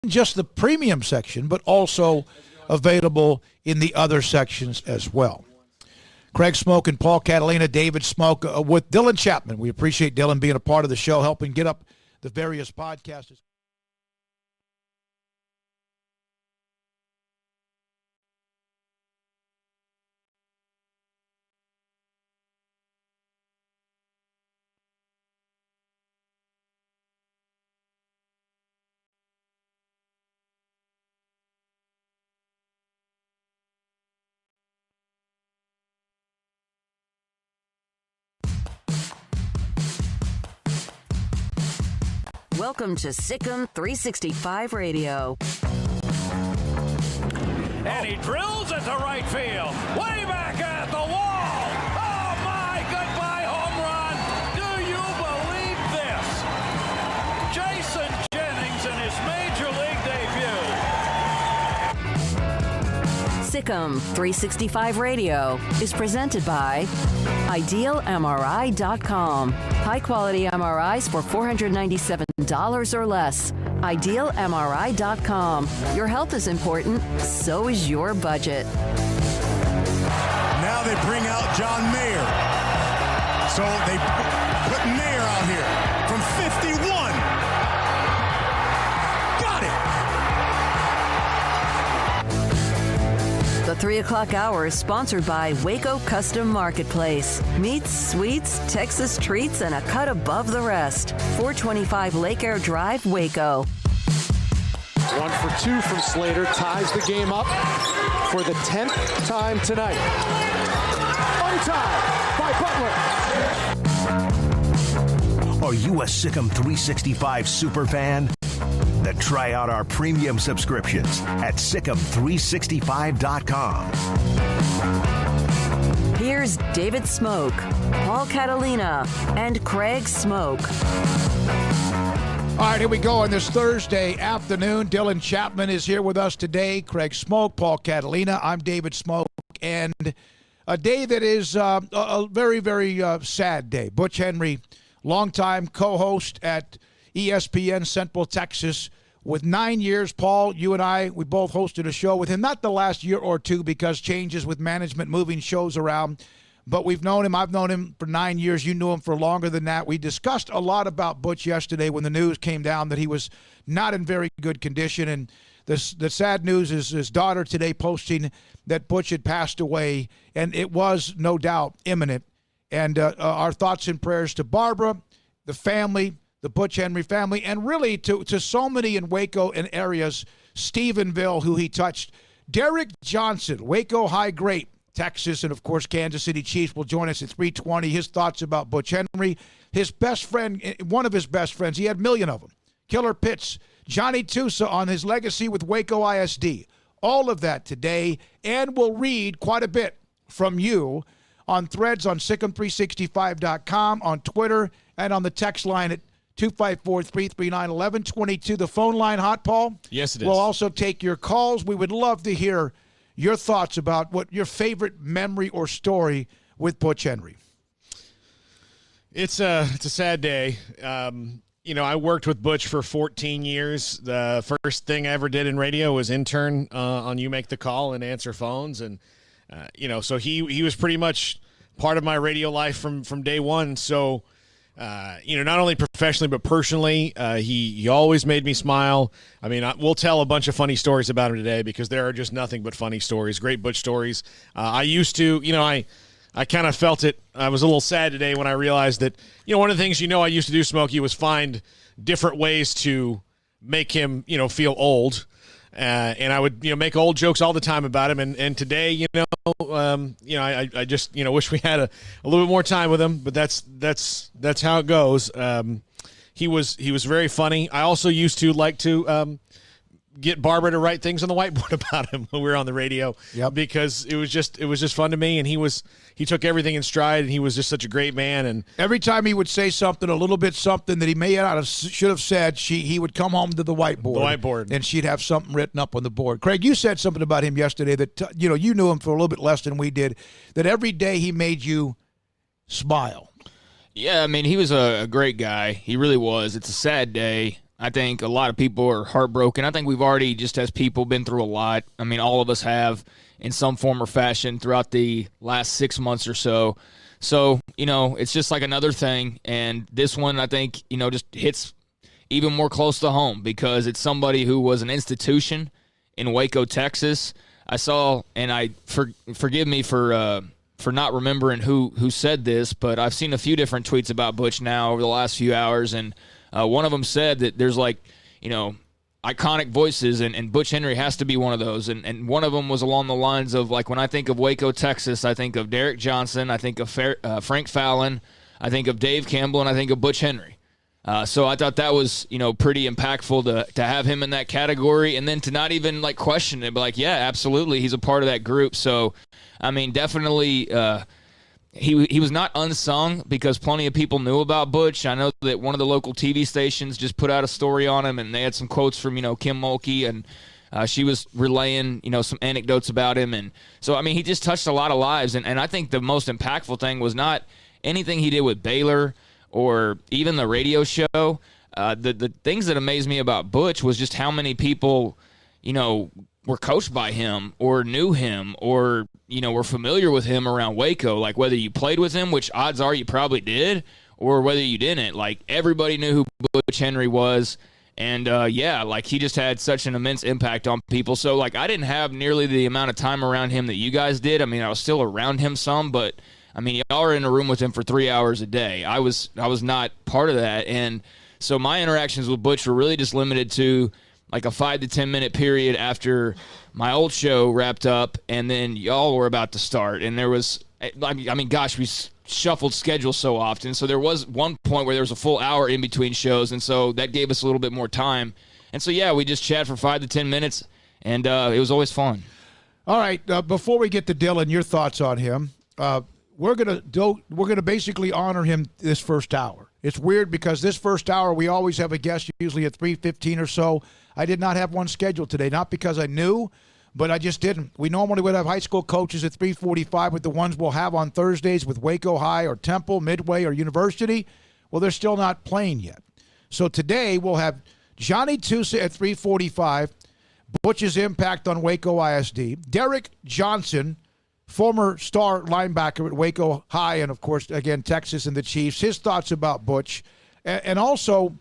just the premium section, but also available in the other sections as well. Craig Smoke and Paul Catalina, David Smoke with Dylan Chapman. We appreciate Dylan being a part of the show, helping get up the various podcasts. Welcome to SicEm365 Radio. And he drills it to right field. Way back at the wall. Oh, my, goodbye home run. Do you believe this? Jason Jennings in his major league debut. SicEm365 Radio is presented by IdealMRI.com. High-quality MRIs for $497 or less. IdealMRI.com. Your health is important, so is your budget. Now they bring out John Mayer. So they put Mayer out here from 51. Got it. The 3 o'clock hour is sponsored by Waco Custom Marketplace. Meats, sweets, Texas treats, and a cut above the rest. 425 Lake Air Drive, Waco. 1 for 2 from Slater, ties the game up for the 10th time tonight. Untied by Butler. Are you a SicEm365 super fan? Then try out our premium subscriptions at SicEm365.com. Here's David Smoke, Paul Catalina, and Craig Smoke. All right, here we go on this Thursday afternoon. Dylan Chapman is here with us today. Craig Smoke, Paul Catalina. I'm David Smoke. And a day that is a very, very sad day. Butch Henry, longtime co-host at ESPN Central Texas with 9 years. Paul, you and I, we both hosted a show with him, not the last year or two because changes with management moving shows around, but we've known him. I've known him for 9 years. You knew him for longer than that. We discussed a lot about Butch yesterday when the news came down that he was not in very good condition, and the sad news is his daughter today posting that Butch had passed away, and it was no doubt imminent. And our thoughts and prayers to Barbara, the family, the Butch Henry family, and really to so many in Waco and areas, Stephenville, who he touched. Derek Johnson, Waco High great, Texas, and of course Kansas City Chiefs will join us at 3:20. His thoughts about Butch Henry, his best friend, one of his best friends, he had a million of them, Killer Pitts, Johnny Tusa on his legacy with Waco ISD. All of that today, and we'll read quite a bit from you on threads on SicEm365.com, on Twitter, and on the text line at 254-339-1122. The phone line hot, Paul? Yes, it is. We'll also take your calls. We would love to hear your thoughts about what your favorite memory or story with Butch Henry. It's a sad day. I worked with Butch for 14 years. The first thing I ever did in radio was intern on You Make the Call and answer phones. And, so he was pretty much part of my radio life from day one. So, not only professionally but personally, he always made me smile. I mean, we'll tell a bunch of funny stories about him today because there are just nothing but funny stories, great Butch stories. I used to, I kind of felt it. I was a little sad today when I realized that, one of the things I used to do, Smokey, was find different ways to make him, feel old. And I would, make old jokes all the time about him. And today, I just, wish we had a little bit more time with him. But that's how it goes. He was very funny. I also used to like to get Barbara to write things on the whiteboard about him when we were on the radio. Yep. Because it was just fun to me, and he took everything in stride, and he was just such a great man. And every time he would say something, a little bit something that he may not have should have said, he would come home to the whiteboard, and she'd have something written up on the board. Craig, you said something about him yesterday that you knew him for a little bit less than we did. That every day he made you smile. Yeah, I mean, he was a great guy. He really was. It's a sad day. I think a lot of people are heartbroken. I think we've already, just as people, been through a lot. I mean, all of us have in some form or fashion throughout the last 6 months or so. So, it's just like another thing. And this one, I think, just hits even more close to home because it's somebody who was an institution in Waco, Texas. I saw, and forgive me for not remembering who said this, but I've seen a few different tweets about Butch now over the last few hours, and one of them said that there's iconic voices, and Butch Henry has to be one of those. And one of them was along the lines of, like, when I think of Waco, Texas, I think of Derek Johnson, I think of Frank Fallon, I think of Dave Campbell, and I think of Butch Henry. So I thought that was, pretty impactful to have him in that category, and then to not even question it, but yeah, absolutely, he's a part of that group. So, I mean, definitely, he was not unsung because plenty of people knew about Butch. I know that one of the local TV stations just put out a story on him, and they had some quotes from Kim Mulkey, and she was relaying some anecdotes about him, and so I mean, he just touched a lot of lives, and I think the most impactful thing was not anything he did with Baylor or even the radio show. The things that amazed me about Butch was just how many people, were coached by him or knew him or, were familiar with him around Waco. Like, whether you played with him, which odds are you probably did, or whether you didn't. Like, everybody knew who Butch Henry was. And, he just had such an immense impact on people. So, I didn't have nearly the amount of time around him that you guys did. I mean, I was still around him some, but I mean, y'all are in a room with him for 3 hours a day. I was not part of that. And so my interactions with Butch were really just limited to a 5 to 10 minute period after my old show wrapped up, and then y'all were about to start. And there was, we shuffled schedules so often. So there was one point where there was a full hour in between shows, and so that gave us a little bit more time. And so, yeah, we just chat for 5 to 10 minutes, and it was always fun. All right, before we get to Dylan, your thoughts on him. We're gonna basically honor him this first hour. It's weird because this first hour we always have a guest, usually at 3:15 or so. I did not have one scheduled today, not because I knew, but I just didn't. We normally would have high school coaches at 3:45 with the ones we'll have on Thursdays with Waco High or Temple, Midway, or University. Well, they're still not playing yet. So today we'll have Johnny Tusa at 3:45, Butch's impact on Waco ISD, Derek Johnson, former star linebacker at Waco High and, of course, again, Texas and the Chiefs, his thoughts about Butch. And also,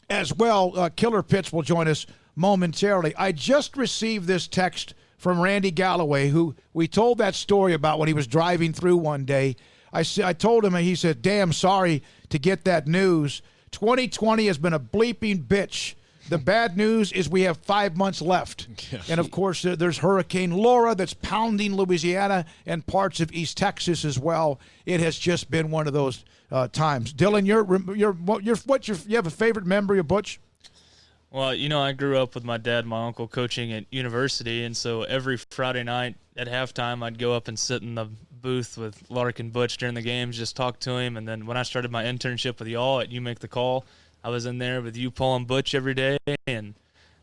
as well, Killer Pitts will join us momentarily. I just received this text from Randy Galloway, who we told that story about when he was driving through one day. I told him, and he said, damn, sorry to get that news. 2020 has been a bleeping bitch. The bad news is we have 5 months left. And, of course, there's Hurricane Laura that's pounding Louisiana and parts of East Texas as well. It has just been one of those times. Dylan, you have a favorite memory of Butch? Well, I grew up with my dad and my uncle coaching at university, and so every Friday night at halftime I'd go up and sit in the booth with Lark and Butch during the games, just talk to him. And then when I started my internship with y'all at You Make the Call, I was in there with you, Paul, and Butch every day, and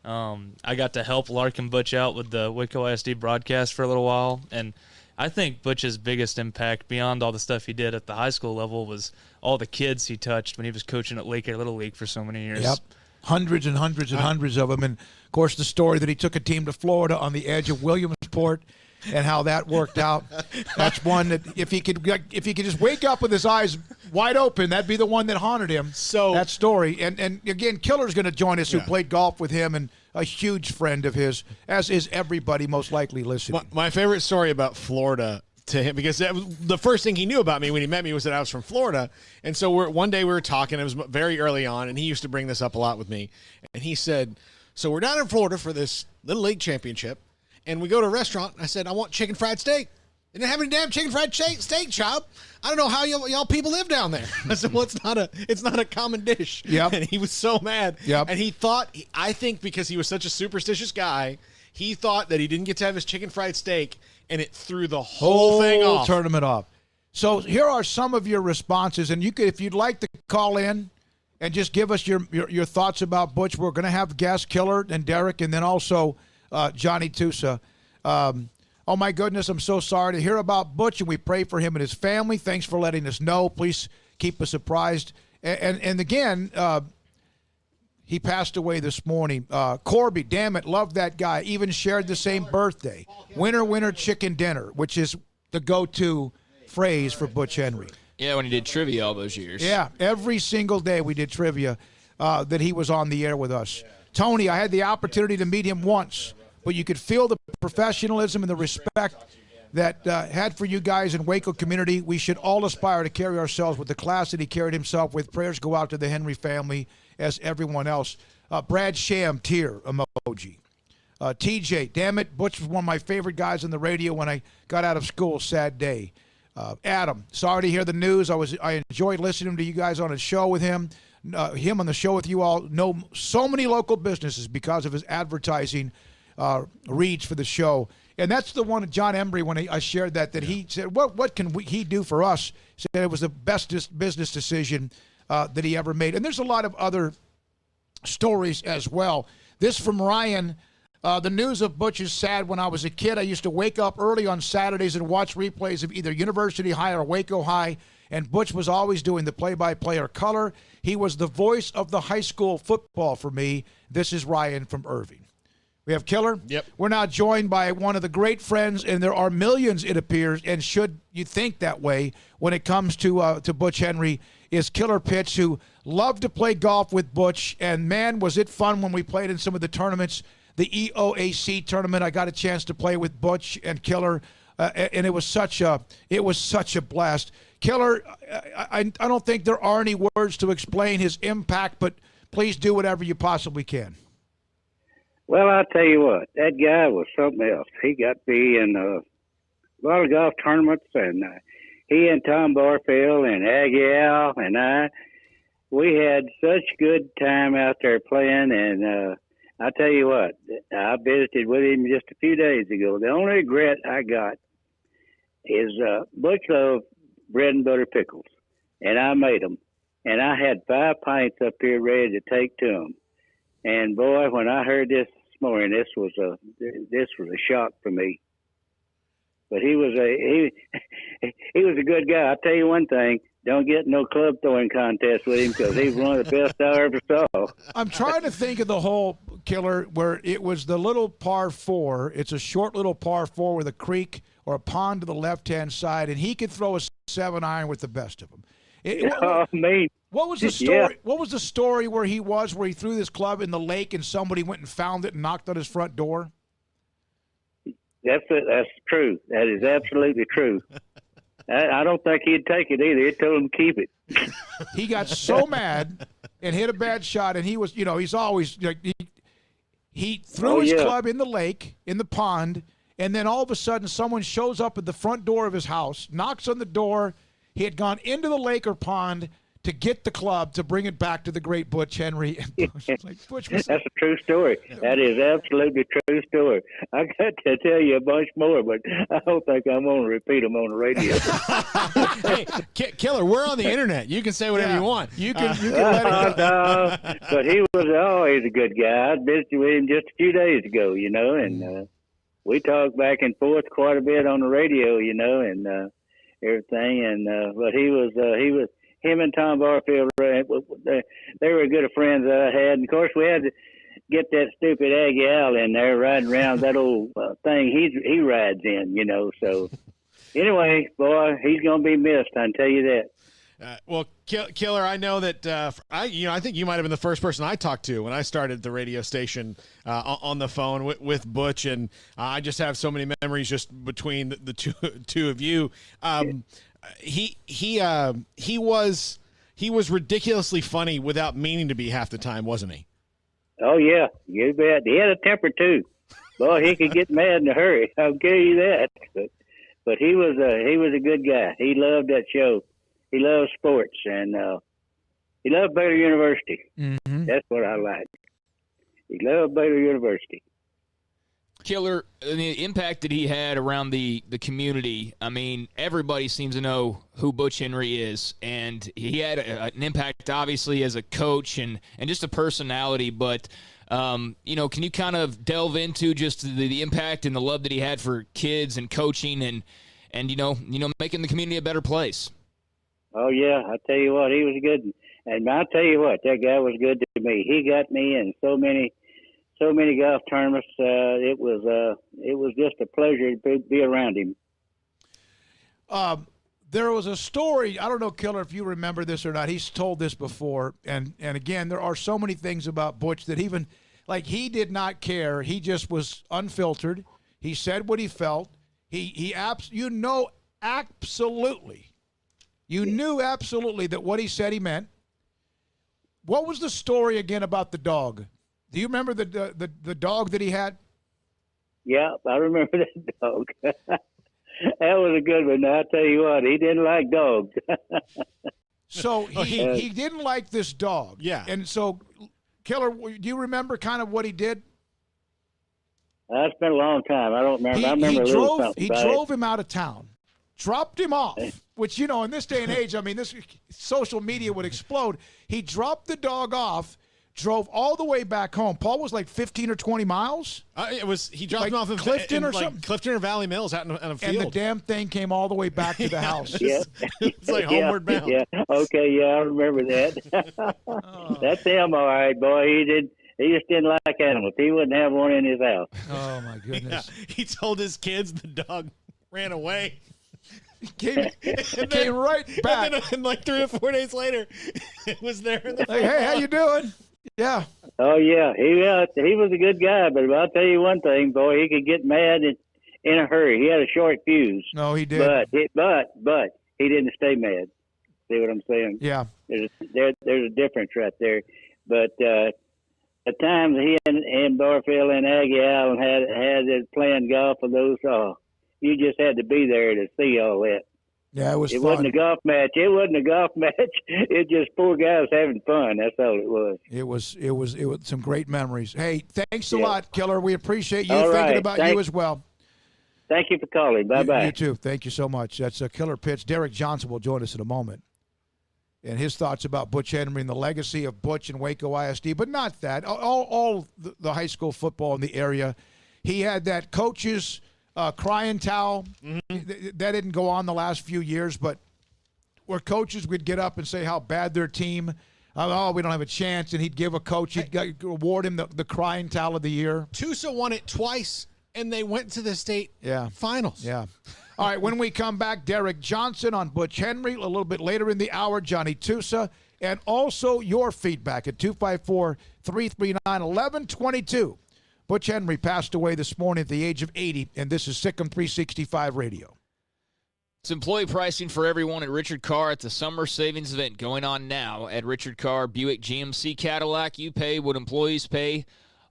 I got to help Lark and Butch out with the Waco ISD broadcast for a little while. And I think Butch's biggest impact, beyond all the stuff he did at the high school level, was all the kids he touched when he was coaching at Lake Air Little League for so many years. Yep, hundreds and hundreds and hundreds of them. And, of course, the story that he took a team to Florida on the edge of Williamsport and how that worked out. That's one that if he could just wake up with his eyes wide open, that'd be the one that haunted him. So that story. And again, Killer's going to join us, who played golf with him and a huge friend of his, as is everybody most likely listening. My favorite story about Florida to him, because that was the first thing he knew about me when he met me, was that I was from Florida. And so one day we were talking, it was very early on, and he used to bring this up a lot with me. And he said, so we're down in Florida for this Little League championship, and we go to a restaurant. I said, I want chicken fried steak. They didn't have any damn chicken fried steak shop. I don't know how y'all people live down there. I said, well, it's not a common dish. Yep. And he was so mad. Yep. And he thought, I think because he was such a superstitious guy, he thought that he didn't get to have his chicken fried steak, and it threw the whole thing off. Tournament off. So here are some of your responses, and you could, if you'd like to call in and just give us your thoughts about Butch. We're going to have guests, Killer and Derek, and then also Johnny Tusa. Oh, my goodness, I'm so sorry to hear about Butch, and we pray for him and his family. Thanks for letting us know. Please keep us apprised. And again, He passed away this morning. Corby, damn it, loved that guy. Even shared the same birthday. Winner, winner, chicken dinner, which is the go-to phrase for Butch Henry. Yeah, when he did trivia all those years. Yeah, every single day we did trivia that he was on the air with us. Tony, I had the opportunity to meet him once, but you could feel the professionalism and the respect that had for you guys in Waco community. We should all aspire to carry ourselves with the class that he carried himself with. Prayers go out to the Henry family as everyone else. Brad Sham, tear emoji. TJ, damn it, Butch was one of my favorite guys on the radio when I got out of school. Sad day. Adam, sorry to hear the news. I enjoyed listening to you guys on a show with him. Him on the show with you all. Know so many local businesses because of his advertising reads for the show. And that's the one, John Embry, when I shared that he said, what can he do for us? He said it was the best business decision that he ever made. And there's a lot of other stories as well. This from Ryan. The news of Butch is sad. When I was a kid, I used to wake up early on Saturdays and watch replays of either University High or Waco High, and Butch was always doing the play-by-play or color. He was the voice of the high school football for me. This is Ryan from Irving. We have Killer. Yep. We're now joined by one of the great friends, and there are millions, it appears, and should you think that way when it comes to Butch Henry, is Killer Pitts, who loved to play golf with Butch, and man, was it fun when we played in some of the tournaments. The EOAC tournament, I got a chance to play with Butch and Killer, and it was such a blast. Killer, I don't think there are any words to explain his impact, but please do whatever you possibly can. Well, I'll tell you what, that guy was something else. He got me in a lot of golf tournaments, and he and Tom Barfield and Aggie Al and we had such good time out there playing, and I'll tell you what, I visited with him just a few days ago. The only regret I got is Butch loved bread and butter pickles, and I made them. And I had 5 pints up here ready to take to him. And boy, when I heard this morning, this was a shock for me. But he was a good guy. I'll tell you one thing. Don't get no club throwing contest with him because he's one of the best I ever saw. I'm trying to think of the whole, Killer, where it was the little par 4. It's a short little par 4 with a creek or a pond to the left-hand side, and he could throw a 7-iron with the best of them. What was the story? Yeah. What was the story where he threw this club in the lake and somebody went and found it and knocked on his front door? That's true. That is absolutely true. I don't think he'd take it either. He told him to keep it. He got so mad and hit a bad shot, and he was, he's always like he threw his club in the lake, in the pond, and then all of a sudden someone shows up at the front door of his house, knocks on the door. He had gone into the lake or pond to get the club to bring it back to the great Butch Henry. That's a true story. That is absolutely true story. I got to tell you a bunch more, but I don't think I'm going to repeat them on the radio. Hey, Killer, we're on the internet. You can say whatever you want. You can let it go. But he was always a good guy. I visited with him just a few days ago, and we talked back and forth quite a bit on the radio, and everything. And but he was. Him and Tom Barfield, they were as good of friends that I had. And, of course, we had to get that stupid Aggie Al in there riding around that old thing he rides in, So, anyway, boy, he's going to be missed, I can tell you that. Well, Killer, I know that I think you might have been the first person I talked to when I started the radio station on the phone with Butch, and I just have so many memories just between the two of you. He was ridiculously funny without meaning to be half the time, wasn't he? Oh yeah, you bet. He had a temper too. Boy, he could get mad in a hurry. I'll give you that. But he was a good guy. He loved that show. He loved sports, and he loved Baylor University. Mm-hmm. That's what I liked. He loved Baylor University. Killer, the impact that he had around the community, I mean, everybody seems to know who Butch Henry is, and he had an impact, obviously, as a coach and just a personality, but, can you kind of delve into just the impact and the love that he had for kids and coaching and making the community a better place? Oh, yeah, I tell you what, he was good. And I'll tell you what, that guy was good to me. He got me in so many golf tournaments. It was just a pleasure to be around him. There was a story, I don't know, Killer, if you remember this or not. He's told this before, and again, there are so many things about Butch that even, like, he did not care. He just was unfiltered. He said what he felt. You knew absolutely that what he said he meant. What was the story again about the dog? Do you remember the dog that he had? Yeah, I remember that dog. That was a good one. I'll tell you what, he didn't like dogs. So he didn't like this dog. Yeah. And so, Killer, do you remember kind of what he did? It's been a long time. I don't remember. He drove him out of town, dropped him off, which, in this day and age, I mean, this social media would explode. He dropped the dog off, drove all the way back home. Paul was like 15 or 20 miles. He dropped him off in Clifton or something. Clifton or Valley Mills out in a field. And the damn thing came all the way back to the house. Yeah. It's like homeward bound. Yeah. Okay. Yeah, I remember that. That's him, all right, boy. He just didn't like animals. He wouldn't have one in his house. Oh my goodness. Yeah. He told his kids the dog ran away. Came right back. And like 3 or 4 days later, it was there. Hey, how you doing? Yeah. Oh yeah, he was a good guy, but I'll tell you one thing, boy, he could get mad in a hurry. He had a short fuse. No, he did. But he didn't stay mad. See what I'm saying? Yeah. There's a difference right there. But at times he and Barfield and Aggie Allen had it playing golf with those. You just had to be there to see all that. Yeah, it was fun. It wasn't a golf match. It wasn't a golf match. It just poor guys having fun. That's all it was. It was some great memories. Hey, thanks a lot, Killer. We appreciate you all thinking right. about you as well. Thank you for calling. Bye-bye. You too. Thank you so much. That's a Killer Pitts. Derek Johnson will join us in a moment. And his thoughts about Butch Henry and the legacy of Butch and Waco ISD, but not that. All the high school football in the area. He had that coach's crying towel. Mm-hmm. That didn't go on the last few years, but where coaches would get up and say how bad their team, we don't have a chance, and he'd give a coach, he'd award him the crying towel of the year. Tusa won it twice, and they went to the state finals. Yeah. All right, when we come back, Derek Johnson on Butch Henry. A little bit later in the hour, Johnny Tusa. And also your feedback at 254-339-1122. Butch Henry passed away this morning at the age of 80, and this is SicEm365 Radio. It's employee pricing for everyone at Richard Carr at the Summer Savings Event going on now at Richard Carr Buick GMC Cadillac. You pay what employees pay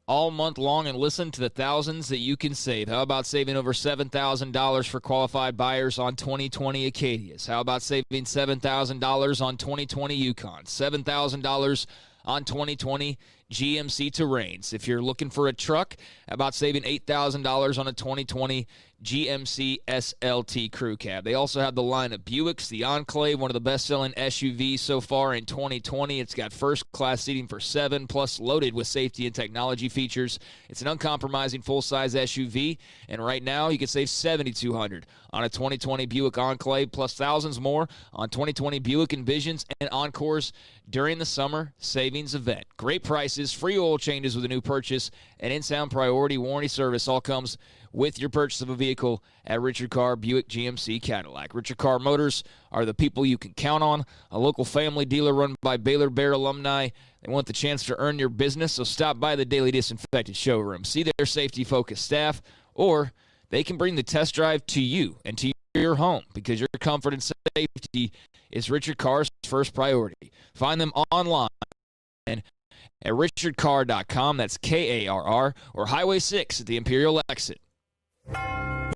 all month long and listen to the thousands that you can save. How about saving over $7,000 for qualified buyers on 2020 Acadias? How about saving $7,000 on 2020 Yukon? $7,000 on 2020 GMC Terrains. If you're looking for a truck, how about saving $8,000 on a 2020 GMC SLT Crew Cab? They also have the line of Buicks, the Enclave, one of the best-selling SUVs so far in 2020. It's got first-class seating for 7, plus loaded with safety and technology features. It's an uncompromising full-size SUV, and right now you can save $7,200 on a 2020 Buick Enclave, plus thousands more on 2020 Buick Envisions and Encores during the summer savings event. Great prices, free oil changes with a new purchase, and in-sound priority warranty service all comes with your purchase of a vehicle at Richard Carr Buick GMC Cadillac. Richard Carr Motors are the people you can count on, a local family dealer run by Baylor Bear alumni. They want the chance to earn your business, so stop by the Daily Disinfected showroom. See their safety-focused staff, or they can bring the test drive to you and to your home, because your comfort and safety is Richard Carr's first priority. Find them online at richardcarr.com. That's Karr, or Highway 6 at the Imperial exit.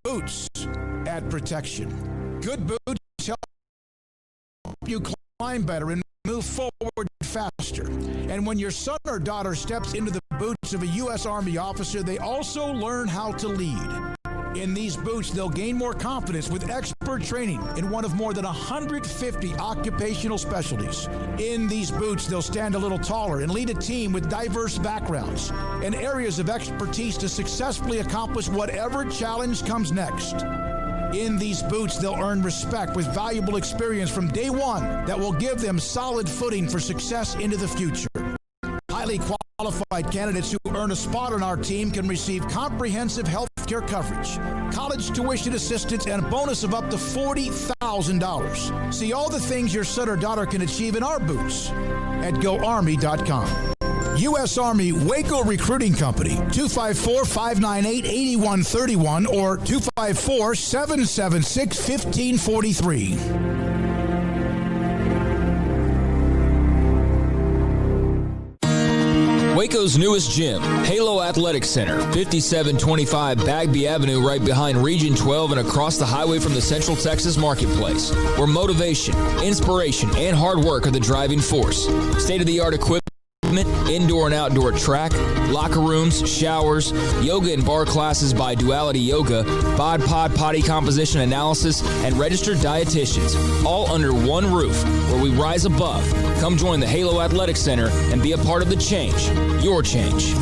Boots add protection. Good boots help you climb better and move forward faster. And when your son or daughter steps into the boots of a U.S. Army officer, they also learn how to lead. In these boots, they'll gain more confidence with expert training in one of more than 150 occupational specialties. In these boots, they'll stand a little taller and lead a team with diverse backgrounds and areas of expertise to successfully accomplish whatever challenge comes next. In these boots, they'll earn respect with valuable experience from day one that will give them solid footing for success into the future. Highly qualified candidates who earn a spot on our team can receive comprehensive health care coverage, college tuition assistance, and a bonus of up to $40,000. See all the things your son or daughter can achieve in our boots at GoArmy.com. U.S. Army Waco Recruiting Company, 254-598-8131 or 254-776-1543. Waco's newest gym, Halo Athletic Center, 5725 Bagby Avenue, right behind Region 12 and across the highway from the Central Texas Marketplace, where motivation, inspiration, and hard work are the driving force. State-of-the-art equipment, indoor and outdoor track, locker rooms, showers, yoga and bar classes by Duality Yoga, bod pod potty composition analysis, and registered dietitians, all under one roof where we rise above. Come join the Halo Athletic Center and be a part of the change, your change.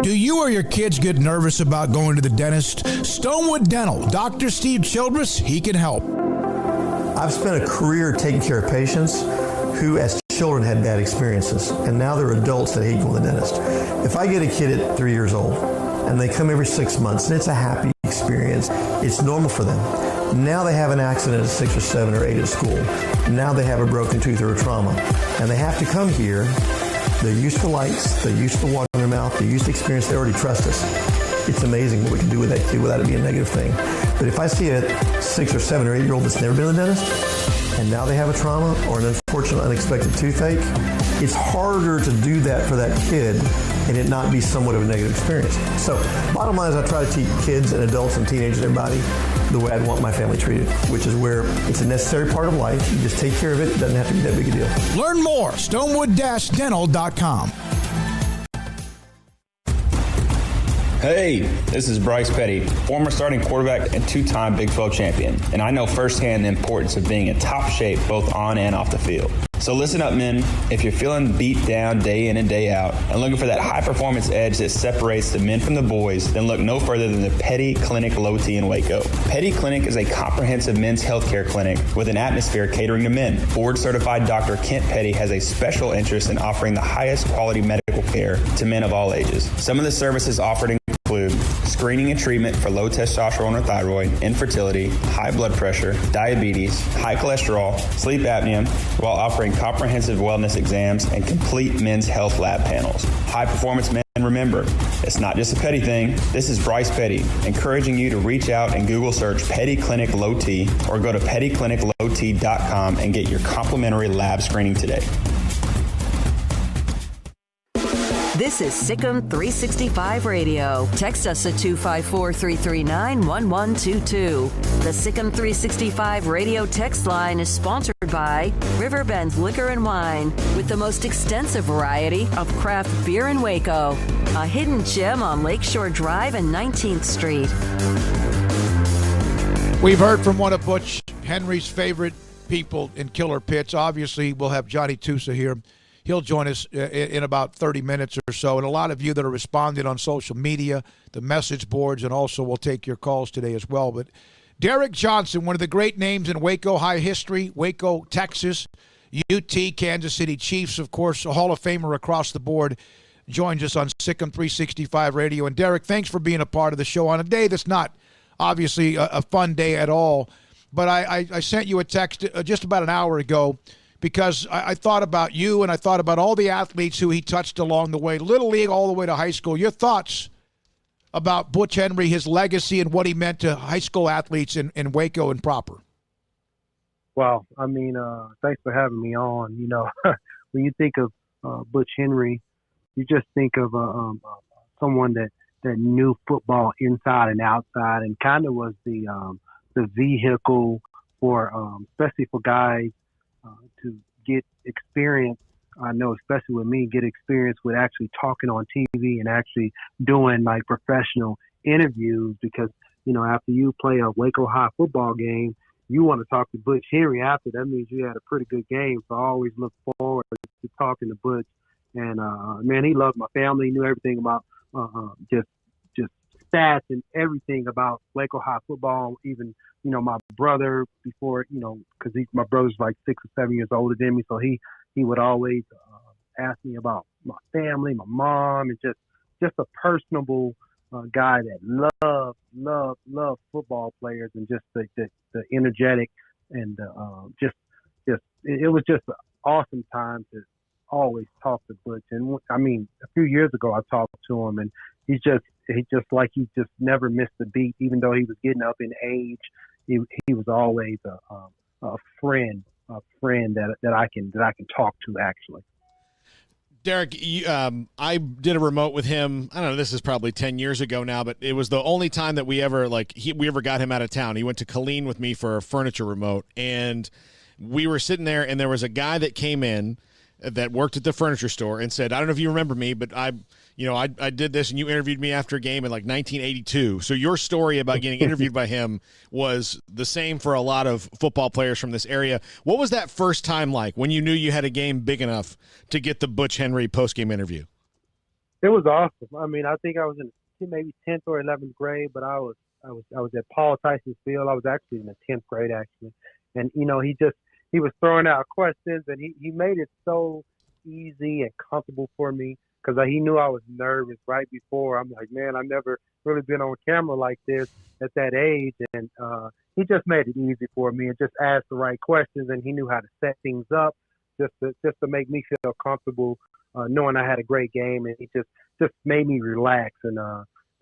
Do you or your kids get nervous about going to the dentist? Stonewood Dental, Dr. Steve Childress, he can help. I've spent a career taking care of patients who, as children, had bad experiences, and now they're adults that hate going to the dentist. If I get a kid at 3 years old and they come every 6 months and it's a happy experience, it's normal for them. Now they have an accident at 6 or 7 or 8 at school. Now they have a broken tooth or a trauma, and they have to come here. They're used to lights, they're used to water in their mouth, they're used to experience, they already trust us. It's amazing what we can do with that kid without it being a negative thing. But if I see a 6 or 7 or 8 year old that's never been to the dentist, and now they have a trauma or an unfortunate unexpected toothache, it's harder to do that for that kid and it not be somewhat of a negative experience. So bottom line is I try to teach kids and adults and teenagers and everybody the way I'd want my family treated, which is where it's a necessary part of life. You just take care of it. It doesn't have to be that big a deal. Learn more, stonewood-dental.com. Hey, this is Bryce Petty, former starting quarterback and two-time Big 12 champion, and I know firsthand the importance of being in top shape both on and off the field. So listen up, men. If you're feeling beat down day in and day out and looking for that high-performance edge that separates the men from the boys, then look no further than the Petty Clinic Low T in Waco. Petty Clinic is a comprehensive men's healthcare clinic with an atmosphere catering to men. Board-certified Dr. Kent Petty has a special interest in offering the highest quality medical care to men of all ages. Some of the services offered include screening and treatment for low testosterone or thyroid, infertility, high blood pressure, diabetes, high cholesterol, sleep apnea, while offering comprehensive wellness exams and complete men's health lab panels. High performance men, remember, it's not just a Petty thing. This is Bryce Petty, encouraging you to reach out and Google search Petty Clinic Low T or go to pettycliniclowt.com and get your complimentary lab screening today. This is SicEm365 Radio. Text us at 254-339-1122. The SicEm365 Radio text line is sponsored by Riverbend's Liquor and Wine, with the most extensive variety of craft beer in Waco. A hidden gem on Lakeshore Drive and 19th Street. We've heard from one of Butch Henry's favorite people in Killer Pits. Obviously, we'll have Johnny Tusa here. He'll join us in about 30 minutes or so. And a lot of you that are responding on social media, the message boards, and also we'll take your calls today as well. But Derek Johnson, one of the great names in Waco high history, Waco, Texas, UT, Kansas City Chiefs, of course, a Hall of Famer across the board, joins us on SicEm365 Radio. And Derek, thanks for being a part of the show on a day that's not obviously a fun day at all. But I sent you a text just about an hour ago, because I thought about you and I thought about all the athletes who he touched along the way, Little League all the way to high school. Your thoughts about Butch Henry, his legacy, and what he meant to high school athletes in Waco and proper? Well, I mean, thanks for having me on. You know, when you think of Butch Henry, you just think of someone that knew football inside and outside, and kind of was the vehicle for, especially for guys, to get experience. I know, especially with me, get experience with actually talking on TV and actually doing like professional interviews, because, you know, after you play a Waco High football game, you want to talk to Butch Henry after. That means you had a pretty good game. So I always look forward to talking to Butch. And, man, he loved my family. He knew everything about just stats and everything about Waco High football. Even my brother before because my brother's like 6 or 7 years older than me, so he would always ask me about my family, my mom, and just a personable guy that loved football players, and just the energetic and it was just an awesome time to always talk to Butch. And I mean, a few years ago I talked to him, and he just never missed a beat, even though he was getting up in age. He was always a friend that I can talk to actually. Derek, I did a remote with him. I don't know. This is probably 10 years ago now, but it was the only time that we ever got him out of town. He went to Killeen with me for a furniture remote, and we were sitting there, and there was a guy that came in that worked at the furniture store and said, "I don't know if you remember me, but I did this, and you interviewed me after a game in like 1982. So your story about getting interviewed by him was the same for a lot of football players from this area. What was that first time like when you knew you had a game big enough to get the Butch Henry postgame interview? It was awesome. I mean, I think I was in maybe 10th or 11th grade, but I was at Paul Tyson's Field. I was actually in the 10th grade actually, and he was throwing out questions, and he made it so easy and comfortable for me, because he knew I was nervous right before. I'm like, man, I've never really been on camera like this at that age. And he just made it easy for me and just asked the right questions, and he knew how to set things up just to make me feel comfortable, knowing I had a great game. And he just made me relax. And,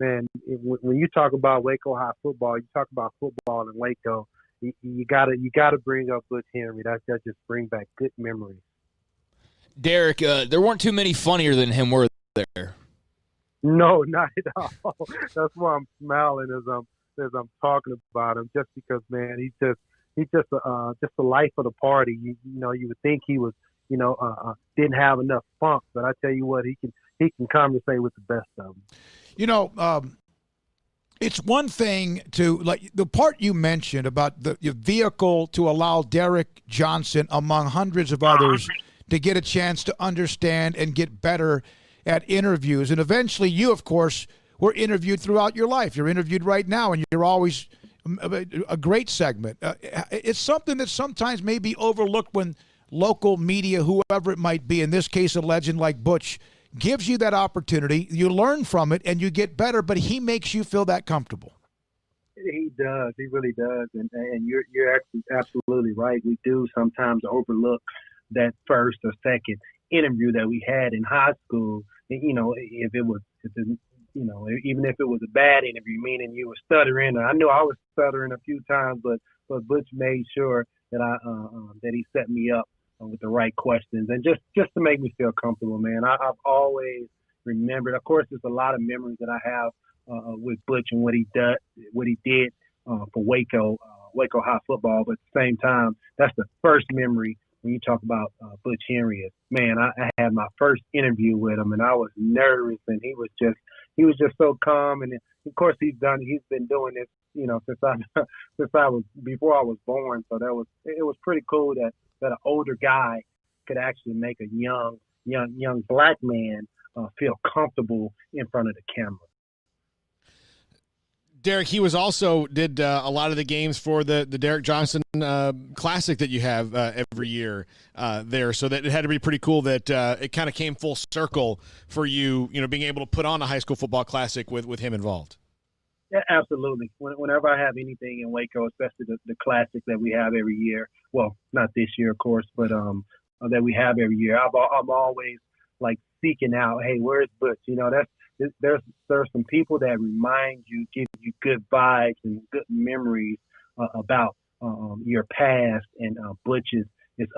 man, when you talk about Waco High football, you talk about football in Waco, you gotta bring up Butch Henry. That just brings back good memories. Derek, there weren't too many funnier than him, were there? No, not at all. That's why I'm smiling as I'm talking about him, just because, man, he's just the life of the party. You would think he was, didn't have enough funk, but I tell you what, he can conversate with the best of them. It's one thing to, like the part you mentioned about your vehicle to allow Derek Johnson, among hundreds of others, to get a chance to understand and get better at interviews. And eventually you, of course, were interviewed throughout your life. You're interviewed right now, and you're always a great segment. It's something that sometimes may be overlooked when local media, whoever it might be, in this case a legend like Butch, gives you that opportunity. You learn from it and you get better, but he makes you feel that comfortable. He does. He really does. And you're actually absolutely right. We do sometimes overlook that first or second interview that we had in high school. Even if it was a bad interview, meaning you were stuttering. I knew I was stuttering a few times, but Butch made sure that that he set me up with the right questions, and just to make me feel comfortable, man. I've always remembered. Of course, there's a lot of memories that I have with Butch and what he did for Waco High football. But at the same time, that's the first memory when you talk about Butch Henry. Man, I had my first interview with him, and I was nervous, and he was just so calm. And of course, he's been doing this, since I was before I was born. So it was pretty cool that an older guy could actually make a young black man feel comfortable in front of the camera. Derek, he was also did a lot of the games for the Derek Johnson Classic that you have every year there, so that it had to be pretty cool that it kind of came full circle for you, being able to put on a high school football classic with him involved. Yeah, absolutely. Whenever I have anything in Waco, especially the classic that we have every year. Well, not this year, of course, but that we have every year. I'm always like seeking out, hey, where's Butch? There's some people that remind you, give you good vibes and good memories about your past, and Butch is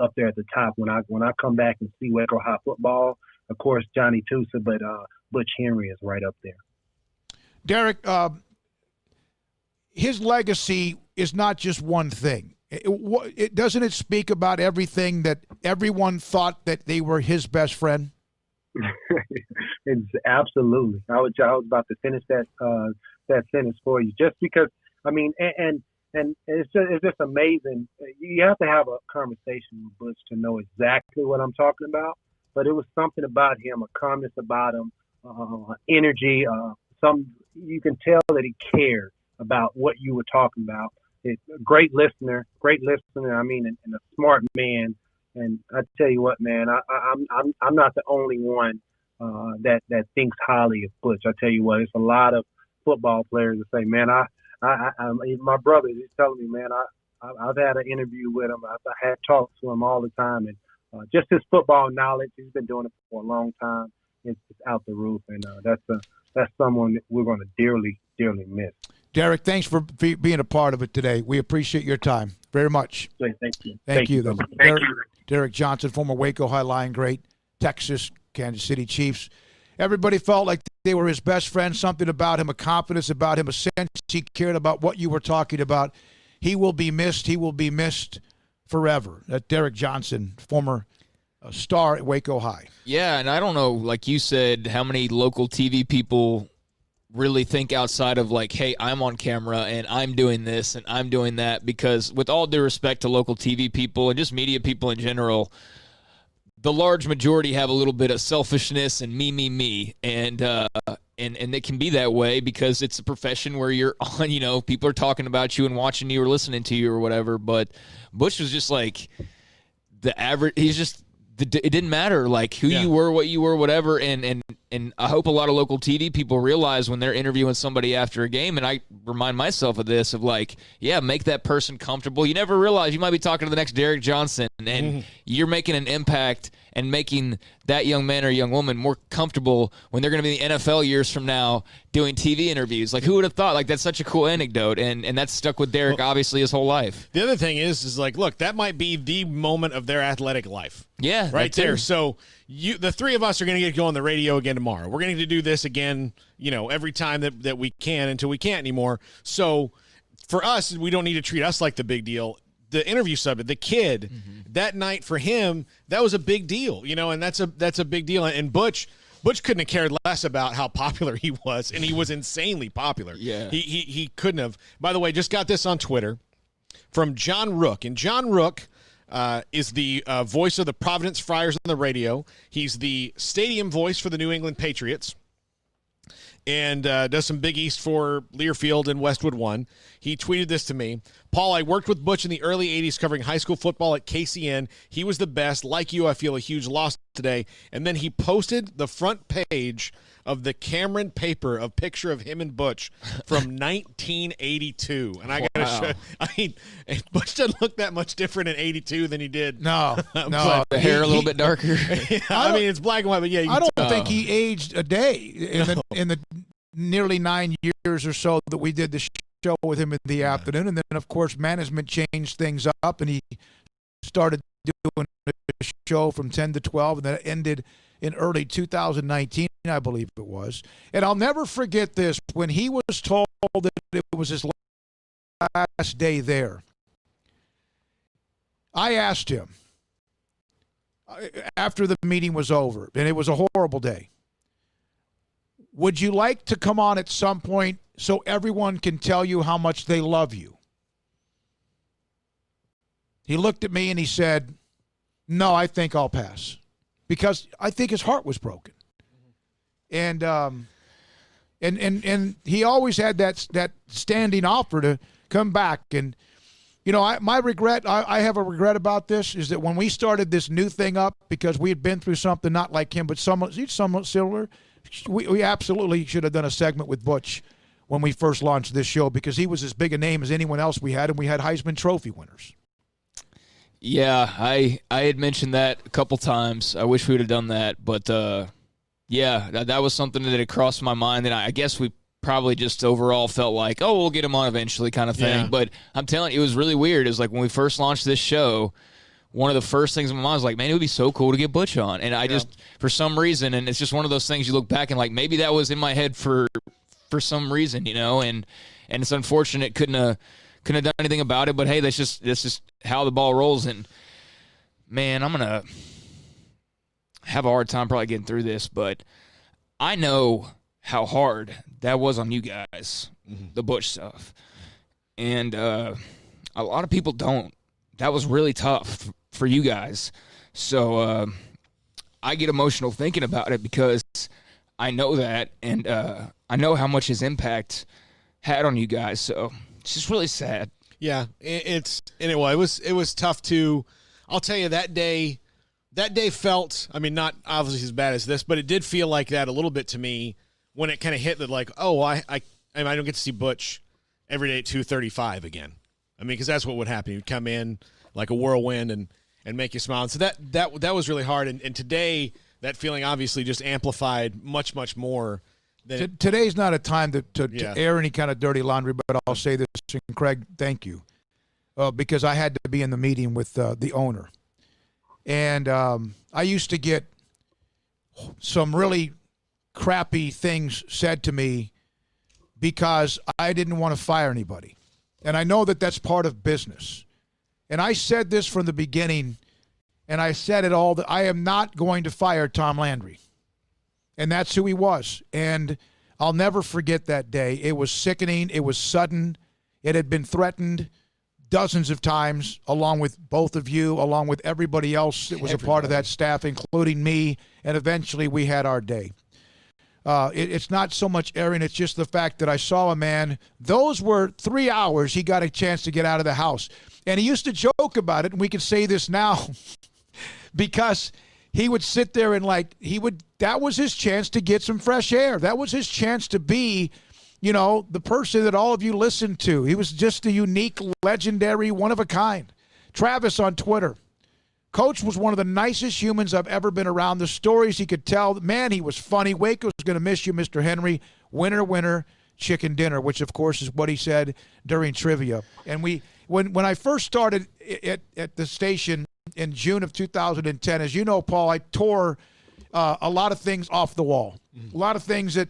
up there at the top. When I come back and see Waco High football, of course Johnny Tusa, but Butch Henry is right up there. Derek, his legacy is not just one thing. Doesn't it speak about everything that everyone thought that they were his best friend? It's absolutely. I was about to finish that sentence for you, just because. I mean, and it's just amazing. You have to have a conversation with Butch to know exactly what I'm talking about. But it was something about him, a calmness about him, energy. you can tell that he cared about what you were talking about. It's a great listener. I mean, and a smart man. And I tell you what, man, I'm not the only one that thinks highly of Butch. I tell you what, it's a lot of football players that say, man, my brother, he's telling me, man, I've had an interview with him. I had talks to him all the time, and just his football knowledge, he's been doing it for a long time. It's out the roof, and that's someone that we're going to dearly, dearly miss. Derek, thanks for being a part of it today. We appreciate your time very much. Thank you. Thank you. Derek Johnson, former Waco High Lion great, Texas, Kansas City Chiefs. Everybody felt like they were his best friend, something about him, a confidence about him, a sense he cared about what you were talking about. He will be missed. He will be missed forever. That Derek Johnson, former star at Waco High. Yeah, and I don't know, like you said, how many local TV people really think outside of like, hey, I'm on camera and I'm doing this and I'm doing that, because with all due respect to local TV people and just media people in general, the large majority have a little bit of selfishness and me, and it can be that way because it's a profession where you're on, people are talking about you and watching you or listening to you or whatever. But Butch was just like the average. He's just it didn't matter like who you were, what you were, whatever. And I hope a lot of local TV people realize when they're interviewing somebody after a game, and I remind myself of this, of like, make that person comfortable. You never realize you might be talking to the next Derek Johnson, and you're making an impact and making that young man or young woman more comfortable when they're going to be in the NFL years from now doing TV interviews. Like, who would have thought? Like, that's such a cool anecdote, and that's stuck with Derek, obviously, his whole life. The other thing is like, look, that might be the moment of their athletic life. Yeah, right there. So the three of us are going to get going on the radio again tomorrow. We're going to do this again, every time that we can until we can't anymore. So for us, we don't need to treat us like the big deal. The interview subject, the kid, that night for him, that was a big deal, and that's a big deal. And Butch couldn't have cared less about how popular he was, and he was insanely popular. Yeah, he couldn't have. By the way, just got this on Twitter from John Rook, and John Rook is the voice of the Providence Friars on the radio. He's the stadium voice for the New England Patriots, and does some Big East for Learfield and Westwood One. He tweeted this to me. Paul, I worked with Butch in the early 80s covering high school football at KCN. He was the best. Like you, I feel a huge loss today. And then he posted the front page of the Cameron paper, a picture of him and Butch from 1982. And I got to show, Butch doesn't look that much different in 82 than he did. No. The hair a little bit darker. It's black and white, but yeah. I don't think he aged a day in the nearly 9 years or so that we did the show with him in the afternoon. And then, of course, management changed things up, and he started doing a show from 10 to 12, and then it ended in early 2019, I believe it was. And I'll never forget this. When he was told that it was his last day there, I asked him after the meeting was over, and it was a horrible day, would you like to come on at some point so everyone can tell you how much they love you? He looked at me and he said, no, I think I'll pass. Because I think his heart was broken. And he always had that standing offer to come back. And, my regret, I have a regret about this, is that when we started this new thing up, because we had been through something not like him, but somewhat similar, we absolutely should have done a segment with Butch when we first launched this show, because he was as big a name as anyone else we had, and we had Heisman Trophy winners. Yeah, I had mentioned that a couple times. I wish we would have done that, but that was something that had crossed my mind, and I guess we probably just overall felt like, we'll get him on eventually kind of thing. Yeah. But I'm telling you, it was really weird. It was like when we first launched this show, one of the first things in my mind was like, man, it would be so cool to get Butch on. And I just, for some reason, and it's just one of those things you look back and like, maybe that was in my head for some reason, and it's unfortunate couldn't have done anything about it, but hey, that's just how the ball rolls. And man, I'm gonna have a hard time probably getting through this, but I know how hard that was on you guys, the Butch stuff, and a lot of people don't. That was really tough for you guys, so I get emotional thinking about it because I know that, and I know how much his impact had on you guys. So it's just really sad. Yeah, it was tough to. I'll tell you that day felt. I mean, not obviously as bad as this, but it did feel like that a little bit to me when it kind of hit that. Like, oh, I don't get to see Butch every day at 2:35 again. I mean, because that's what would happen. He'd come in like a whirlwind and make you smile. And so that was really hard. And today, that feeling obviously just amplified much, much more. Today's not a time to air any kind of dirty laundry, but I'll say this, and Craig, thank you, because I had to be in the meeting with the owner. And I used to get some really crappy things said to me because I didn't want to fire anybody. And I know that that's part of business. And I said this from the beginning, and I said it all, that I am not going to fire Tom Landry. And that's who he was. And I'll never forget that day. It was sickening. It was sudden. It had been threatened dozens of times, along with both of you, along with everybody else that was a part of that staff, including me. And eventually we had our day. It's not so much airing. It's just the fact that I saw a man. Those were 3 hours he got a chance to get out of the house. And he used to joke about it, and we can say this now, because he would sit there and that was his chance to get some fresh air. That was his chance to be, the person that all of you listened to. He was just a unique, legendary, one of a kind. Travis on Twitter. Coach was one of the nicest humans I've ever been around. The stories he could tell, man, he was funny. Waco's going to miss you, Mr. Henry. Winner, winner, chicken dinner, which, of course, is what he said during trivia. And when I first started at the station in June of 2010, as you know, Paul, I tore a lot of things off the wall. A lot of things that,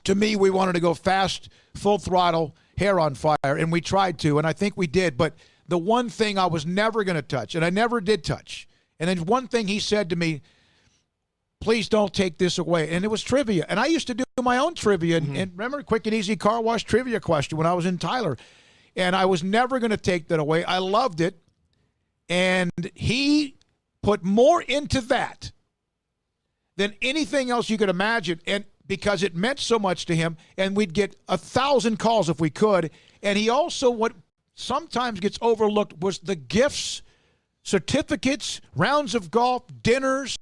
to me, we wanted to go fast, full throttle, hair on fire, and we tried to, and I think we did. But the one thing I was never going to touch, and I never did touch, and then one thing he said to me, please don't take this away, and it was trivia. And I used to do my own trivia, and remember, quick and easy car wash trivia question when I was in Tyler, and I was never going to take that away. I loved it, and he put more into that than anything else you could imagine, and because it meant so much to him, and we'd get 1,000 calls if we could. And he also, what sometimes gets overlooked, was the gifts, certificates, rounds of golf, dinners,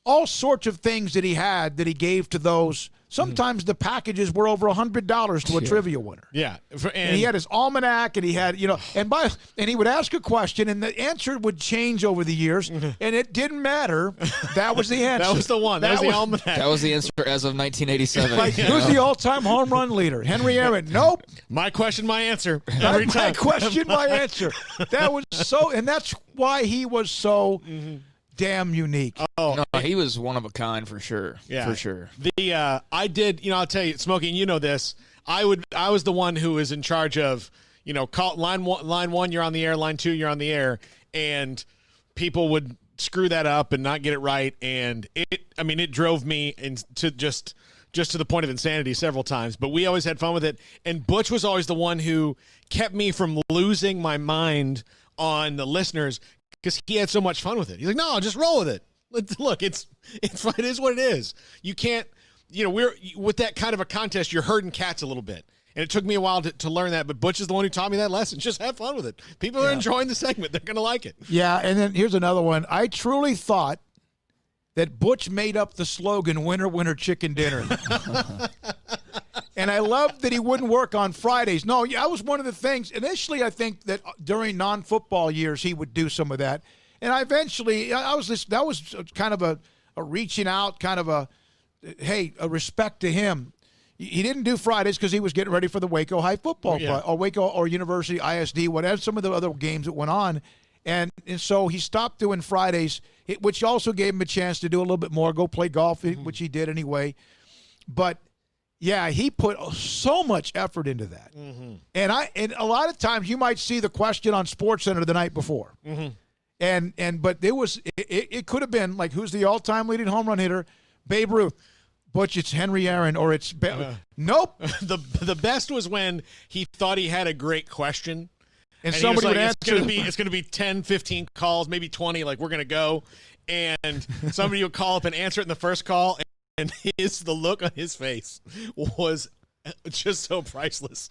all sorts of things that he had that he gave to those. Sometimes the packages were over $100 to a trivia winner. Yeah. And he had his almanac, and he had, and he would ask a question, and the answer would change over the years, and it didn't matter. That was the answer. That was the one. That was the almanac. That was the answer as of 1987. Who's the all-time home run leader? Henry Aaron. Nope. My question, my answer. Every time. My question, my answer. That was so, and that's why he was so damn unique. Oh, no, he was one of a kind for sure. Yeah, for sure. I did. I'll tell you, Smokey, and you know this. I was the one who was in charge of, call line one, you're on the air. Line two, you're on the air, and people would screw that up and not get it right, and it drove me into just to the point of insanity several times. But we always had fun with it, and Butch was always the one who kept me from losing my mind on the listeners, because he had so much fun with it. He's like, no, just roll with it. Look, it is what it is. You can't, we're with that kind of a contest, you're herding cats a little bit. And it took me a while to learn that, but Butch is the one who taught me that lesson. Just have fun with it. People are enjoying the segment. They're going to like it. Yeah, and then here's another one. I truly thought that Butch made up the slogan, winner, winner, chicken dinner. And I loved that he wouldn't work on Fridays. No, that was one of the things. Initially, I think that during non-football years, he would do some of that. And that was kind of a reaching out, kind of a respect to him. He didn't do Fridays because he was getting ready for the Waco High football or Waco or University ISD, whatever, some of the other games that went on. And so he stopped doing Fridays, which also gave him a chance to do a little bit more, go play golf, which he did anyway. But yeah, he put so much effort into that. And a lot of times you might see the question on SportsCenter the night before. But it could have been like, who's the all-time leading home run hitter? Babe Ruth. Butch, it's Henry Aaron, or it's nope. The best was when he thought he had a great question. And somebody would answer. It's going to be 10, 15 calls, maybe 20, like we're going to go. And somebody would call up and answer it in the first call. the look on his face was just so priceless.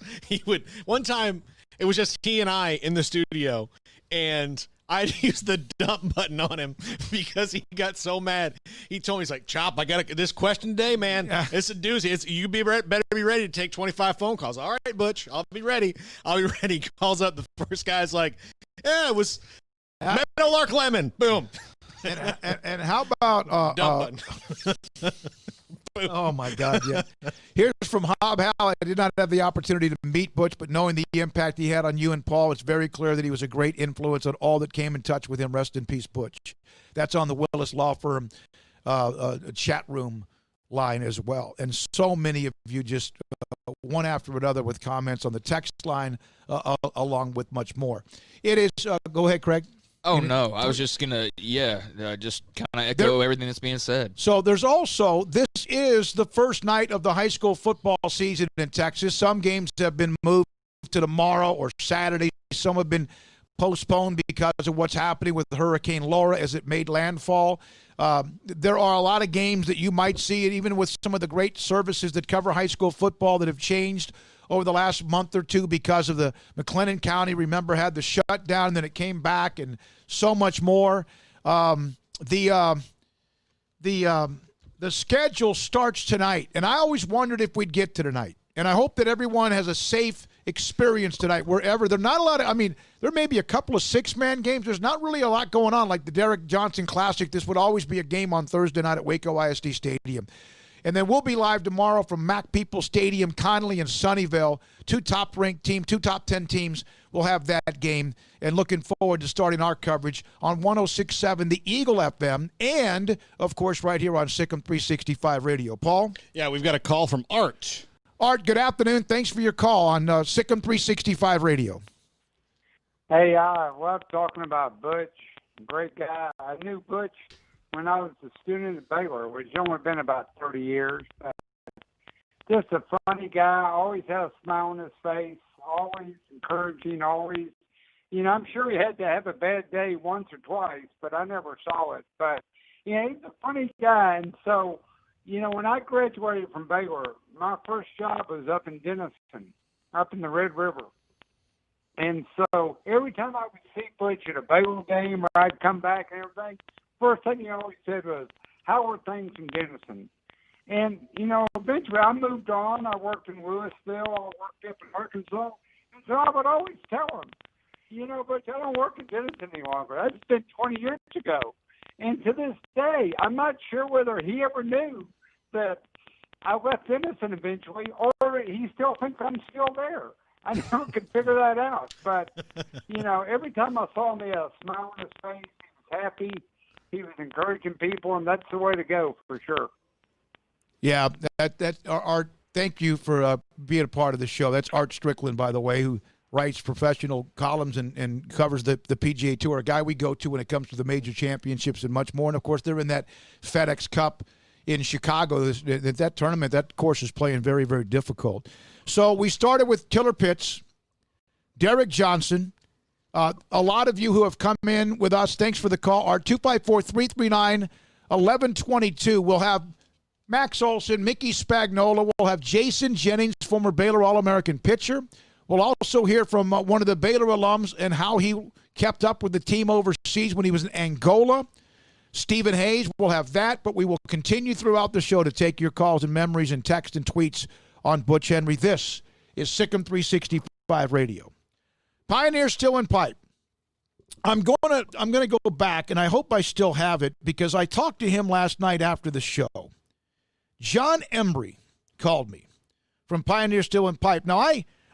One time it was just he and I in the studio, and I used the dump button on him because he got so mad. He told me, he's like, Chop, I got this question today, man. It's a doozy. Better be ready to take 25 phone calls. All right, Butch, I'll be ready. He calls up. The first guy's like, yeah, it was Meadowlark Lemon. Boom. And how about dump button? Oh, my God, yeah. Here's from Hob Hal. I did not have the opportunity to meet Butch, but knowing the impact he had on you and Paul, it's very clear that he was a great influence on all that came in touch with him. Rest in peace, Butch. That's on the Willis Law Firm chat room line as well. And so many of you just one after another with comments on the text line along with much more. It is, go ahead, Craig. Oh, no. I was just going to, just kind of echo everything that's being said. So there's also, this is the first night of the high school football season in Texas. Some games have been moved to tomorrow or Saturday. Some have been postponed because of what's happening with Hurricane Laura as it made landfall. There are a lot of games that you might see, and even with some of the great services that cover high school football that have changed over the last month or two because of the McLennan County, remember, had the shutdown, and then it came back, and so much more. The schedule starts tonight, and I always wondered if we'd get to tonight. And I hope that everyone has a safe experience tonight wherever. There are not a lot of, there may be a couple of six-man games. There's not really a lot going on, like the Derek Johnson Classic. This would always be a game on Thursday night at Waco ISD Stadium. And then we'll be live tomorrow from Mac People Stadium, Connolly and Sunnyvale. Two top-ranked teams, two top 10 teams will have that game. And looking forward to starting our coverage on 106.7 The Eagle FM and, of course, right here on SicEm365 Radio. Paul? Yeah, we've got a call from Art. Art, good afternoon. Thanks for your call on SicEm365 Radio. Hey, talking about Butch, great guy. I knew Butch when I was a student at Baylor, which only been about 30 years. Just a funny guy, always had a smile on his face, always encouraging, always. I'm sure he had to have a bad day once or twice, but I never saw it. But, he's a funny guy. And so, when I graduated from Baylor, my first job was up in Denison, up in the Red River. And so every time I would see Butch at a Baylor game or I'd come back and everything, first thing he always said was, how are things in Denison? And, eventually I moved on. I worked in Louisville. I worked up in Arkansas. And so I would always tell him, Butch, I don't work in Denison any longer. That's been 20 years ago. And to this day, I'm not sure whether he ever knew that I left Denison eventually or he still thinks I'm still there. I never could figure that out. But, every time I saw him, he had a smile on his face. He was happy. He was encouraging people, and that's the way to go for sure. Yeah, Art, thank you for being a part of the show. That's Art Strickland, by the way, who writes professional columns and covers the PGA Tour, a guy we go to when it comes to the major championships and much more. And, of course, they're in that FedEx Cup in Chicago. That tournament, that course is playing very, very difficult. So we started with Killer Pitts, Derek Johnson. A lot of you who have come in with us, thanks for the call. Our 254-339-1122. We'll have Max Olson, Mickey Spagnola. We'll have Jason Jennings, former Baylor All-American pitcher. We'll also hear from one of the Baylor alums and how he kept up with the team overseas when he was in Angola. Stephen Hayes, we'll have that, but we will continue throughout the show to take your calls and memories and text and tweets on Butch Henry. This is SicEm365 Radio. Pioneer Still in Pipe. I'm gonna go back, and I hope I still have it because I talked to him last night after the show. John Embry called me from Pioneer Still in Pipe. Now,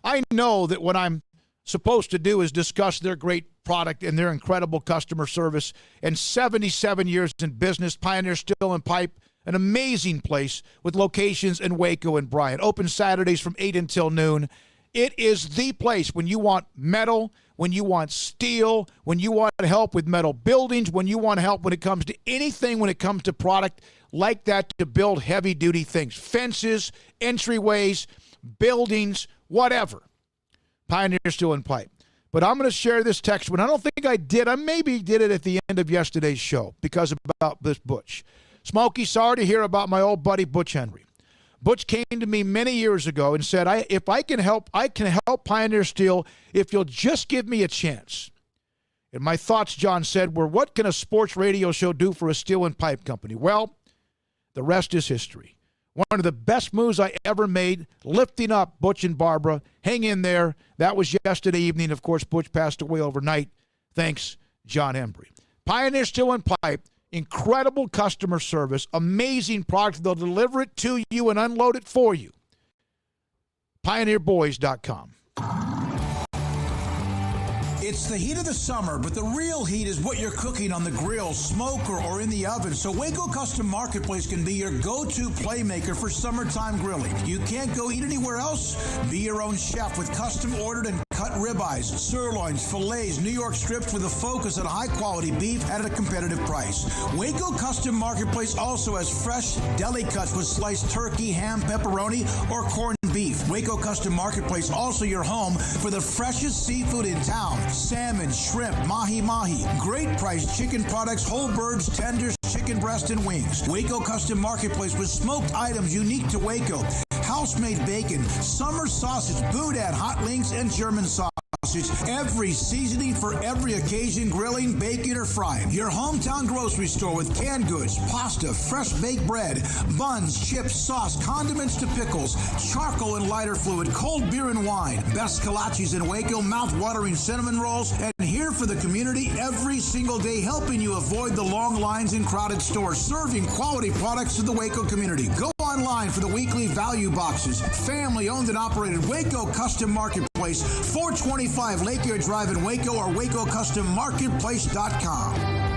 I know that what I'm supposed to do is discuss their great product and their incredible customer service. And 77 years in business, Pioneer Still in Pipe, an amazing place with locations in Waco and Bryant. Open Saturdays from 8 until noon. It is the place when you want metal, when you want steel, when you want help with metal buildings, when you want help when it comes to anything, when it comes to product like that to build heavy-duty things. Fences, entryways, buildings, whatever. Pioneer Still in Pipe. But I'm going to share this text when I don't think I did. I maybe did it at the end of yesterday's show because about this Butch. Smokey, sorry to hear about my old buddy Butch Henry. Butch came to me many years ago and said, if I can help Pioneer Steel if you'll just give me a chance. And my thoughts, John said, were, what can a sports radio show do for a steel and pipe company? Well, the rest is history. One of the best moves I ever made, lifting up Butch and Barbara. Hang in there. That was yesterday evening. Of course, Butch passed away overnight. Thanks, John Embry. Pioneer Steel and Pipe, incredible customer service, amazing product. They'll deliver it to you and unload it for you. PioneerBoys.com. It's the heat of the summer, but the real heat is what you're cooking on the grill, smoker, or in the oven. So Waco Custom Marketplace can be your go-to playmaker for summertime grilling. You can't go eat anywhere else? Be your own chef with custom ordered and cut ribeyes, sirloins, fillets, New York strips with a focus on high-quality beef at a competitive price. Waco Custom Marketplace also has fresh deli cuts with sliced turkey, ham, pepperoni, or corned beef. Waco Custom Marketplace also your home for the freshest seafood in town. Salmon, shrimp, mahi-mahi, great priced chicken products, whole birds, tenders, chicken breast, and wings. Waco Custom Marketplace with smoked items unique to Waco. House-made bacon, summer sausage, boudin, hot links, and German sausage. Every seasoning for every occasion, grilling, baking, or frying. Your hometown grocery store with canned goods, pasta, fresh baked bread, buns, chips, sauce, condiments to pickles, charcoal and lighter fluid, cold beer and wine, best kolaches in Waco, mouth-watering cinnamon rolls, and here for the community every single day, helping you avoid the long lines in crowded stores, serving quality products to the Waco community. Go online for the weekly value boxes. Family owned and operated Waco Custom Marketplace, 425 Lakeyard Drive in Waco, or WacoCustomMarketplace.com.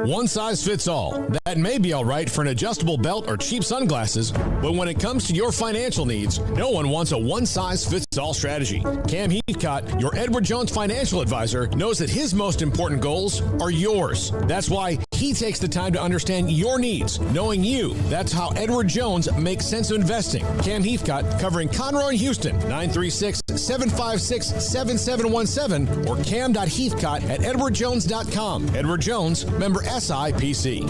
One size fits all. That may be all right for an adjustable belt or cheap sunglasses, but when it comes to your financial needs, no one wants a one-size-fits-all strategy. Cam Heathcott, your Edward Jones financial advisor, knows that his most important goals are yours. That's why he takes the time to understand your needs, knowing you. That's how Edward Jones makes sense of investing. Cam Heathcott, covering Conroe and Houston, 936-756-7717, or cam.heathcott@edwardjones.com. Edward Jones, member SIPC.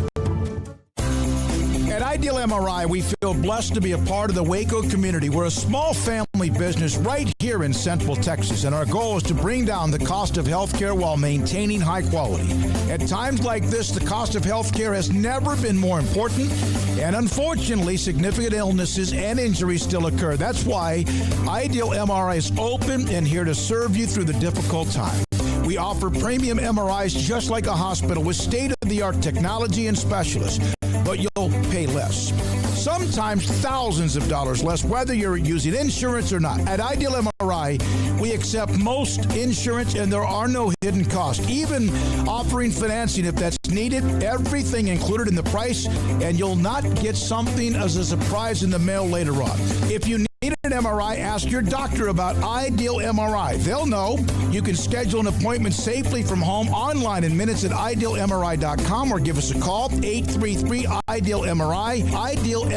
At Ideal MRI, we feel blessed to be a part of the Waco community. We're a small family business right here in Central Texas, and our goal is to bring down the cost of healthcare while maintaining high quality. At times like this, the cost of healthcare has never been more important, and unfortunately, significant illnesses and injuries still occur. That's why Ideal MRI is open and here to serve you through the difficult time. We offer premium MRIs just like a hospital with state-of-the-art technology and specialists, but you'll pay less. Sometimes thousands of dollars less, whether you're using insurance or not. At Ideal MRI, we accept most insurance and there are no hidden costs. Even offering financing if that's needed, everything included in the price, and you'll not get something as a surprise in the mail later on. If you need an MRI, ask your doctor about Ideal MRI. They'll know. You can schedule an appointment safely from home online in minutes at idealmri.com or give us a call, 833-IDEAL-MRI, idealmri.com.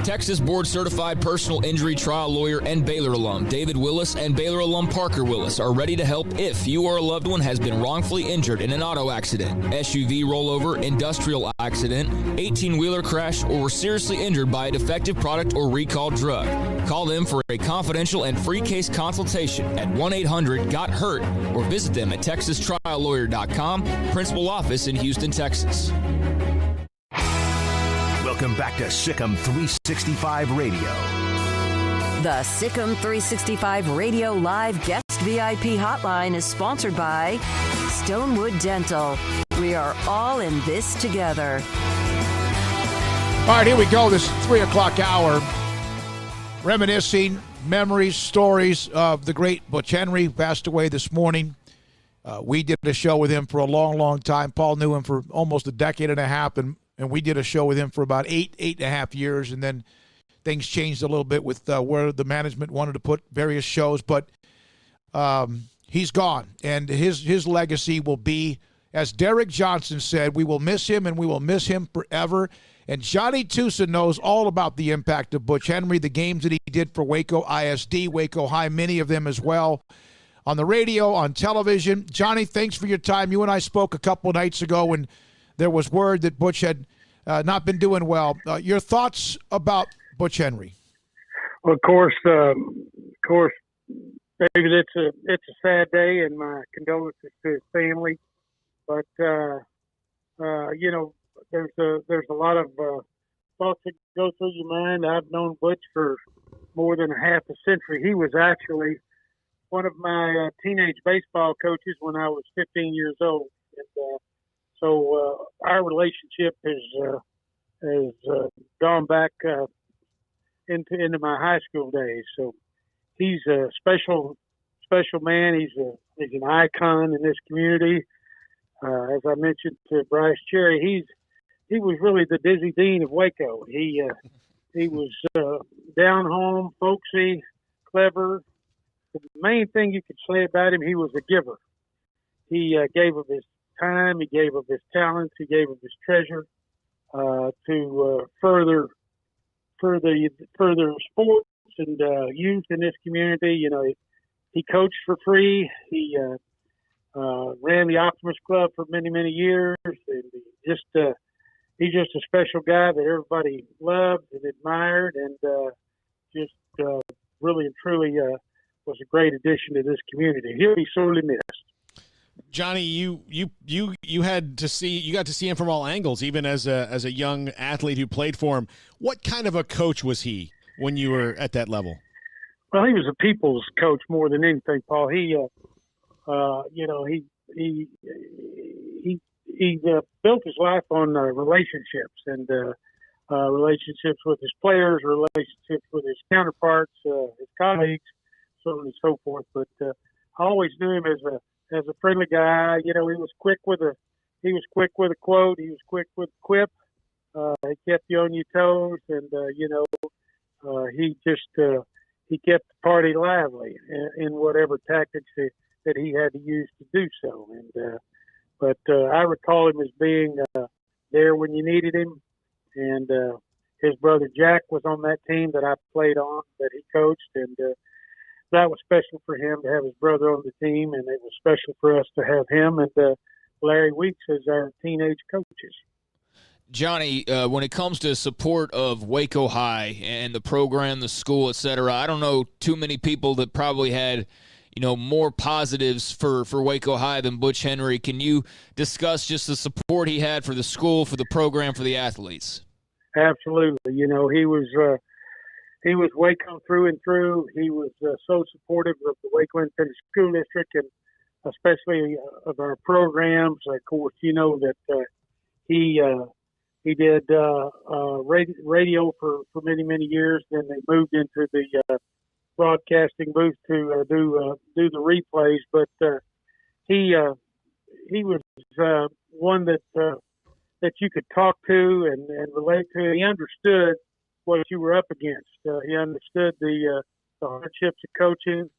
Texas Board Certified Personal Injury Trial Lawyer and Baylor alum David Willis and Baylor alum Parker Willis are ready to help if you or a loved one has been wrongfully injured in an auto accident, SUV rollover, industrial accident, 18-wheeler crash, or were seriously injured by a defective product or recalled drug. Call them for a confidential and free case consultation at 1-800-GOT-HURT or visit them at texastriallawyer.com, principal office in Houston, Texas. Welcome back to SicEm365 Radio. The SicEm365 Radio Live Guest VIP Hotline is sponsored by Stonewood Dental. We are all in this together. All right, here we go. This 3 o'clock hour. Reminiscing memories, stories of the great Butch Henry, who passed away this morning. We did a show with him for a long, long time. Paul knew him for almost a decade and a half, and we did a show with him for about eight and a half years, and then things changed a little bit with where the management wanted to put various shows, but he's gone, and his legacy will be, as Derek Johnson said, we will miss him, and we will miss him forever. And Johnny Tusa knows all about the impact of Butch Henry, the games that he did for Waco ISD, Waco High, many of them as well. on the radio, on television. Johnny, thanks for your time. You and I spoke a couple nights ago when there was word that Butch had not been doing well. Your thoughts about Butch Henry? Well, of course, David, it's a sad day, and my condolences to his family. But there's a lot of thoughts that go through your mind. I've known Butch for more than a half a century. He was actually one of my teenage baseball coaches when I was 15 years old, and so our relationship has gone back into my high school days. So he's a special man. He's an icon in this community. As I mentioned to Bryce Cherry, he was really the Dizzy Dean of Waco. He was down home, folksy, clever. The main thing you could say about him, he was a giver. He gave of his time, he gave of his talents, he gave of his treasure to further sports and youth in this community. You know, he coached for free. He ran the Optimist Club for many years, and he's just a special guy that everybody loved and admired, and really and truly was a great addition to this community. He'll be sorely missed. Johnny, you got to see him from all angles, even as a young athlete who played for him. What kind of a coach was he when you were at that level? Well, he was a people's coach more than anything, Paul. He built his life on relationships and relationships with his players, relationships with his counterparts, his colleagues, so on and so forth. But I always knew him as a friendly guy. You know, he was quick with a quote. He was quick with a quip. He kept you on your toes, and he kept the party lively in whatever tactics that he had to use to do so. And but I recall him as being there when you needed him. And his brother Jack was on that team that I played on, that he coached, and that was special for him to have his brother on the team, and it was special for us to have him and Larry Weeks as our teenage coaches. Johnny, when it comes to support of Waco High and the program, the school, et cetera, I don't know too many people that probably had more positives for Waco High than Butch Henry. Can you discuss just the support he had for the school, for the program, for the athletes? Absolutely. You know, he was Waco through and through. He was so supportive of the Waco Independent School District, and especially of our programs. Of course, you know that he did radio for many years. Then they moved into the broadcasting booth to do the replays. But he was one that you could talk to and relate to. He understood what you were up against. He understood the hardships of coaching.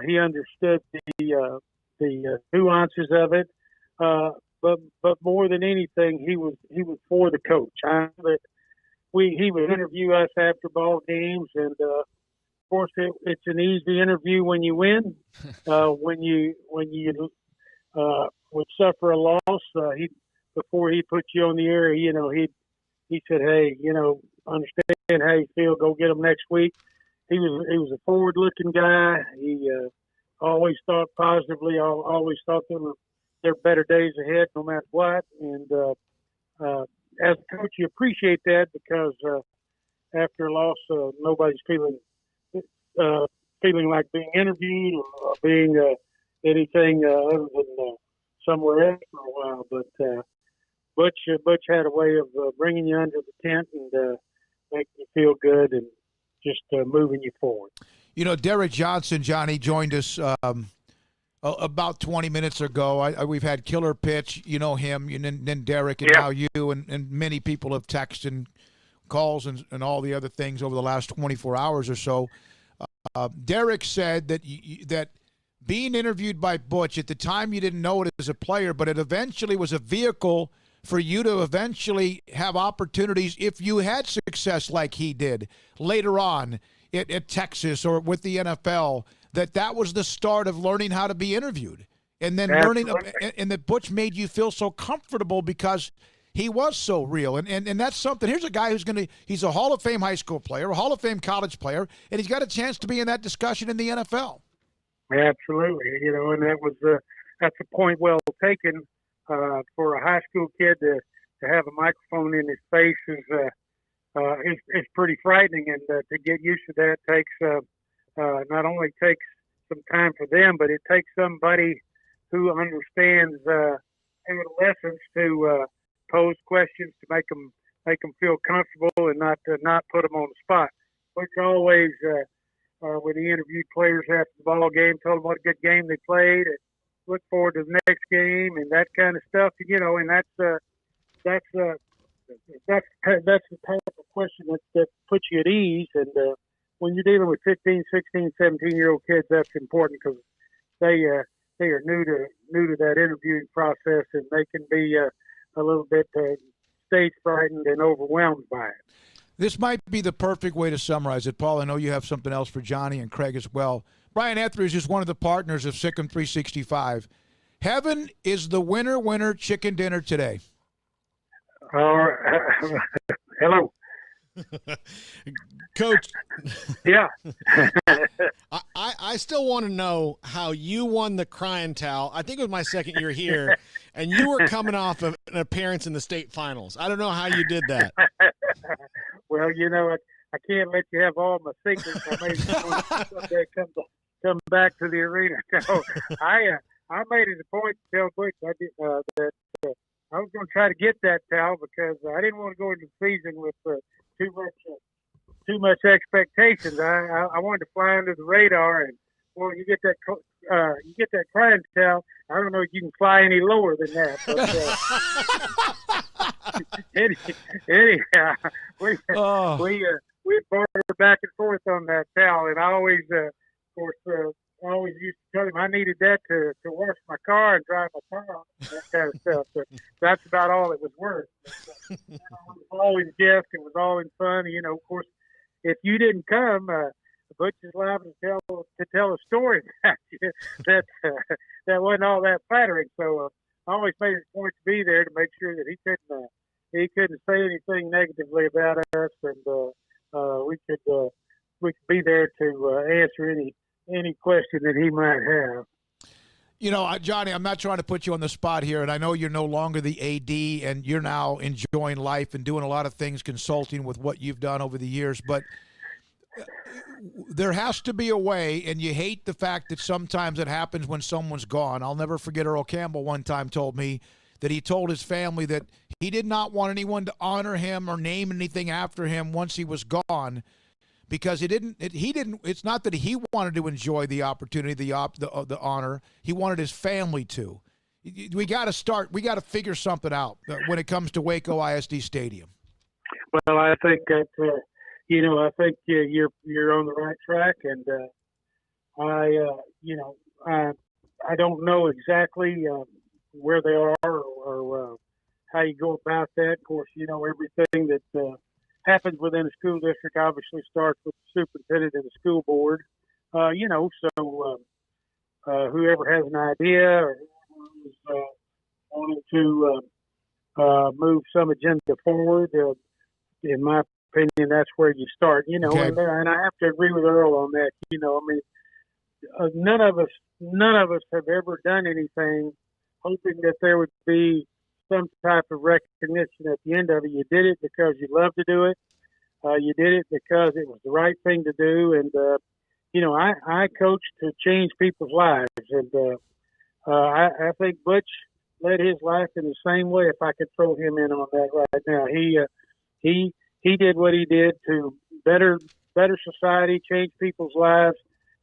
He understood the nuances of it. But more than anything, he was for the coach. I know that he would interview us after ball games, and of course it's an easy interview when you win. When you would suffer a loss, before he put you on the air, he said, "Hey, understand how you feel. Go get them next week." He was a forward-looking guy. He always thought positively. Always thought there were better days ahead, no matter what. And as a coach, you appreciate that, because after a loss, nobody's feeling like being interviewed or being anything other than somewhere else for a while. But Butch had a way of bringing you under the tent and making you feel good and just moving you forward. Derek Johnson, Johnny, joined us about 20 minutes ago. We've had Killer Pitch, him, and then Derek, and now you, and many people have texted and calls and all the other things over the last 24 hours or so. Derek said that that being interviewed by Butch, at the time you didn't know it as a player, but it eventually was a vehicle for you to eventually have opportunities if you had success like he did later on at Texas or with the NFL, that was the start of learning how to be interviewed. And then and that Butch made you feel so comfortable because he was so real. And that's something. Here's a guy he's a Hall of Fame high school player, a Hall of Fame college player, and he's got a chance to be in that discussion in the NFL. Absolutely. And that's a point well taken. For a high school kid to have a microphone in his face is pretty frightening, and to get used to that takes not only takes some time for them, but it takes somebody who understands adolescents to pose questions to make them feel comfortable and not put them on the spot. Which always, when he interviewed players after the ball game, told them what a good game they played, and look forward to the next game and that kind of stuff. And that's the type of question that puts you at ease. And when you're dealing with 15, 16, 17-year-old kids, that's important because they are new to that interviewing process, and they can be a little bit stage frightened and overwhelmed by it. This might be the perfect way to summarize it, Paul. I know you have something else for Johnny and Craig as well. Brian Etheridge is one of the partners of SicEm365. Heaven is the winner chicken dinner today. Hello. Coach. Yeah. I still want to know how you won the crying towel. I think it was my second year here, and you were coming off of an appearance in the state finals. I don't know how you did that. Well, I can't let you have all my secrets. I may someday come back to the arena. So I made it a point to tell Butch that I was going to try to get that towel because I didn't want to go into the season with too much expectations. I wanted to fly under the radar, and well, you get that crying towel. I don't know if you can fly any lower than that. But anyhow, we bartered back and forth on that towel, and I always, of course, I always used to tell him I needed that to wash my car and drive my car on, that kind of stuff. But that's about all it was worth. But, it was always jest. It was always fun. Of course, if you didn't come, Butch is liable to tell a story that wasn't all that flattering. So I always made it a point to be there to make sure that he couldn't say anything negatively about us, and we could be there to answer any question that he might have. Johnny, I'm not trying to put you on the spot here, and I know you're no longer the AD, and you're now enjoying life and doing a lot of things, consulting with what you've done over the years, but there has to be a way, and you hate the fact that sometimes it happens when someone's gone. I'll never forget Earl Campbell one time told me that he told his family that he did not want anyone to honor him or name anything after him once he was gone, because it's not that he wanted to enjoy the opportunity, the honor. He wanted his family to. We got to figure something out when it comes to Waco ISD Stadium. Well, I think that I think you're on the right track, and I don't know exactly where they are or how you go about that. Of course, everything that happens within a school district obviously starts with the superintendent and the school board. So whoever has an idea or whoever is wanting to move some agenda forward, in my opinion, that's where you start. Okay. And I have to agree with Earl on that. None of us have ever done anything hoping that there would be some type of recognition at the end of it. You did it because you love to do it. You did it because it was the right thing to do. And, I coach to change people's lives. And I think Butch led his life in the same way, if I could throw him in on that right now. He did what he did to better society, change people's lives,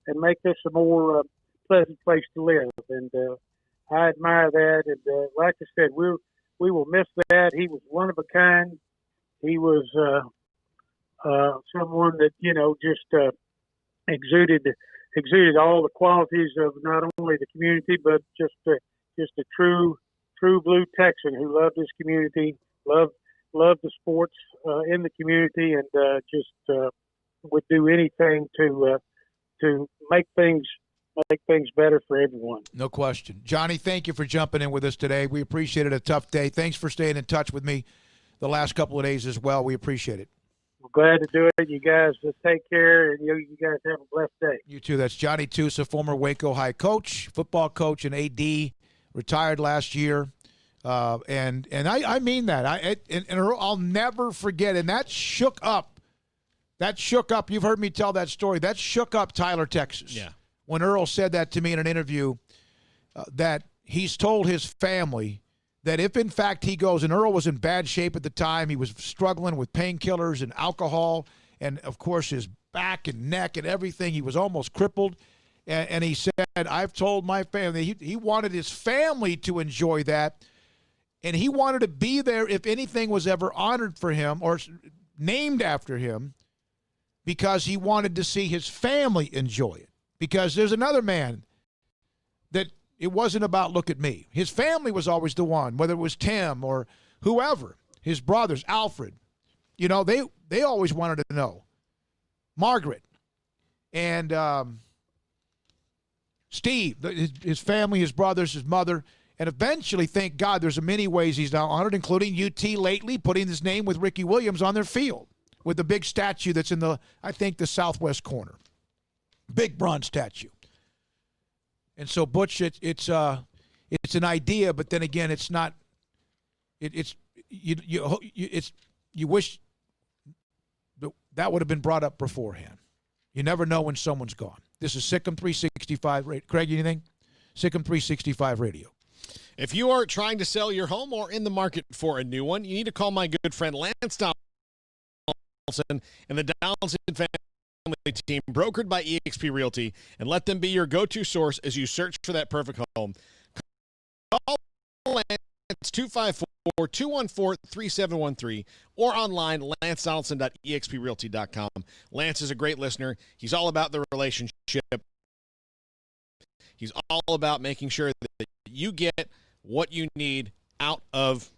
and make this a more pleasant place to live. And I admire that. And like I said, we will miss that. He was one of a kind. He was someone that just exuded all the qualities of not only the community, but just a true blue Texan who loved his community, loved the sports in the community, and just would do anything to to make things better for everyone. No question. Johnny, thank you for jumping in with us today. We appreciate it. A tough day. Thanks for staying in touch with me the last couple of days as well. We appreciate it. We're glad to do it. You guys just take care, and you guys have a blessed day. You too. That's Johnny Tusa, former Waco High coach, football coach, and AD, retired last year. And I mean that. And I'll never forget. And that shook up. You've heard me tell that story. That shook up Tyler, Texas. Yeah. When Earl said that to me in an interview, that he's told his family that if, in fact, he goes, and Earl was in bad shape at the time, he was struggling with painkillers and alcohol and, of course, his back and neck and everything. He was almost crippled. And he said, I've told my family, he wanted his family to enjoy that, and he wanted to be there if anything was ever honored for him or named after him, because he wanted to see his family enjoy it. Because there's another man that it wasn't about look at me. His family was always the one, whether it was Tim or whoever, his brothers, Alfred. You know, they always wanted to know. Margaret and Steve, his family, his brothers, his mother, and eventually, thank God, there's many ways he's now honored, including UT lately putting his name with Ricky Williams on their field with the big statue that's in the southwest corner. Big bronze statue. And so, Butch, it's an idea, but then again, it's not. You wish that would have been brought up beforehand. You never know when someone's gone. This is SicEm365. Craig, anything? SicEm365 Radio. If you are trying to sell your home or in the market for a new one, you need to call my good friend Lance Donaldson and the Donaldson family team, brokered by eXp Realty, and let them be your go-to source as you search for that perfect home. Call Lance 254-214-3713 or online lancedonaldson.exprealty.com. Lance is a great listener. He's all about the relationship. He's all about making sure that you get what you need out of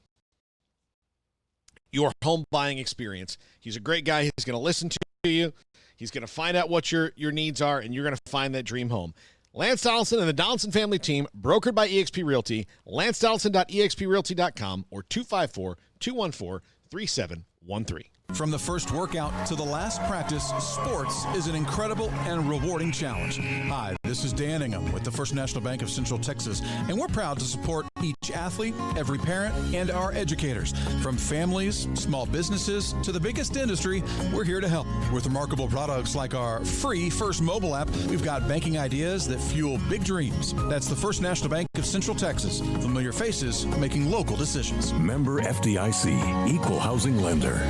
your home buying experience. He's a great guy. He's going to listen to you. He's going to find out what your needs are, and you're going to find that dream home. Lance Donaldson and the Donaldson family team, brokered by eXp Realty, lancedonaldson.exprealty.com or 254-214-3713. From the first workout to the last practice, sports is an incredible and rewarding challenge. Hi, this is Dan Ingham with the First National Bank of Central Texas, and we're proud to support each athlete, every parent, and our educators. From families, small businesses, to the biggest industry, we're here to help. With remarkable products like our free First mobile app, we've got banking ideas that fuel big dreams. That's the First National Bank of Central Texas. Familiar faces making local decisions. Member FDIC, Equal Housing Lender.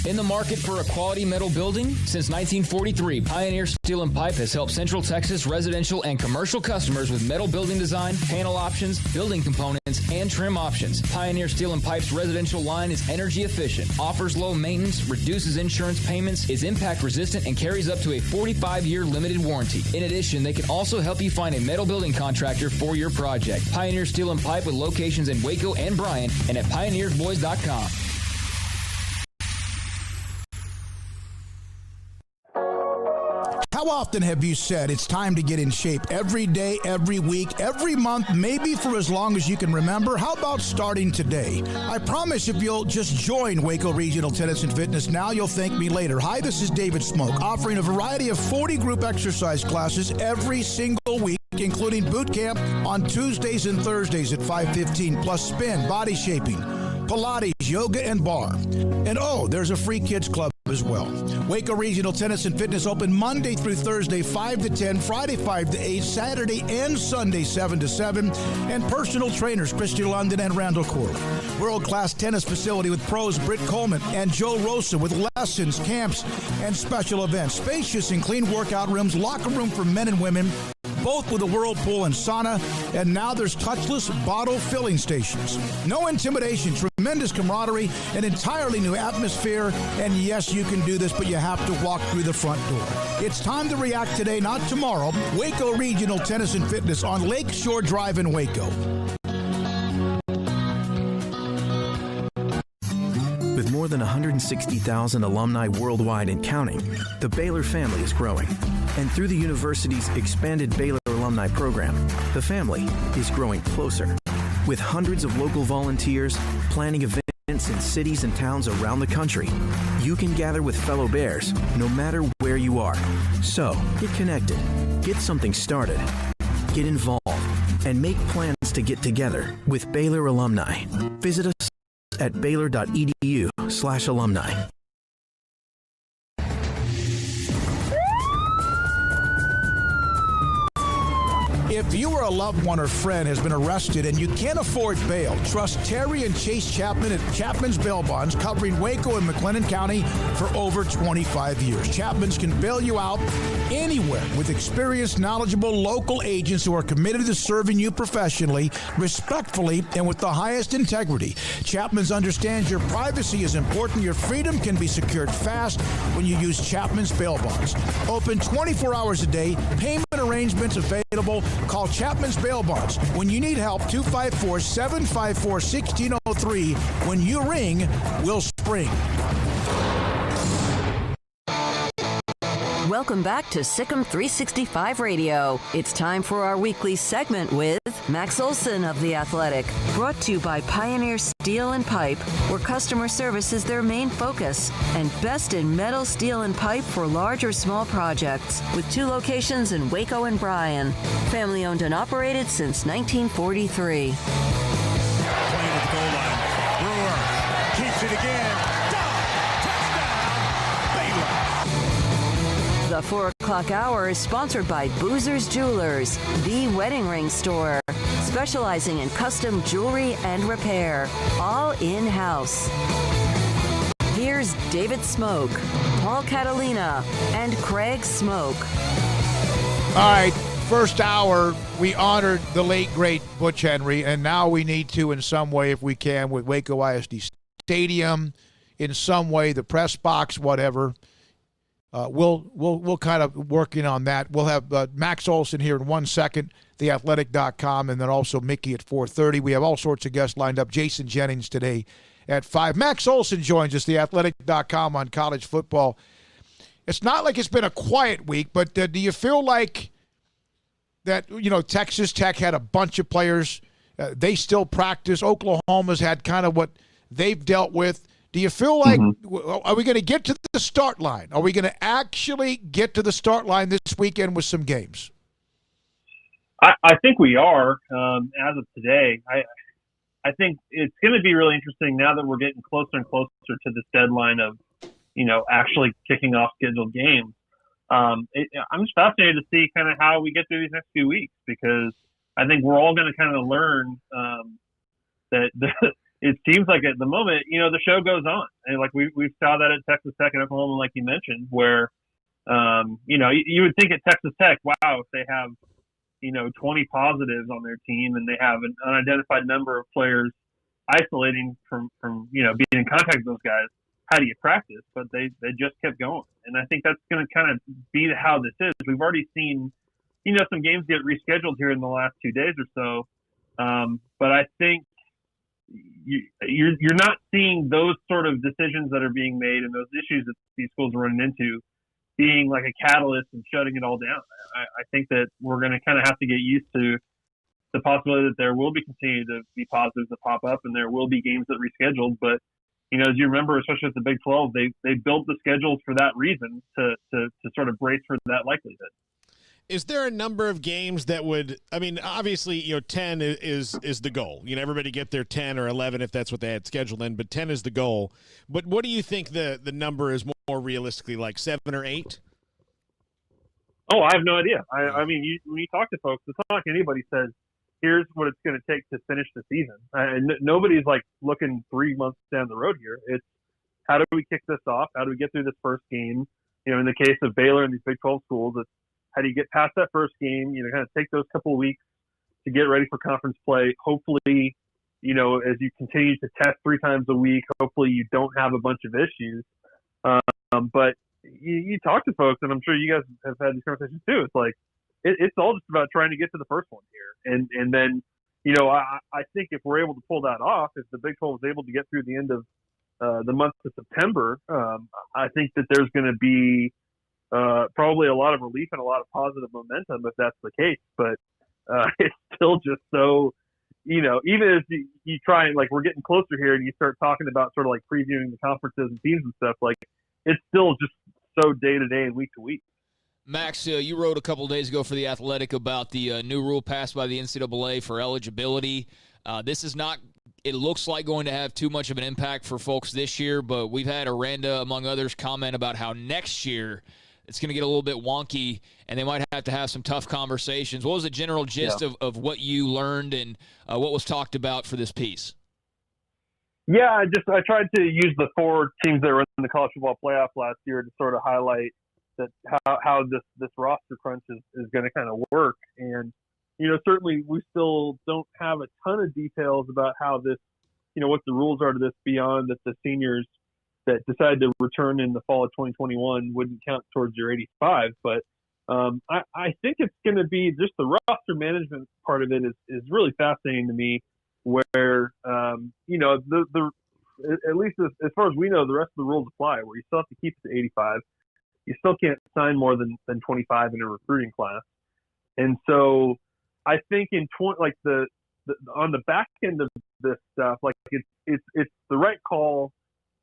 In the market for a quality metal building? Since 1943, Pioneer Steel and Pipe has helped Central Texas residential and commercial customers with metal building design, panel options, building components, and trim options. Pioneer Steel and Pipe's residential line is energy efficient, offers low maintenance, reduces insurance payments, is impact resistant, and carries up to a 45-year limited warranty. In addition, they can also help you find a metal building contractor for your project. Pioneer Steel and Pipe with locations in Waco and Bryan and at pioneersboys.com. How often have you said it's time to get in shape? Every day, every week, every month, maybe for as long as you can remember? How about starting today? I promise if you'll just join Waco Regional Tennis and Fitness now, you'll thank me later. Hi, this is David Smoke, offering a variety of 40 group exercise classes every single week, including boot camp on Tuesdays and Thursdays at 5:15, plus spin, body shaping, Pilates, yoga, and bar. And there's a free kids club as well. Waco Regional Tennis and Fitness open Monday through Thursday 5 to 10, Friday 5 to 8, Saturday and Sunday 7 to 7, and personal trainers Christian London and Randall Corley. World-class tennis facility with pros Britt Coleman and Joe Rosa with lessons, camps, and special events. Spacious and clean workout rooms, locker room for men and women, both with a whirlpool and sauna, and now there's touchless bottle filling stations. No intimidation, tremendous camaraderie, an entirely new atmosphere, and yes, you can do this, but you have to walk through the front door. It's time to react today, not tomorrow. Waco Regional Tennis and Fitness on Lakeshore Drive in Waco. With more than 160,000 alumni worldwide and counting, the Baylor family is growing. And through the university's expanded Baylor alumni program, the family is growing closer. With hundreds of local volunteers planning events in cities and towns around the country, you can gather with fellow Bears no matter where you are. So, get connected, get something started, get involved, and make plans to get together with Baylor alumni. Visit us at baylor.edu/alumni. If you or a loved one or friend has been arrested and you can't afford bail, trust Terry and Chase Chapman at Chapman's Bail Bonds, covering Waco and McLennan County for over 25 years. Chapman's can bail you out anywhere with experienced, knowledgeable local agents who are committed to serving you professionally, respectfully, and with the highest integrity. Chapman's understands your privacy is important. Your freedom can be secured fast when you use Chapman's Bail Bonds. Open 24 hours a day. Payment arrangements available. Call Chapman's Bail Bonds. When you need help, 254-754-1603. When you ring, we'll spring. Welcome back to SicEm365 Radio. It's time for our weekly segment with Max Olson of The Athletic. Brought to you by Pioneer Steel and Pipe, where customer service is their main focus, and best in metal, steel, and pipe for large or small projects, with 2 locations in Waco and Bryan. Family owned and operated since 1943. Playing at the goal line. Brewer keeps it again. The 4 o'clock hour is sponsored by Boozer's Jewelers, the wedding ring store, specializing in custom jewelry and repair, all in-house. Here's David Smoke, Paul Catalina, and Craig Smoke. All right, first hour, we honored the late, great Butch Henry, and now we need to, in some way, if we can, with Waco ISD Stadium, in some way, the press box, whatever. We'll kind of working on that. We'll have Max Olson here in 1 second, theathletic.com, and then also Mickey at 4:30. We have all sorts of guests lined up. Jason Jennings today at 5. Max Olson joins us, theathletic.com, on college football. It's not like it's been a quiet week, but do you feel like that, Texas Tech had a bunch of players. They still practice. Oklahoma's had kind of what they've dealt with. Do you feel like, are we going to get to the start line? Are we going to actually get to the start line this weekend with some games? I think we are, as of today. I think it's going to be really interesting now that we're getting closer and closer to this deadline of, actually kicking off scheduled games. I'm just fascinated to see kind of how we get through these next few weeks, because I think we're all going to kind of learn that it seems like at the moment, the show goes on. And like we saw that at Texas Tech and Oklahoma, like you mentioned, where, you would think at Texas Tech, wow, if they have, 20 positives on their team and they have an unidentified number of players isolating from being in contact with those guys, how do you practice? But they just kept going. And I think that's going to kind of be how this is. We've already seen, some games get rescheduled here in the last 2 days or so. But I think you're not seeing those sort of decisions that are being made and those issues that these schools are running into being like a catalyst and shutting it all down. I think that we're going to kind of have to get used to the possibility that there will be continue to be positives that pop up and there will be games that rescheduled. But, as you remember, especially with the Big 12, they built the schedules for that reason to sort of brace for that likelihood. Is there a number of games that would, obviously, 10 is the goal. Everybody get their 10 or 11 if that's what they had scheduled in, but 10 is the goal. But what do you think the number is more realistically, like 7 or 8? Oh, I have no idea. When you talk to folks, it's not like anybody says, here's what it's going to take to finish the season. Nobody's like looking 3 months down the road here. It's how do we kick this off? How do we get through this first game? In the case of Baylor and these Big 12 schools, it's how do you get past that first game? Kind of take those couple of weeks to get ready for conference play. Hopefully, as you continue to test 3 times a week, hopefully you don't have a bunch of issues. But you talk to folks, and I'm sure you guys have had these conversations too. It's like, it's all just about trying to get to the first one here. And then, I think if we're able to pull that off, if the Big 12 is able to get through the end of the month of September, I think that there's going to be probably a lot of relief and a lot of positive momentum if that's the case. But it's still just so, even as you try and like we're getting closer here and you start talking about sort of like previewing the conferences and teams and stuff, like it's still just so day to day and week to week. Max, you wrote a couple of days ago for The Athletic about the new rule passed by the NCAA for eligibility. This is not, it looks like, going to have too much of an impact for folks this year, but we've had Aranda, among others, comment about how next year it's going to get a little bit wonky and they might have to have some tough conversations. What was the general gist of what you learned and what was talked about for this piece? Yeah, I tried to use the 4 teams that were in the college football playoff last year to sort of highlight that how this roster crunch is going to kind of work. And, certainly we still don't have a ton of details about how this, what the rules are to this beyond that the seniors that decide to return in the fall of 2021 wouldn't count towards your 85. But I think it's going to be just the roster management part of it is really fascinating to me, where, at least as far as we know, the rest of the rules apply, where you still have to keep it to 85. You still can't sign more than 25 in a recruiting class. And so I think in on the back end of this stuff, like it's the right call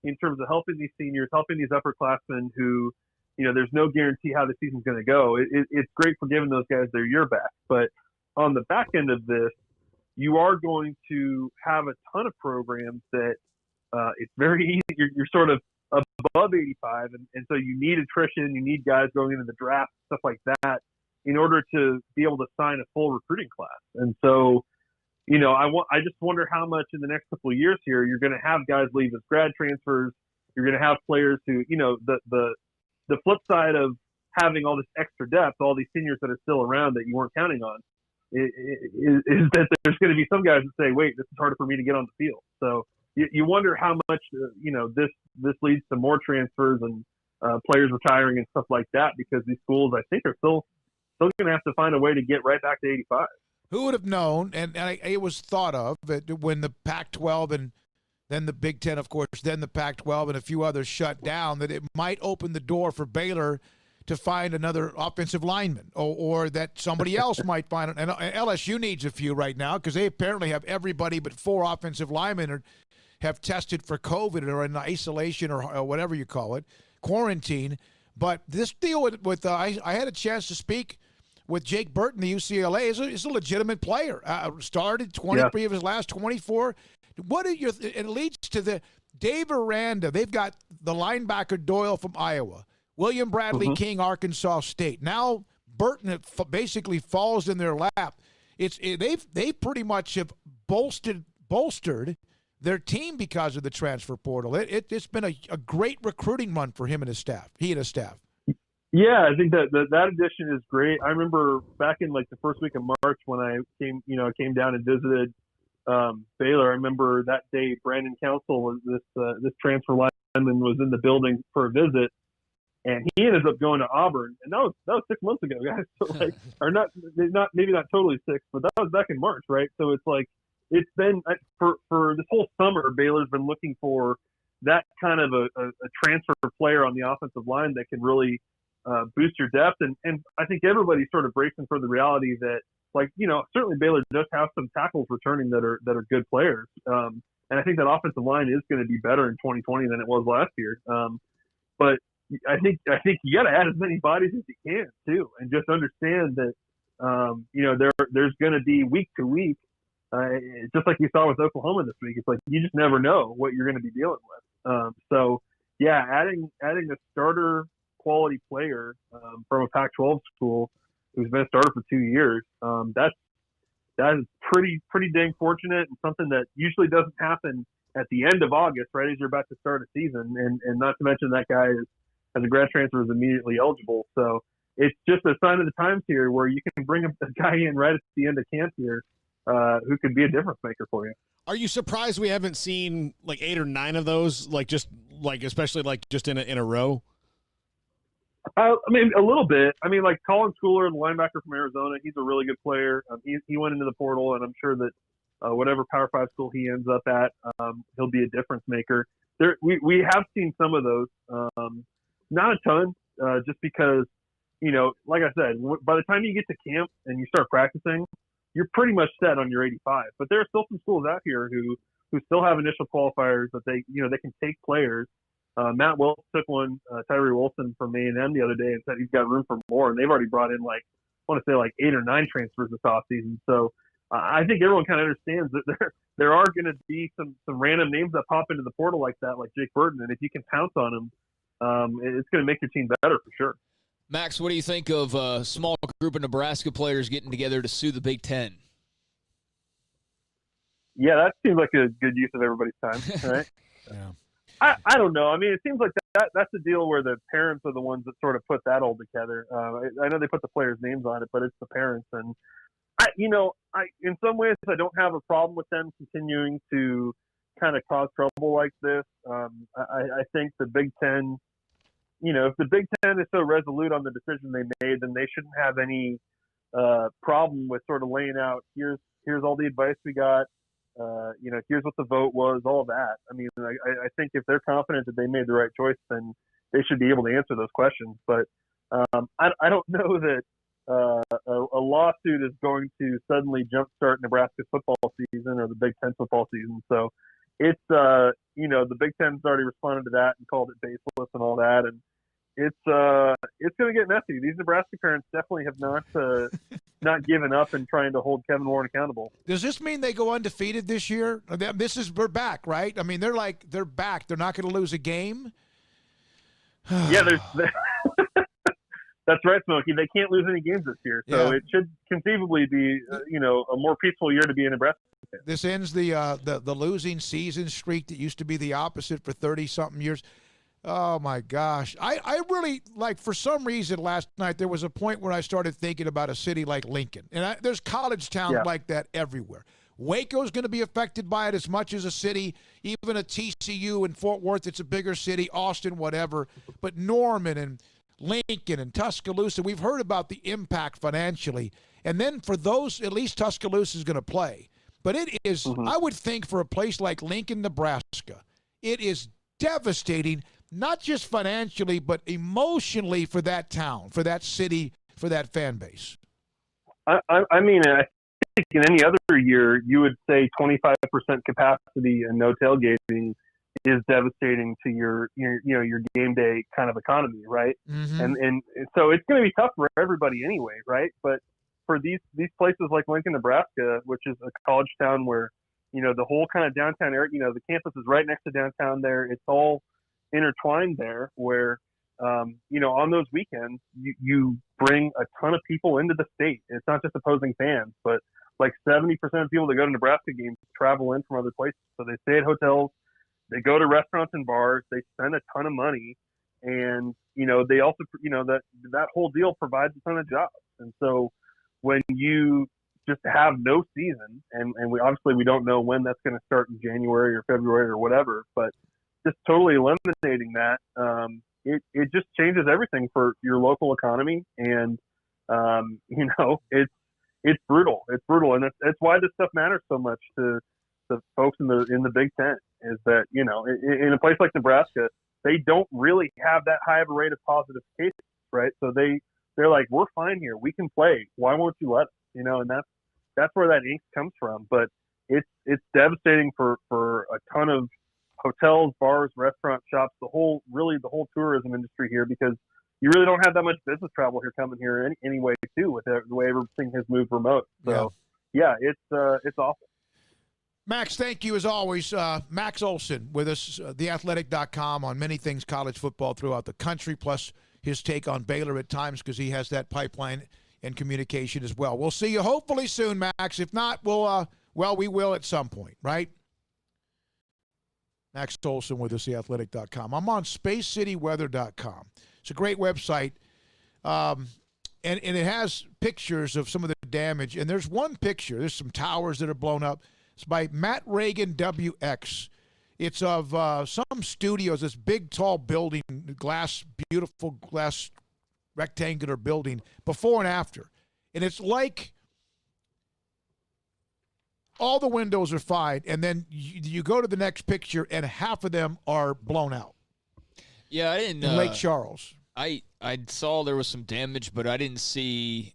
in terms of helping these seniors, helping these upperclassmen who, there's no guarantee how the season's going to go. It's great for giving those guys their year back. But on the back end of this, you are going to have a ton of programs that it's very easy. You're sort of above 85, and so you need attrition, you need guys going into the draft, stuff like that, in order to be able to sign a full recruiting class. And so, I just wonder how much in the next couple of years here you're going to have guys leave as grad transfers. You're going to have players who, the flip side of having all this extra depth, all these seniors that are still around that you weren't counting on, is that there's going to be some guys that say, wait, this is harder for me to get on the field. So you wonder how much, this leads to more transfers and players retiring and stuff like that, because these schools, I think, are still going to have to find a way to get right back to 85. Who would have known, and it was thought of, that when the Pac-12 and then the Big Ten, of course, then the Pac-12 and a few others shut down, that it might open the door for Baylor to find another offensive lineman, or that somebody else might find it. And LSU needs a few right now because they apparently have everybody but 4 offensive linemen have tested for COVID or in isolation or whatever you call it, quarantine. But this deal with I had a chance to speak with Jake Burton, the UCLA, is a legitimate player. Started 23 of his last 24. It leads to the Dave Aranda. They've got the linebacker Doyle from Iowa, William Bradley King, Arkansas State. Now Burton basically falls in their lap. They pretty much have bolstered their team because of the transfer portal. It's been a great recruiting run for him and his staff. He and his staff. Yeah, I think that addition is great. I remember back in like the first week of March when I came down and visited Baylor. I remember that day Brandon Council was this transfer lineman was in the building for a visit, and he ended up going to Auburn, and that was 6 months ago, guys. So like, or not maybe not totally 6, but that was back in March, right? So it's like it's been for this whole summer, Baylor's been looking for that kind of a transfer player on the offensive line that can really boost your depth, and I think everybody's sort of bracing for the reality that, like, certainly Baylor does have some tackles returning that are good players, and I think that offensive line is going to be better in 2020 than it was last year. But I think you got to add as many bodies as you can too, and just understand that there's going to be week to week, just like you saw with Oklahoma this week. It's like you just never know what you're going to be dealing with. So yeah, adding a starter quality player from a Pac-12 school who's been a starter for 2 years, that is pretty dang fortunate, and something that usually doesn't happen at the end of August, right as you're about to start a season, and not to mention that guy as a grad transfer is immediately eligible. So it's just a sign of the times here where you can bring a guy in right at the end of camp here who could be a difference maker for you. Are you surprised we haven't seen like 8 or 9 of those, especially just in a row? I mean, a little bit. I mean, like Colin Schooler, the linebacker from Arizona, he's a really good player. He went into the portal, and I'm sure that whatever Power 5 school he ends up at, he'll be a difference maker. We have seen some of those, not a ton, just because, like I said, by the time you get to camp and you start practicing, you're pretty much set on your 85. But there are still some schools out here who still have initial qualifiers that they can take players. Matt Wells took one, Tyree Wilson from A&M the other day, and said he's got room for more, and they've already brought in I want to say 8 or 9 transfers this offseason. So I think everyone kind of understands that there are going to be some random names that pop into the portal like that, like Jake Burton, and if you can pounce on them, it's going to make your team better for sure. Max, what do you think of a small group of Nebraska players getting together to sue the Big Ten? Yeah, that seems like a good use of everybody's time, right? Yeah. I don't know. I mean, it seems like that's the deal where the parents are the ones that sort of put that all together. I know they put the players' names on it, but it's the parents. And in some ways, I don't have a problem with them continuing to kind of cause trouble like this. I think the Big Ten, if the Big Ten is so resolute on the decision they made, then they shouldn't have any problem with sort of laying out, here's all the advice we got. Here's what the vote was, all that. I mean, I think if they're confident that they made the right choice, then they should be able to answer those questions. But I don't know that a lawsuit is going to suddenly jumpstart Nebraska's football season or the Big Ten football season. So it's, the Big Ten's already responded to that and called it baseless and all that. And it's going to get messy. These Nebraska parents definitely have not given up in trying to hold Kevin Warren accountable. Does this mean they go undefeated this year? We're back, right? I mean, they're back. They're not going to lose a game. Yeah, that's right, Smokey. They can't lose any games this year, so it should conceivably be, a more peaceful year to be in Nebraska. This ends the losing season streak that used to be the opposite for 30-something years. Oh, my gosh. I really, for some reason last night, there was a point where I started thinking about a city like Lincoln. And there's college towns like that everywhere. Waco's going to be affected by it as much as a city, even a TCU in Fort Worth, it's a bigger city, Austin, whatever. But Norman and Lincoln and Tuscaloosa, we've heard about the impact financially. And then for those, at least Tuscaloosa is going to play. But it is, I would think for a place like Lincoln, Nebraska, it is devastating, not just financially, but emotionally for that town, for that city, for that fan base. I think in any other year, you would say 25% capacity and no tailgating is devastating to your game day kind of economy, right? Mm-hmm. And so it's going to be tough for everybody anyway, right? But for these places like Lincoln, Nebraska, which is a college town where, the whole kind of downtown area, the campus is right next to downtown there. It's all intertwined there where, on those weekends, you bring a ton of people into the state. It's not just opposing fans, but like 70% of people that go to Nebraska games travel in from other places. So they stay at hotels, they go to restaurants and bars, they spend a ton of money. And, they also, that whole deal provides a ton of jobs. And so when you just have no season, and we don't know when that's going to start in January or February or whatever, but just totally eliminating that, it just changes everything for your local economy. And, it's brutal. It's brutal. And that's why this stuff matters so much to the folks in the Big Ten, is that, in a place like Nebraska, they don't really have that high of a rate of positive cases, right? So they're like, we're fine here. We can play. Why won't you let us? And that's where that angst comes from. But it's devastating for a ton of hotels, bars, restaurant shops, the whole tourism industry here, because you really don't have that much business travel here coming here anyway, too, with the way everything has moved remote. So, it's awful. Max, thank you as always. Max Olson with us, theathletic.com, on many things college football throughout the country, plus his take on Baylor at times because he has that pipeline and communication as well. We'll see you hopefully soon, Max. If not, we will at some point, right? Max Olson with us, theathletic.com. I'm on spacecityweather.com. It's a great website, and it has pictures of some of the damage. And there's one picture. There's some towers that are blown up. It's by Matt Reagan WX. It's of some studios, this big, tall building, beautiful glass rectangular building, before and after. And it's like all the windows are fine, and then you go to the next picture, and half of them are blown out. Yeah, I didn't. In Lake Charles. I saw there was some damage, but I didn't see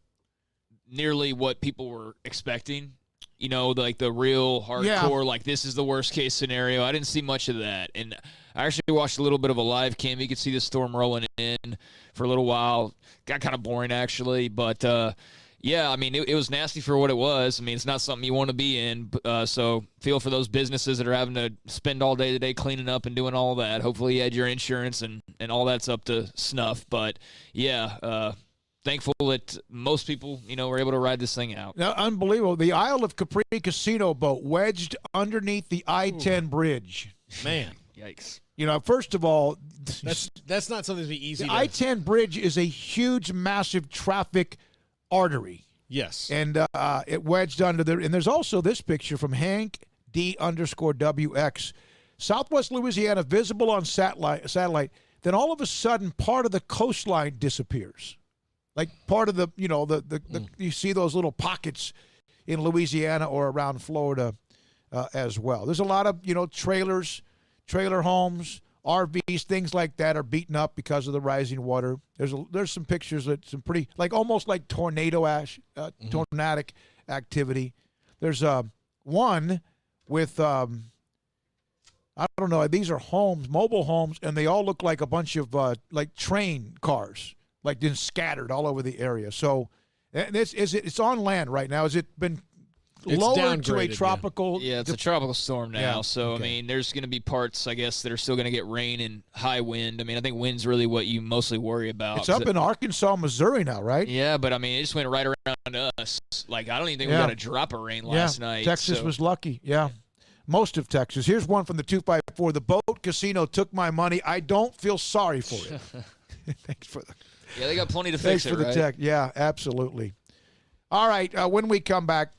nearly what people were expecting. You know, like the real hardcore, like this is the worst case scenario. I didn't see much of that. And I actually watched a little bit of a live cam. You could see the storm rolling in for a little while. Got kind of boring, actually. But, yeah, I mean, it was nasty for what it was. I mean, it's not something you want to be in. So feel for those businesses that are having to spend all day today cleaning up and doing all that. Hopefully you had your insurance and all that's up to snuff. But, yeah, thankful that most people, were able to ride this thing out. Now, unbelievable. The Isle of Capri casino boat wedged underneath the I-10 bridge. Man. Yikes. First of all, that's not something to be easy. The I-10 bridge is a huge, massive traffic artery. Yes. And it wedged under there. And there's also this picture from Hank D_WX. Southwest Louisiana visible on satellite. Then all of a sudden, part of the coastline disappears. Like part of the, you see those little pockets in Louisiana or around Florida as well. There's a lot of, trailers, trailer homes, RVs, things like that are beaten up because of the rising water. There's some pictures that some pretty, like almost like tornadic activity. There's one with, I don't know, these are homes, mobile homes, and they all look like a bunch of like train cars. Like been scattered all over the area. So it's on land right now. Has it been lowered to a tropical? Yeah, it's a tropical storm now. Yeah, so, okay. I mean, there's going to be parts, I guess, that are still going to get rain and high wind. I mean, I think wind's really what you mostly worry about. It's up in Arkansas, Missouri now, right? Yeah, but, I mean, it just went right around us. Like, I don't even think we got a drop of rain last night. Texas was lucky, most of Texas. Here's one from the 254. The boat casino took my money. I don't feel sorry for it. Thanks for the... Yeah, they got plenty to fix it, right? Thanks for the tech. Yeah, absolutely. All right, when we come back,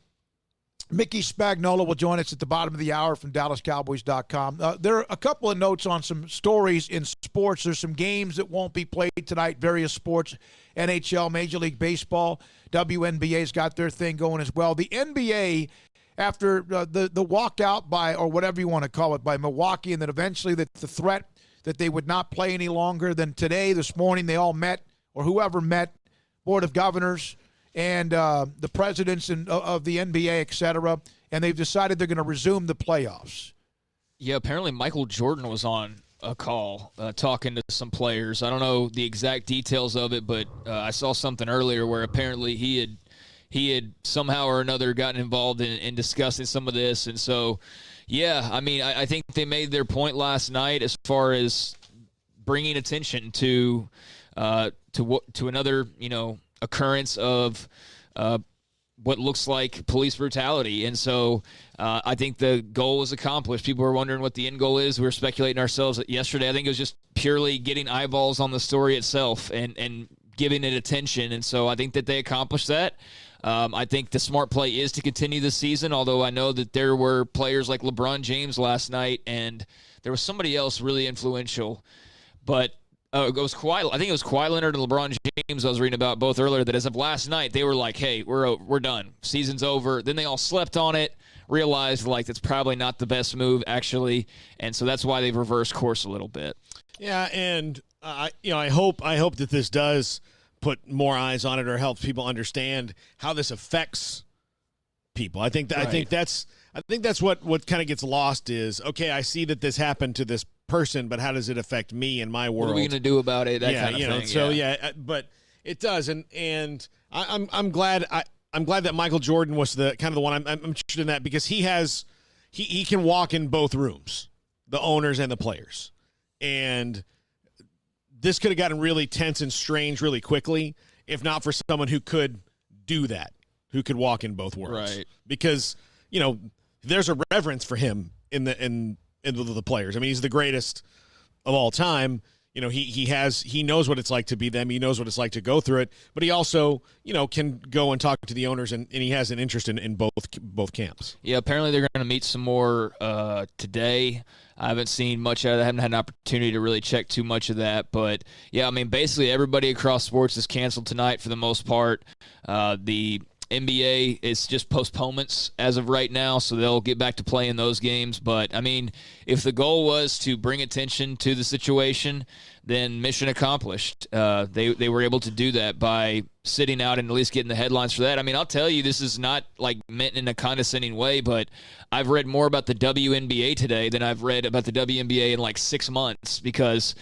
Mickey Spagnola will join us at the bottom of the hour from DallasCowboys.com. There are a couple of notes on some stories in sports. There's some games that won't be played tonight, various sports, NHL, Major League Baseball, WNBA's got their thing going as well. The NBA, after the walkout by, or whatever you want to call it, by Milwaukee, and then eventually the threat that they would not play any longer, then today, this morning, they all met, or whoever met, Board of Governors and the presidents of the NBA, et cetera, and they've decided they're going to resume the playoffs. Yeah, apparently Michael Jordan was on a call talking to some players. I don't know the exact details of it, but I saw something earlier where apparently he had somehow or another gotten involved in discussing some of this. And so, yeah, I mean, I think they made their point last night as far as bringing attention to another, occurrence of what looks like police brutality. And so I think the goal was accomplished. People were wondering what the end goal is. We were speculating ourselves yesterday. I think it was just purely getting eyeballs on the story itself and giving it attention. And so I think that they accomplished that. I think the smart play is to continue the season, although I know that there were players like LeBron James last night, and there was somebody else really influential. But it was Kawhi. I think it was Kawhi Leonard and LeBron James I was reading about both earlier, that as of last night, they were like, hey, we're done. Season's over. Then they all slept on it, realized like that's probably not the best move, actually. And so that's why they've reversed course a little bit. Yeah, and I hope that this does put more eyes on it or helps people understand how this affects people. I think that's what kind of gets lost is, okay, I see that this happened to this person, but how does it affect me and my world? What are we going to do about it? That kind of thing. So but it does, and I'm glad that Michael Jordan was the kind of the one I'm interested in that, because he can walk in both rooms, the owners and the players, and this could have gotten really tense and strange really quickly if not for someone who could do that, who could walk in both worlds. Right. Because, there's a reverence for him in the players. I mean, he's the greatest of all time. He knows what it's like to be them. He knows what it's like to go through it. But he also, can go and talk to the owners, and he has an interest in both camps. Yeah, apparently they're going to meet some more today. I haven't seen much of it. I haven't had an opportunity to really check too much of that. But, yeah, I mean, basically everybody across sports is canceled tonight for the most part. The NBA, it's just postponements as of right now, so they'll get back to playing those games. But, I mean, if the goal was to bring attention to the situation, then mission accomplished. They were able to do that by sitting out and at least getting the headlines for that. I mean, I'll tell you, this is not like meant in a condescending way, but I've read more about the WNBA today than I've read about the WNBA in like 6 months, because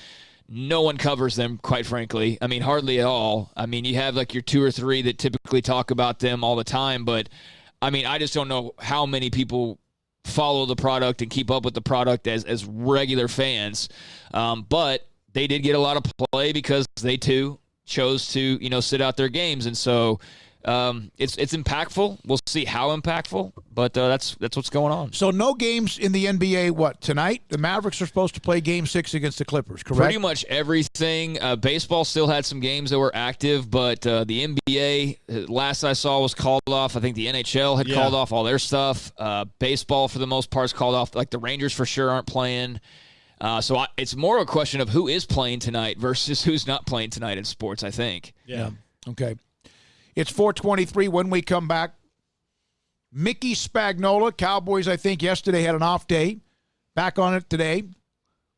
no one covers them, quite frankly. I mean, hardly at all. I mean, you have like your 2 or 3 that typically talk about them all the time, but I mean, I just don't know how many people follow the product and keep up with the product as regular fans. But they did get a lot of play because they too chose to, sit out their games. And so it's impactful. We'll see how impactful, but that's what's going on. So no games in the NBA, tonight? The Mavericks are supposed to play Game 6 against the Clippers, correct? Pretty much everything. Baseball still had some games that were active, but the NBA, last I saw, was called off. I think the NHL had called off all their stuff. Baseball, for the most part, is called off. Like the Rangers for sure aren't playing. So it's more a question of who is playing tonight versus who's not playing tonight in sports, I think. Yeah. Okay. It's 4:23 when we come back. Mickey Spagnola, Cowboys, I think, yesterday had an off day. Back on it today.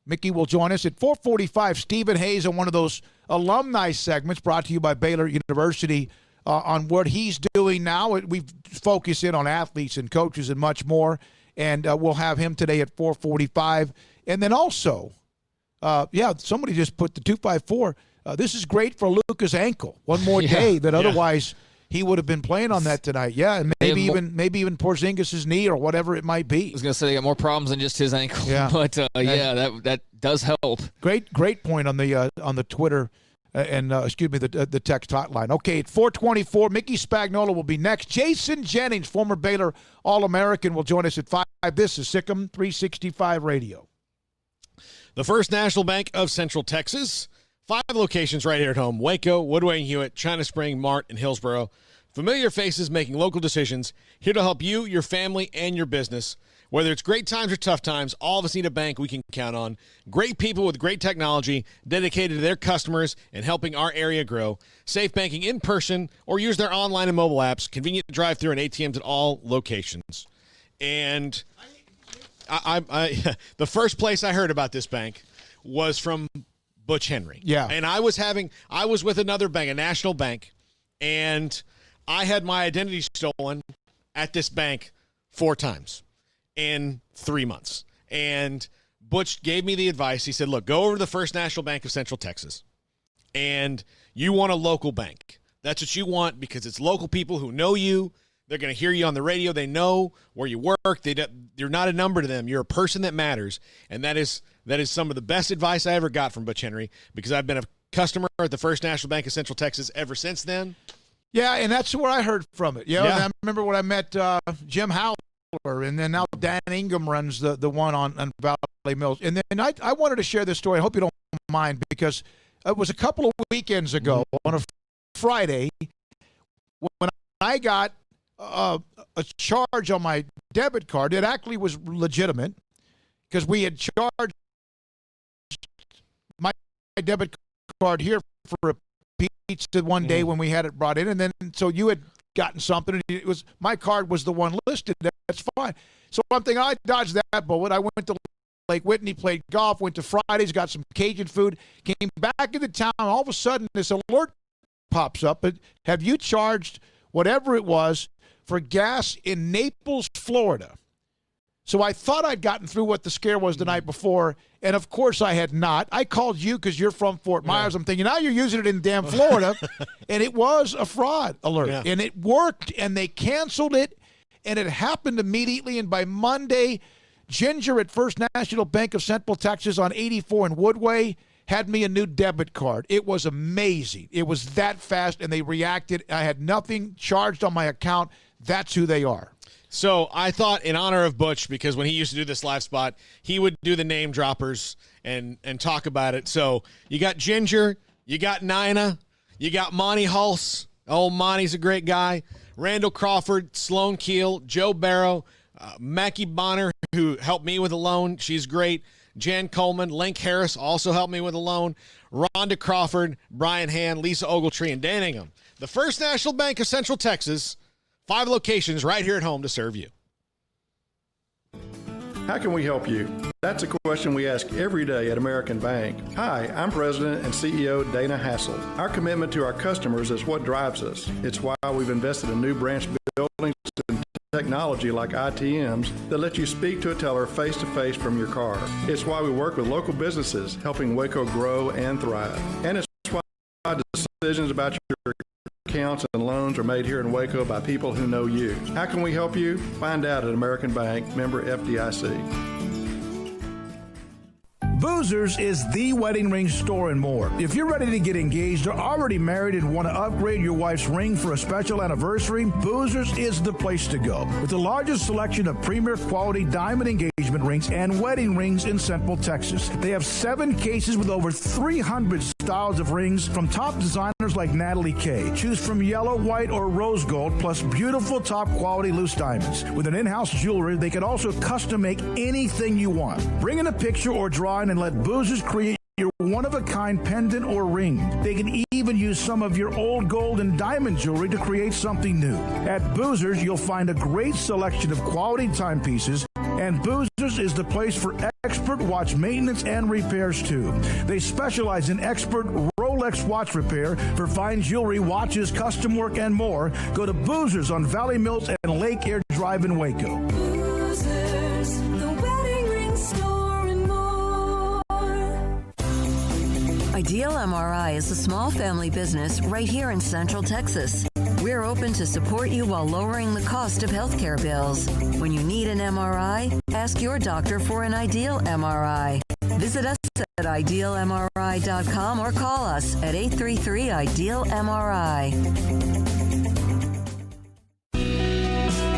Mickey will join us at 4:45. Stephen Hayes on one of those alumni segments brought to you by Baylor University on what he's doing now. We focus in on athletes and coaches and much more. And we'll have him today at 4:45. And then also, somebody just put the 254. This is great for Luka's ankle. One more day that otherwise he would have been playing on that tonight. Yeah, and maybe even Porzingis' knee or whatever it might be. I was going to say they got more problems than just his ankle. Yeah. But that does help. Great point on the Twitter the text hotline. Okay, at 4:24, Mickey Spagnola will be next. Jason Jennings, former Baylor All-American, will join us at 5. This is SicEm365 Radio. The First National Bank of Central Texas. 5 locations right here at home: Waco, Woodway and Hewitt, China Spring, Mart, and Hillsboro. Familiar faces making local decisions, here to help you, your family, and your business. Whether it's great times or tough times, all of us need a bank we can count on. Great people with great technology, dedicated to their customers and helping our area grow. Safe banking in person or use their online and mobile apps. Convenient drive-through and ATMs at all locations. And I the first place I heard about this bank was from Butch Henry. Yeah. And I was with another bank, a national bank, and I had my identity stolen at this bank 4 times in 3 months. And Butch gave me the advice. He said, look, go over to the First National Bank of Central Texas, and you want a local bank. That's what you want, because it's local people who know you. They're going to hear you on the radio. They know where you work. You're not a number to them. You're a person that matters. And that is some of the best advice I ever got from Butch Henry, because I've been a customer at the First National Bank of Central Texas ever since then. Yeah, and that's where I heard from it. And I remember when I met Jim Howler, and then now Dan Ingham runs the one on Valley Mills. And then I wanted to share this story. I hope you don't mind, because it was a couple of weekends ago on a Friday when I got a charge on my debit card. It actually was legitimate, because we had charged my debit card here for a pizza one day when we had it brought in, and then so you had gotten something, and it was my card was the one listed. That's fine. So I'm thinking, I dodged that bullet. I went to Lake Whitney, played golf, went to Fridays, got some Cajun food, came back into town. All of a sudden, this alert pops up. But have you charged whatever it was for gas in Naples, Florida? So I thought I'd gotten through what the scare was the night before, and of course I had not. I called you because you're from Fort Myers. I'm thinking, now you're using it in damn Florida. And it was a fraud alert. And it worked, and they canceled it, and it happened immediately. And by Monday, Ginger at First National Bank of Central Texas on 84 in Woodway had me a new debit card. It was amazing. It was that fast, and they reacted. I had nothing charged on my account. That's who they are. So I thought, in honor of Butch, because when he used to do this live spot, he would do the name droppers and talk about it. So you got Ginger, you got Nina, you got Monty Hulse. Oh, Monty's a great guy. Randall Crawford, Sloan Keel, Joe Barrow, Mackie Bonner, who helped me with a loan. She's great. Jan Coleman, Link Harris also helped me with a loan. Rhonda Crawford, Brian Hand, Lisa Ogletree, and Dan Ingham. The First National Bank of Central Texas 5 locations right here at home to serve you. How can we help you? That's a question we ask every day at American Bank. Hi, I'm President and CEO Dana Hassel. Our commitment to our customers is what drives us. It's why we've invested in new branch buildings and technology like ITMs that let you speak to a teller face-to-face from your car. It's why we work with local businesses, helping Waco grow and thrive. And it's why decisions about your accounts and loans are made here in Waco by people who know you. How can we help you? Find out at American Bank, member FDIC. Boozers is the wedding ring store and more. If you're ready to get engaged or already married and want to upgrade your wife's ring for a special anniversary, Boozers is the place to go. With the largest selection of premier quality diamond engagement rings and wedding rings in Central Texas. They have 7 cases with over 300 styles of rings from top designers like Natalie Kay. Choose from yellow, white, or rose gold, plus beautiful top quality loose diamonds. With an in-house jewelry, they can also custom make anything you want. Bring in a picture or drawing and let Boozers create your one-of-a-kind pendant or ring. They can even use some of your old gold and diamond jewelry to create something new. At Boozers, you'll find a great selection of quality timepieces, and Boozers is the place for expert watch maintenance and repairs too. They specialize in expert Rolex watch repair for fine jewelry, watches, custom work, and more. Go to Boozers on Valley Mills and Lake Air Drive in Waco. Boozers, the wedding ring store and more. Ideal MRI is a small family business right here in Central Texas. We're open to support you while lowering the cost of healthcare bills. When you need an MRI, ask your doctor for an Ideal MRI. Visit us at idealmri.com or call us at 833-IDEAL-MRI.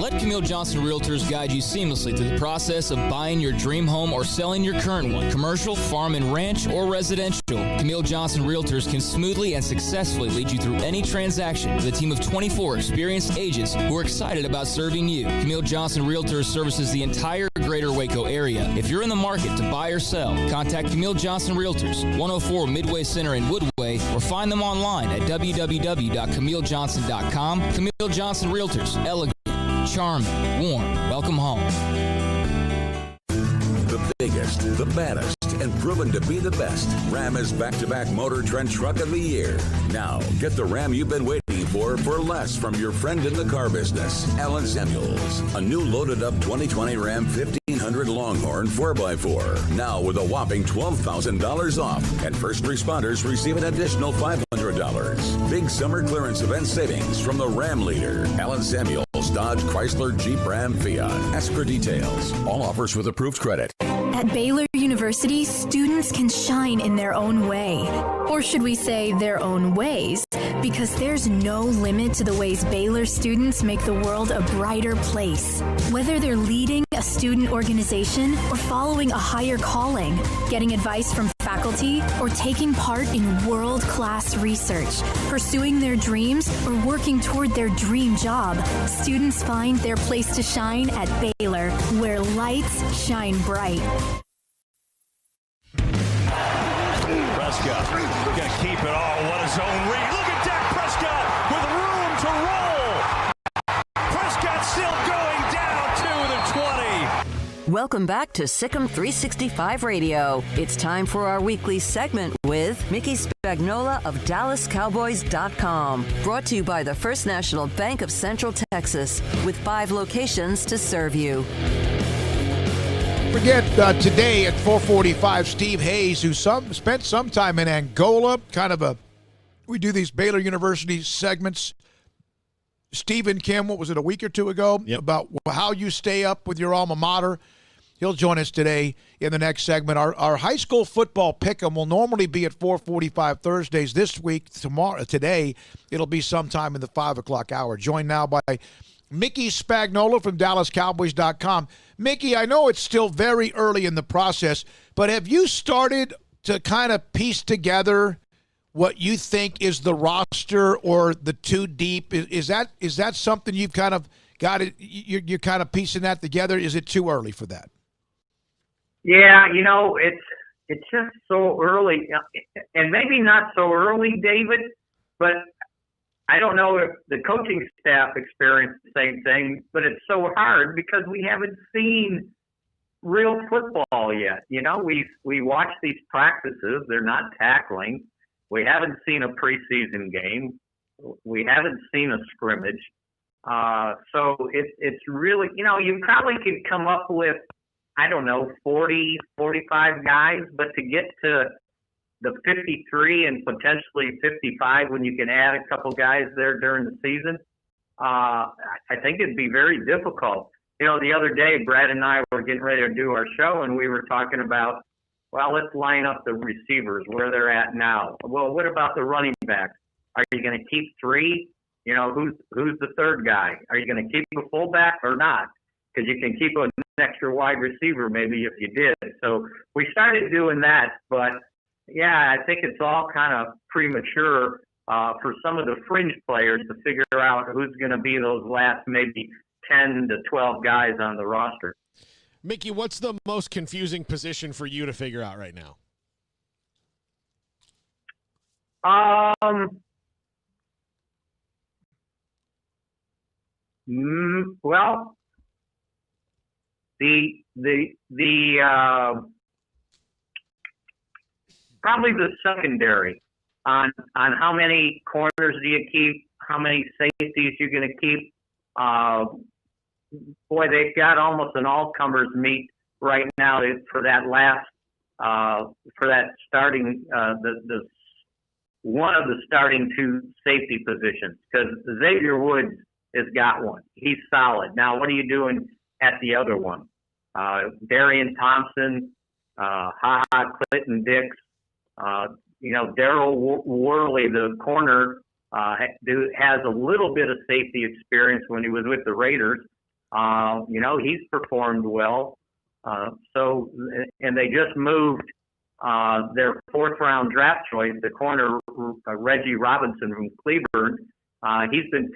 Let Camille Johnson Realtors guide you seamlessly through the process of buying your dream home or selling your current one, commercial, farm and ranch, or residential. Camille Johnson Realtors can smoothly and successfully lead you through any transaction with a team of 24 experienced agents who are excited about serving you. Camille Johnson Realtors services the entire greater Waco area. If you're in the market to buy or sell, contact Camille Johnson Realtors, 104 Midway Center in Woodway, or find them online at www.camillejohnson.com. Camille Johnson Realtors, elegant, charming, warm, welcome home. The biggest, the baddest, and proven to be the best. Ram is back-to-back Motor Trend Truck of the Year. Now, get the Ram you've been waiting for less from your friend in the car business, Alan Samuels. A new loaded-up 2020 Ram 1500 Longhorn 4x4. Now with a whopping $12,000 off, and first responders receive an additional $500. Big summer clearance event savings from the Ram leader, Alan Samuels, Dodge, Chrysler, Jeep, Ram, Fiat. Ask for details. All offers with approved credit. At Baylor University, students can shine in their own way. Or should we say their own ways? Because there's no limit to the ways Baylor students make the world a brighter place. Whether they're leading a student organization or following a higher calling, getting advice from faculty, or taking part in world-class research, pursuing their dreams, or working toward their dream job, students find their place to shine at Baylor, where lights shine bright. Prescott going to keep it all. What a zone read. Look at Dak Prescott with room to roll. Prescott still going down to the 20. Welcome back to SicEm365 Radio. It's time for our weekly segment with Mickey Spagnola of DallasCowboys.com. Brought to you by the First National Bank of Central Texas, with 5 locations to serve you. Forget today at 4:45, Steve Hayes, who spent some time in Angola, we do these Baylor University segments. Steve and Kim, what was it, a week or two ago, about how you stay up with your alma mater. He'll join us today in the next segment. Our high school football pick'em will normally be at 4:45 Thursdays. This week, today, it'll be sometime in the 5 o'clock hour. Joined now by Mickey Spagnola from DallasCowboys.com. Mickey, I know it's still very early in the process, but have you started to kind of piece together what you think is the roster or the 2 deep? Is that something you've kind of got it? You're kind of piecing that together. Is it too early for that? Yeah, it's just so early, and maybe not so early, David, but I don't know if the coaching staff experienced the same thing, but it's so hard because we haven't seen real football yet. You know, we watch these practices; they're not tackling. We haven't seen a preseason game. We haven't seen a scrimmage. So it's really, you know, you probably could come up with, I don't know, 40, 45 guys, but to get to the 53 and potentially 55 when you can add a couple guys there during the season, I think it'd be very difficult. You know, the other day, Brad and I were getting ready to do our show, and we were talking about, well, let's line up the receivers where they're at now. Well, what about the running backs? Are you going to keep three? You know, who's the third guy? Are you going to keep a fullback or not? Because you can keep an extra wide receiver maybe if you did. So we started doing that, but yeah, I think it's all kind of premature for some of the fringe players to figure out who's going to be those last maybe 10 to 12 guys on the roster. Mickey, what's the most confusing position for you to figure out right now? Well, probably the secondary on how many corners do you keep, how many safeties you're going to keep. Boy, they've got almost an all-comers meet right now for that last for that starting the one of the starting two safety positions, because Xavier Woods has got one. He's solid. Now, what are you doing at the other one? Darian Thompson, Clinton Dix, you know, Daryl Worley, the corner, has a little bit of safety experience when he was with the Raiders. You know, he's performed well. And they just moved their fourth-round draft choice, the corner Reggie Robinson from Cleburne. He's been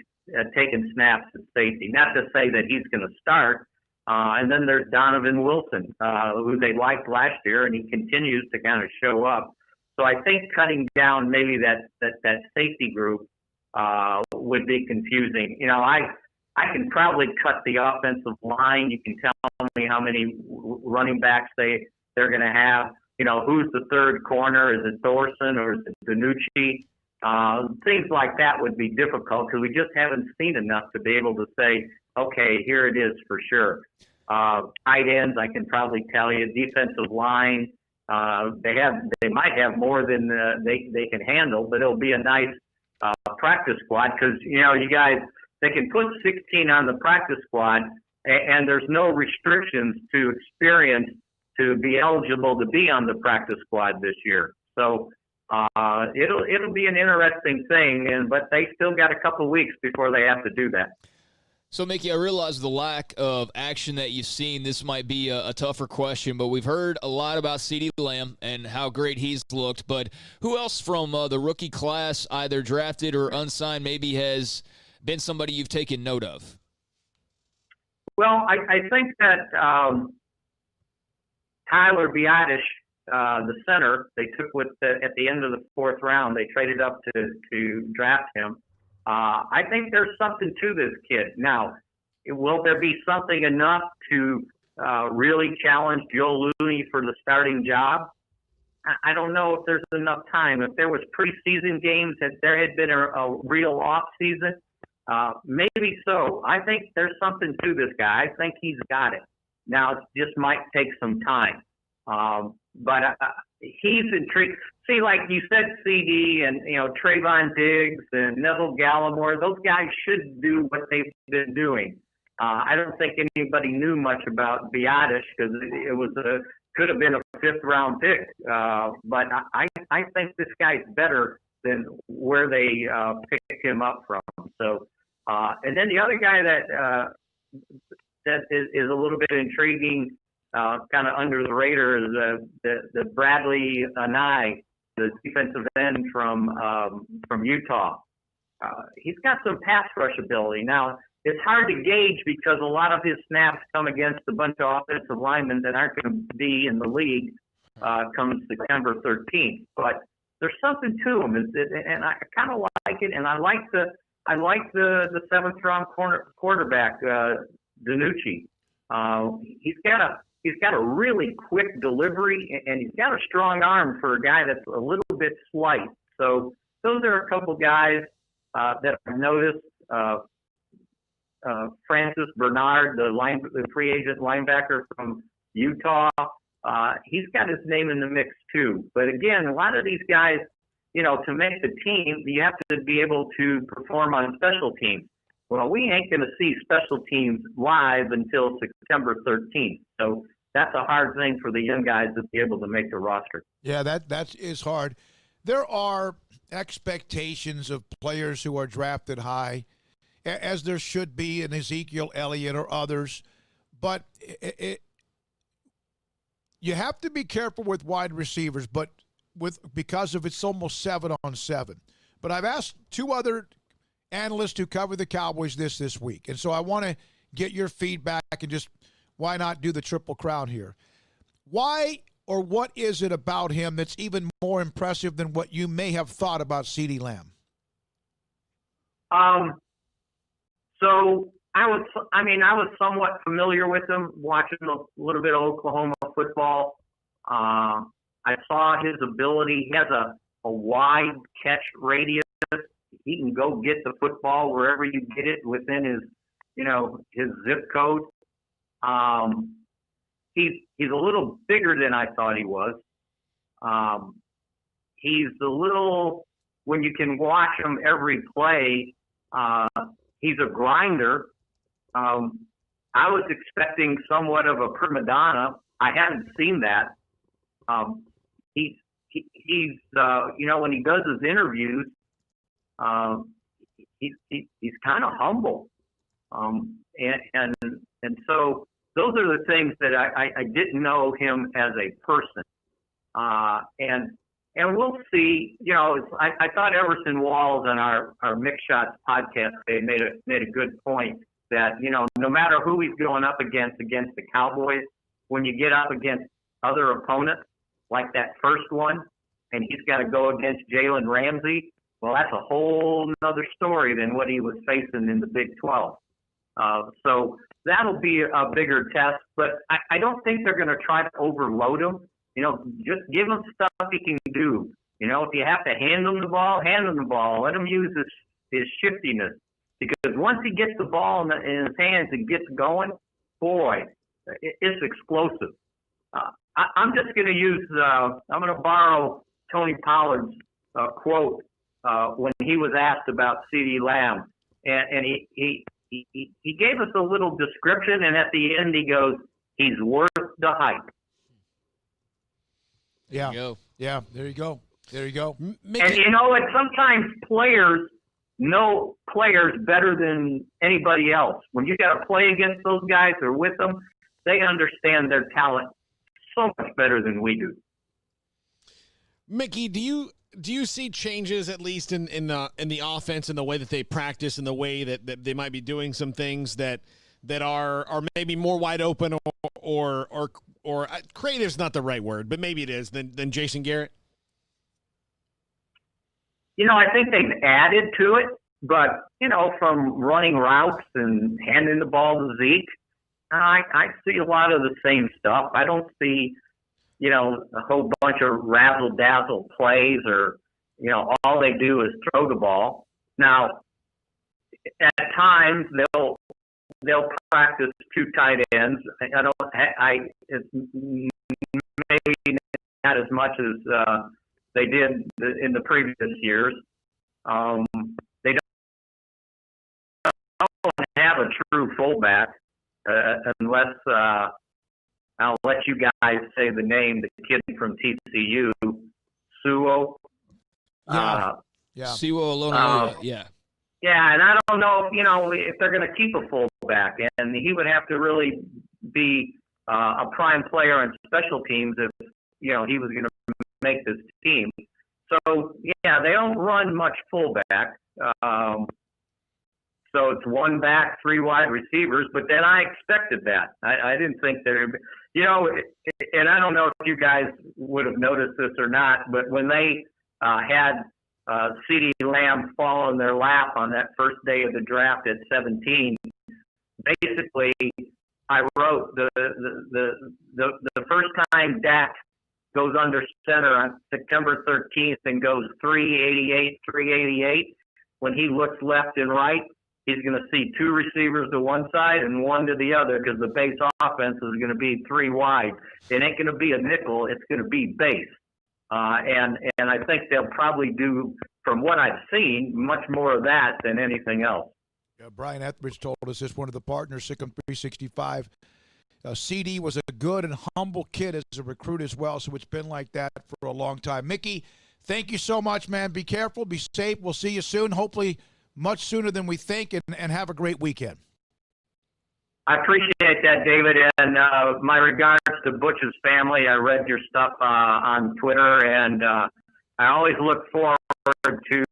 taking snaps at safety. Not to say that he's going to start. And then there's Donovan Wilson, who they liked last year, and he continues to kind of show up. So I think cutting down maybe that safety group would be confusing. You know, I can probably cut the offensive line. You can tell me how many running backs they're going to have. You know, who's the third corner? Is it Thorson or is it Danucci? Things like that would be difficult because we just haven't seen enough to be able to say, okay, here it is for sure. Tight ends, I can probably tell you. Defensive line, they might have more than they can handle, but it'll be a nice practice squad because, you know, you guys, they can put 16 on the practice squad, and there's no restrictions to experience to be eligible to be on the practice squad this year. So it'll be an interesting thing, but they still got a couple weeks before they have to do that. So, Mickey, I realize the lack of action that you've seen, this might be a tougher question, but we've heard a lot about CeeDee Lamb and how great he's looked. But who else from the rookie class, either drafted or unsigned, maybe has been somebody you've taken note of? Well, I think that Tyler Biadasz, the center, they took at the end of the fourth round. They traded up to draft him. I think there's something to this kid. Now, will there be something enough to really challenge Joe Looney for the starting job? I don't know if there's enough time. If there was preseason games, if there had been a real off season, maybe so. I think there's something to this guy. I think he's got it. Now, it just might take some time. But he's intrigued. See, like you said, CD and, you know, Trayvon Diggs and Neville Gallimore, those guys should do what they've been doing. I don't think anybody knew much about Biadasz because it could have been a fifth-round pick. But I think this guy's better than where they picked him up from. So, and then the other guy that is a little bit intriguing, kind of under the radar, is the Bradley Anai, the defensive end from Utah. He's got some pass rush ability. Now, it's hard to gauge because a lot of his snaps come against a bunch of offensive linemen that aren't going to be in the league come September 13th. But there's something to him, and I kind of like like it, and I like the 7th round quarterback, Danucci. He's got a really quick delivery, and he's got a strong arm for a guy that's a little bit slight. So those are a couple guys that I've noticed. Francis Bernard, the free agent linebacker from Utah, he's got his name in the mix too. But again, a lot of these guys, to make the team, you have to be able to perform on special teams. Well, we ain't going to see special teams live until September 13th. So that's a hard thing for the young guys to be able to make the roster. Yeah, that is hard. There are expectations of players who are drafted high, as there should be in Ezekiel Elliott or others. But you have to be careful with wide receivers, because of it's almost 7-on-7. But I've asked 2 other analysts who cover the Cowboys this week, and so I want to get your feedback and just why not do the Triple Crown here? Why or what is it about him that's even more impressive than what you may have thought about CeeDee Lamb? So I was somewhat familiar with him, watching a little bit of Oklahoma football. I saw his ability. He has a wide catch radius. He can go get the football wherever you get it within his zip code. He's a little bigger than I thought he was. He's a little, when you can watch him every play, he's a grinder. I was expecting somewhat of a prima donna. I haven't seen that. He's when he does his interviews, he's kind of humble. And so those are the things that I didn't know him as a person. And we'll see, I thought Everson Walls on our Mix Shots podcast, they made a good point that, no matter who he's going up against the Cowboys, when you get up against other opponents, like that first one, and he's got to go against Jalen Ramsey, well, that's a whole other story than what he was facing in the Big 12. So that'll be a bigger test, but I don't think they're going to try to overload him. Just give him stuff he can do. If you have to hand him the ball, hand him the ball. Let him use his shiftiness. Because once he gets the ball in his hands and gets going, boy, it's explosive. I'm just going to use, I'm going to borrow Tony Pollard's quote when he was asked about CeeDee Lamb. And he gave us a little description, and at the end he goes, he's worth the hype. Yeah. Yeah, there you go. And and sometimes players know players better than anybody else. When you got to play against those guys or with them, they understand their talent so much better than we do. Mickey, do you see changes, at least in the offense, in the way that they practice, in the way that they might be doing some things that are maybe more wide open or creative's not the right word, but maybe it is, than Jason Garrett? I think they've added to it, but, from running routes and handing the ball to Zeke, I see a lot of the same stuff. I don't see, a whole bunch of razzle-dazzle plays or, all they do is throw the ball. Now, at times they'll practice 2 tight ends. It's maybe not as much as they did in the previous years. They don't have a true fullback unless I'll let you guys say the name, the kid from TCU, Suo. Siwo Oloniyuta, yeah. Yeah, and I don't know, if they're going to keep a fullback, and he would have to really be a prime player on special teams if, he was going to make this team. So, yeah, they don't run much fullback. So it's 1 back, 3 wide receivers, but then I expected that. I didn't think there, and I don't know if you guys would have noticed this or not, but when they had CeeDee Lamb fall in their lap on that first day of the draft at 17. Basically, I wrote the first time Dak goes under center on September 13th and goes 388. When he looks left and right, he's going to see two receivers to one side and one to the other because the base offense is going to be three wide. It ain't going to be a nickel. It's going to be base. And I think they'll probably do, from what I've seen, much more of that than anything else. Brian Etheridge told us this, one of the partners, SicEm365. CD was a good and humble kid as a recruit as well, so it's been like that for a long time. Mickey, thank you so much, man. Be careful, be safe. We'll see you soon, hopefully much sooner than we think, and have a great weekend. I appreciate that, David, and my regards to Butch's family. I read your stuff on Twitter, and I always look forward to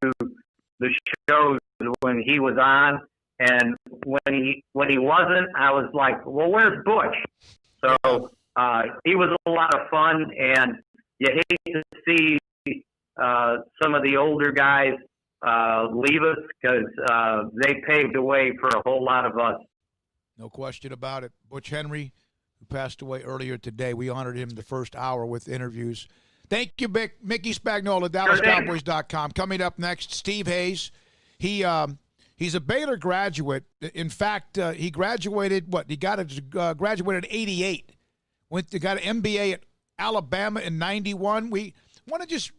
the shows when he was on. And when he wasn't, I was like, well, where's Butch? So he was a lot of fun, and you hate to see some of the older guys leave us because they paved the way for a whole lot of us. No question about it. Butch Henry, who passed away earlier today, we honored him the first hour with interviews. Thank you, Mickey Spagnola, DallasCowboys.com. Coming up next, Steve Hayes. He's a Baylor graduate. In fact, he graduated, graduated in 88. Got an MBA at Alabama in 91. We want to just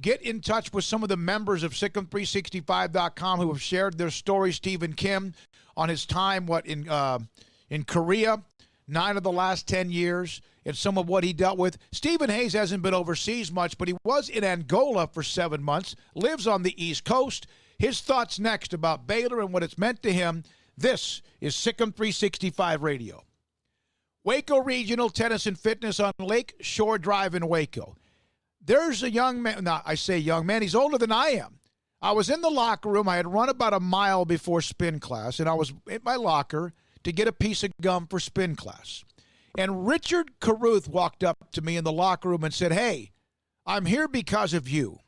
get in touch with some of the members of SicEm365.com who have shared their stories. Stephen Kim on his time, in Korea, 9 of the last 10 years, and some of what he dealt with. Stephen Hayes hasn't been overseas much, but he was in Angola for 7 months, lives on the East Coast. His thoughts next about Baylor and what it's meant to him. This is SicEm365 Radio. Waco Regional Tennis and Fitness on Lake Shore Drive in Waco. There's a young man, I say young man, he's older than I am. I was in the locker room. I had run about a mile before spin class, and I was in my locker to get a piece of gum for spin class. And Richard Caruth walked up to me in the locker room and said, hey, I'm here because of you.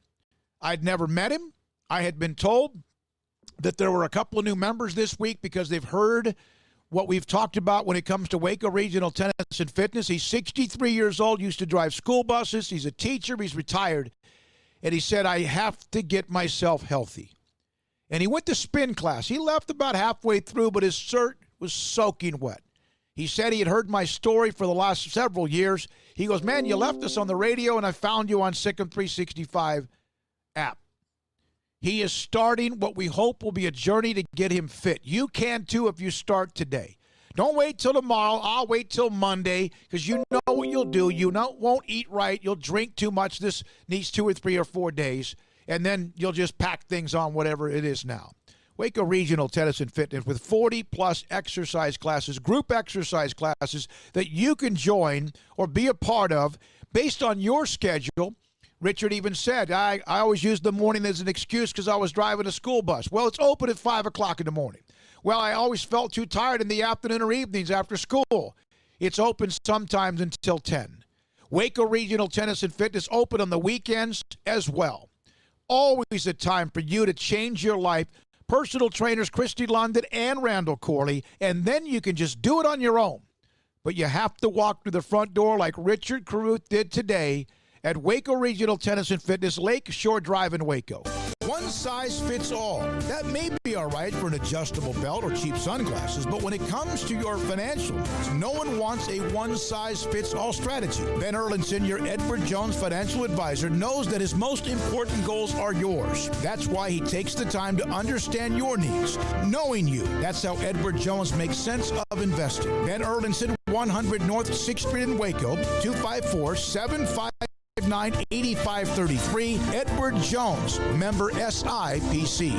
I'd never met him. I had been told that there were a couple of new members this week because they've heard what we've talked about when it comes to Waco Regional Tennis and Fitness. He's 63 years old, used to drive school buses. He's a teacher. He's retired. And he said, I have to get myself healthy. And he went to spin class. He left about halfway through, but his shirt was soaking wet. He said he had heard my story for the last several years. He goes, man, you left us on the radio, and I found you on SicEm365 app. He is starting what we hope will be a journey to get him fit. You can, too, if you start today. Don't wait till tomorrow. I'll wait till Monday because you know what you'll do. You won't eat right. You'll drink too much. This needs 2 or 3 or 4 days, and then you'll just pack things on whatever it is now. Waco Regional Tennis and Fitness with 40-plus exercise classes, group exercise classes that you can join or be a part of based on your schedule. Richard even said, I always use the morning as an excuse because I was driving a school bus. Well, it's open at 5 o'clock in the morning. Well, I always felt too tired in the afternoon or evenings after school. It's open sometimes until 10. Waco Regional Tennis and Fitness open on the weekends as well. Always a time for you to change your life. Personal trainers Christy London and Randall Corley, and then you can just do it on your own. But you have to walk through the front door like Richard Caruth did today at Waco Regional Tennis and Fitness, Lake Shore Drive in Waco. One size fits all. That may be all right for an adjustable belt or cheap sunglasses, but when it comes to your financial needs, no one wants a one-size-fits-all strategy. Ben Erlinson, your Edward Jones financial advisor, knows that his most important goals are yours. That's why he takes the time to understand your needs, knowing you. That's how Edward Jones makes sense of investing. Ben Erlinson, 100 North 6th Street in Waco, 254-759-8533. Edward Jones, member SIPC.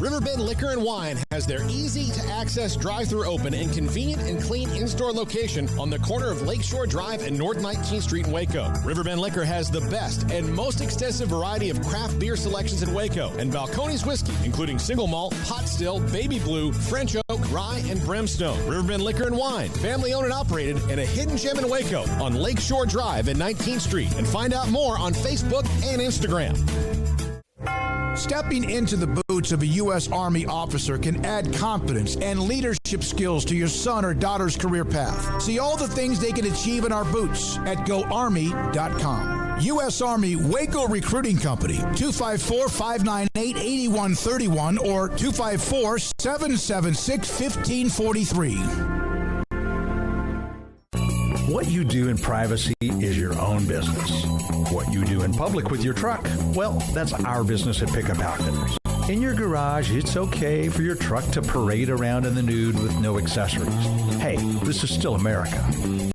Riverbend Liquor and Wine has their easy-to-access drive-thru open and convenient and clean in-store location on the corner of Lakeshore Drive and North 19th Street in Waco. Riverbend Liquor has the best and most extensive variety of craft beer selections in Waco and Balcones whiskey, including single malt, hot still, baby blue, French oak, rye, and brimstone. Riverbend Liquor and Wine, family-owned and operated, and a hidden gem in Waco on Lakeshore Drive and 19th Street. And find out more on Facebook and Instagram. Stepping into the boots of a U.S. Army officer can add confidence and leadership skills to your son or daughter's career path. See all the things they can achieve in our boots at GoArmy.com. U.S. Army Waco Recruiting Company, 254-598-8131 or 254-776-1543. What you do in privacy is your own business. What you do in public with your truck, well, that's our business at Pickup Outfitters. In your garage, it's okay for your truck to parade around in the nude with no accessories. Hey, this is still America.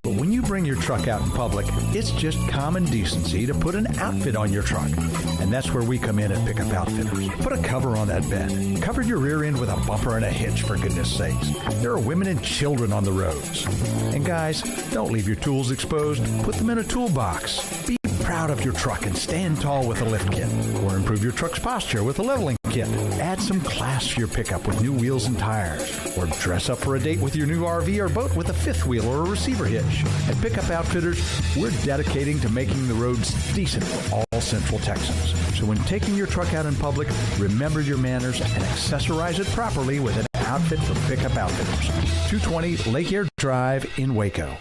But when you bring your truck out in public, it's just common decency to put an outfit on your truck. And that's where we come in at Pickup Outfitters. Put a cover on that bed. Cover your rear end with a bumper and a hitch, for goodness sakes. There are women and children on the roads. And guys, don't leave your tools exposed. Put them in a toolbox. Be proud of your truck and stand tall with a lift kit. Or improve your truck's posture with a leveling kit. Add some class to your pickup with new wheels and tires. Or dress up for a date with your new RV or boat with a fifth wheel or a receiver hitch. At Pickup Outfitters, we're dedicating to making the roads decent for all Central Texans. So when taking your truck out in public, remember your manners and accessorize it properly with an outfit from Pickup Outfitters. 220 Lake Air Drive in Waco.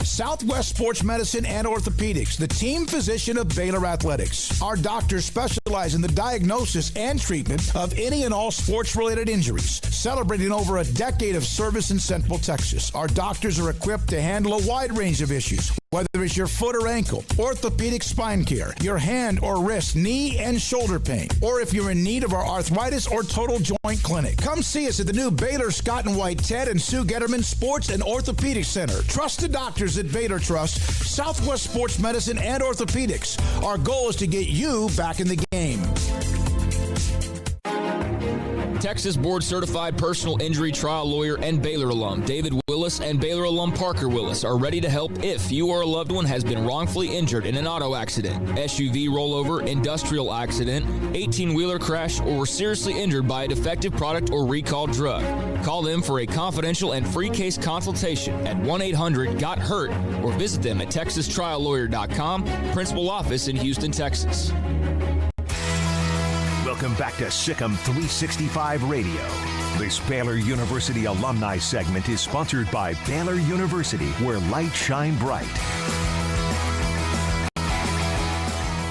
Southwest Sports Medicine and Orthopedics, the team physician of Baylor Athletics. Our doctors specialize in the diagnosis and treatment of any and all sports-related injuries. Celebrating over a decade of service in Central Texas, our doctors are equipped to handle a wide range of issues. Whether it's your foot or ankle, orthopedic spine care, your hand or wrist, knee and shoulder pain, or if you're in need of our arthritis or total joint clinic. Come see us at the new Baylor Scott and White Ted and Sue Getterman Sports and Orthopedic Center. Trusted doctors at Baylor Trust, Southwest Sports Medicine and Orthopedics. Our goal is to get you back in the game. Texas Board Certified Personal Injury Trial Lawyer and Baylor alum David Willis and Baylor alum Parker Willis are ready to help if you or a loved one has been wrongfully injured in an auto accident, SUV rollover, industrial accident, 18-wheeler crash, or were seriously injured by a defective product or recalled drug. Call them for a confidential and free case consultation at 1-800-GOT-HURT or visit them at texastriallawyer.com, principal office in Houston, Texas. Welcome back to SicEm365 Radio. This Baylor University alumni segment is sponsored by Baylor University, where light shine bright.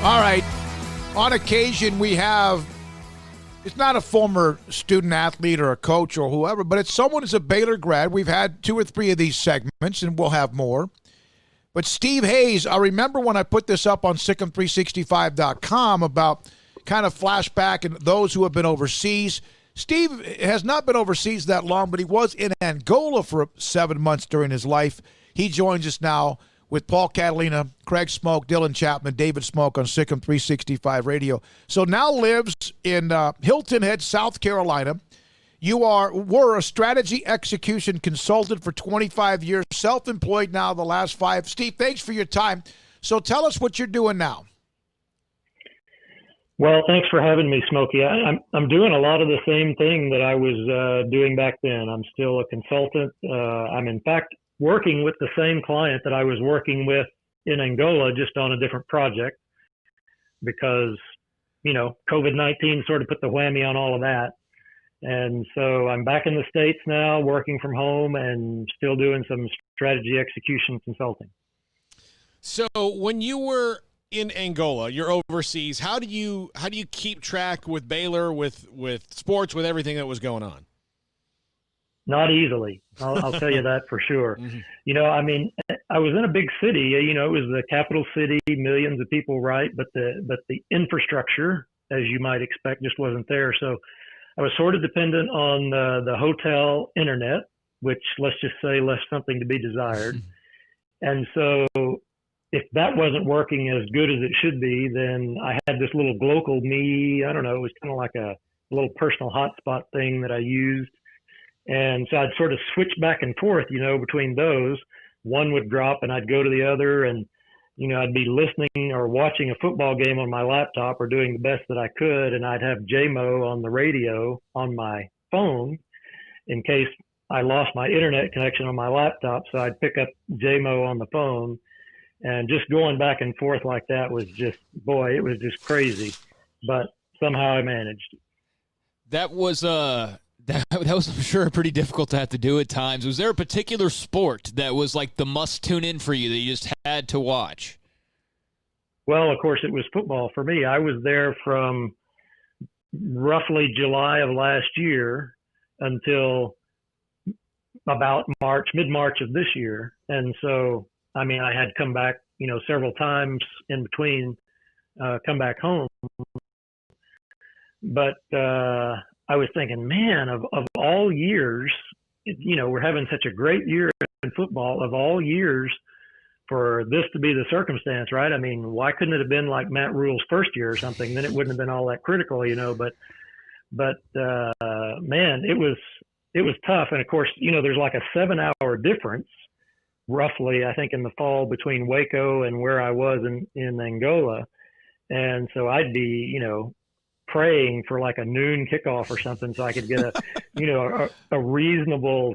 All right. On occasion, we have, it's not a former student athlete or a coach or whoever, but it's someone who's a Baylor grad. We've had 2 or 3 of these segments, and we'll have more. But Steve Hayes, I remember when I put this up on SicEm365.com about kind of flashback and those who have been overseas. Steve has not been overseas that long, but he was in Angola for 7 months during his life. He joins us now with Paul Catalina, Craig Smoke, Dylan Chapman, David Smoke on SicEm365 Radio. So now lives in Hilton Head, South Carolina. You were a strategy execution consultant for 25 years, self-employed now the last 5. Steve, thanks for your time. So tell us what you're doing now. Well, thanks for having me, Smokey. I'm doing a lot of the same thing that I was doing back then. I'm still a consultant. I'm, in fact, working with the same client that I was working with in Angola, just on a different project because, you know, COVID-19 sort of put the whammy on all of that. And so I'm back in the States now, working from home and still doing some strategy execution consulting. So when you were in Angola, you're overseas. How do you keep track with Baylor, with sports, with everything that was going on? Not easily. I'll tell you that for sure. Mm-hmm. You know, I mean, I was in a big city. You know, it was the capital city, millions of people, right? But the infrastructure, as you might expect, just wasn't there. So I was sort of dependent on the hotel internet, which, let's just say, left something to be desired. And so if that wasn't working as good as it should be, then I had this little Glocal Me, I don't know, it was kind of like a little personal hotspot thing that I used. And so I'd sort of switch back and forth, you know, between those. One would drop and I'd go to the other, and, you know, I'd be listening or watching a football game on my laptop or doing the best that I could. And I'd have JMO on the radio on my phone in case I lost my internet connection on my laptop. So I'd pick up JMO on the phone. And just going back and forth like that was just, boy, it was just crazy. but somehow I managed. That was that was, I'm sure, pretty difficult to have to do at times. Was there a particular sport that was like the must tune in for you that you just had to watch? Well, of course, it was football for me. I was there from roughly July of last year until about mid-March of this year. And so, I mean, I had come back, several times in between, come back home. But I was thinking, man, of all years, we're having such a great year in football. Of all years, for this to be the circumstance, right? I mean, why couldn't it have been like Matt Rule's first year or something? Then it wouldn't have been all that critical, But man, it was tough. And of course, there's like a 7-hour difference, roughly, I think, in the fall between Waco and where I was in Angola. And so I'd be, praying for like a noon kickoff or something so I could get a reasonable,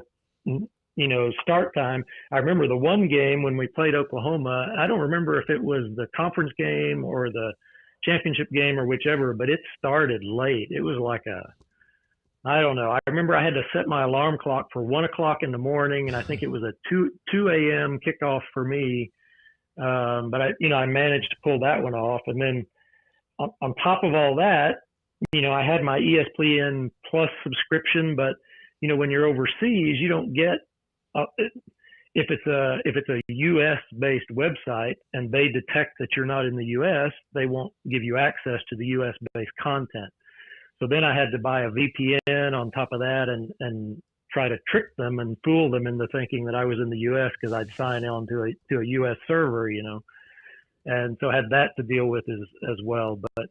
start time. I remember the one game when we played Oklahoma. I don't remember if it was the conference game or the championship game or whichever, but it started late. It was like I don't know. I remember I had to set my alarm clock for 1:00 in the morning, and I think it was a 2 a.m. kickoff for me. But I managed to pull that one off. And then on top of all that, I had my ESPN Plus subscription, but when you're overseas, you don't get if it's a U.S. based website and they detect that you're not in the U.S., they won't give you access to the U.S. based content. So then I had to buy a VPN on top of that and try to trick them and fool them into thinking that I was in the U.S. because I'd sign on to a U.S. server, and so I had that to deal with as well. But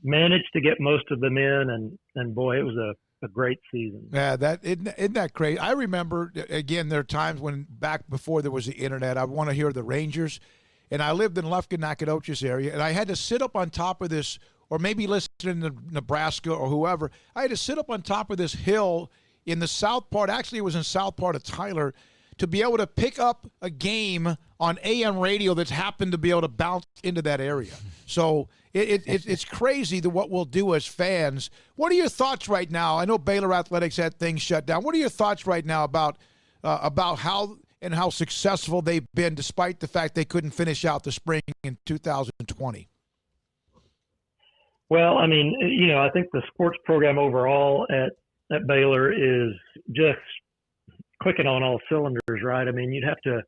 managed to get most of them in, and boy, it was a great season. Yeah, isn't that great? I remember, again, there are times when back before there was the internet, I want to hear the Rangers, and I lived in Lufkin, Nacogdoches area, and I had to sit up on top of this, or maybe listening to Nebraska or whoever, I had to sit up on top of this hill in the south part, actually it was in south part of Tyler, to be able to pick up a game on AM radio that's happened to be able to bounce into that area. So it's crazy what we'll do as fans. What are your thoughts right now? I know Baylor Athletics had things shut down. What are your thoughts right now about how successful they've been despite the fact they couldn't finish out the spring in 2020? Well, I mean, I think the sports program overall at Baylor is just clicking on all cylinders, right? I mean, you'd have to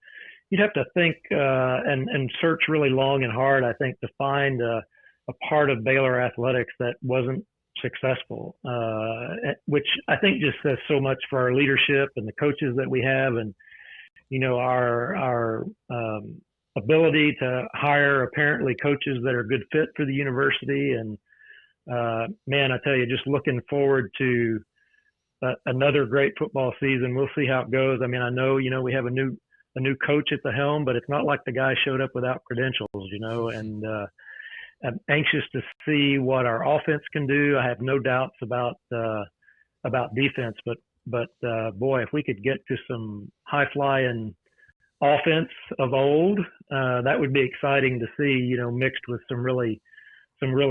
think and search really long and hard, I think, to find a part of Baylor athletics that wasn't successful, which I think just says so much for our leadership and the coaches that we have, and our ability to hire apparently coaches that are a good fit for the university. And man, I tell you, just looking forward to another great football season. We'll see how it goes. I mean, I know, we have a new coach at the helm, but it's not like the guy showed up without credentials, and I'm anxious to see what our offense can do. I have no doubts about defense, but boy, if we could get to some high flying offense of old, that would be exciting to see, mixed with some really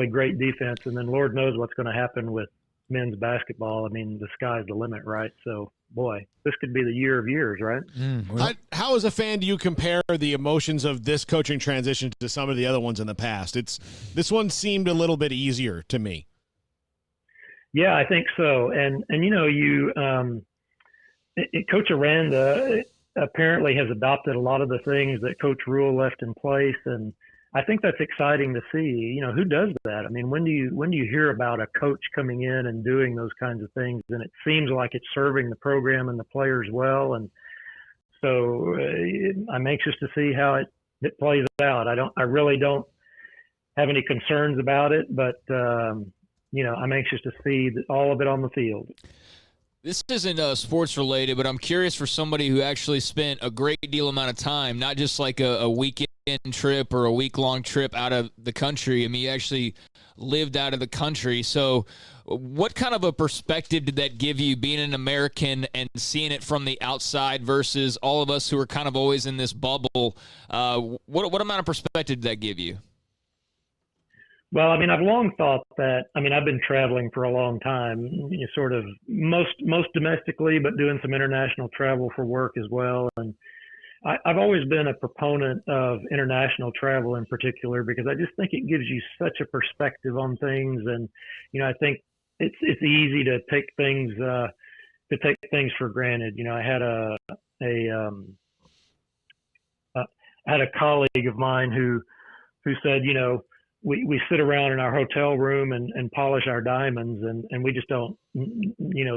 great defense. And then Lord knows what's going to happen with men's basketball. I mean, the sky's the limit, right? So, boy, this could be the year of years, right? How, as a fan, do you compare the emotions of this coaching transition to some of the other ones in the past? This one seemed a little bit easier to me. Yeah, I think so. And Coach Aranda apparently has adopted a lot of the things that Coach Rule left in place, and I think that's exciting to see. Who does that? I mean, when do you hear about a coach coming in and doing those kinds of things? And it seems like it's serving the program and the players well. And so I'm anxious to see how it plays out. I really don't have any concerns about it, but I'm anxious to see all of it on the field. This isn't sports related, but I'm curious for somebody who actually spent a great deal amount of time, not just like a weekend trip or a week-long trip out of the country. I mean, you actually lived out of the country. So what kind of a perspective did that give you, being an American and seeing it from the outside versus all of us who are kind of always in this bubble? What amount of perspective did that give you? Well, I mean, I've long thought that. I mean, I've been traveling for a long time, sort of most domestically, but doing some international travel for work as well. And I've always been a proponent of international travel in particular because I just think it gives you such a perspective on things, and I think it's easy to take things for granted. I had a colleague of mine who said, we sit around in our hotel room and polish our diamonds, and we just don't,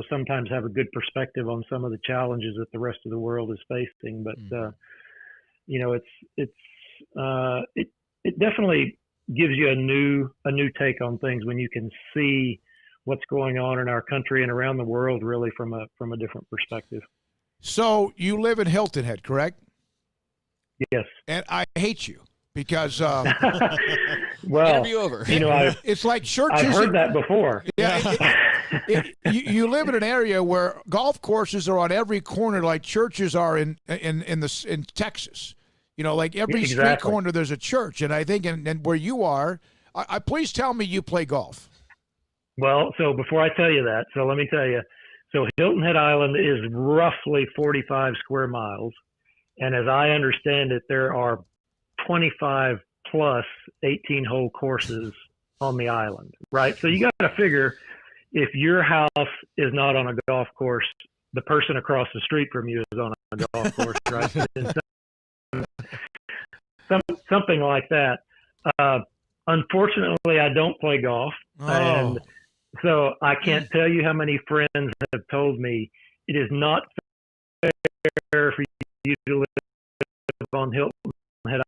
sometimes have a good perspective on some of the challenges that the rest of the world is facing. But, it definitely gives you a new take on things when you can see what's going on in our country and around the world, really from a different perspective. So you live in Hilton Head, correct? Yes. And I hate you. Because well, interview over. It's like churches. I've heard that before. Yeah, you live in an area where golf courses are on every corner, like churches are in Texas. Like every street corner there's a church, and I think and where you are, I please tell me you play golf. Well, so before I tell you that, so let me tell you. So Hilton Head Island is roughly 45 square miles, and as I understand it, there are 25 plus 18-hole courses on the island, right? So you got to figure if your house is not on a golf course, the person across the street from you is on a golf course, right? Something like that. Unfortunately, I don't play golf, and so I can't tell you how many friends have told me it is not fair for you to live on Hilton Head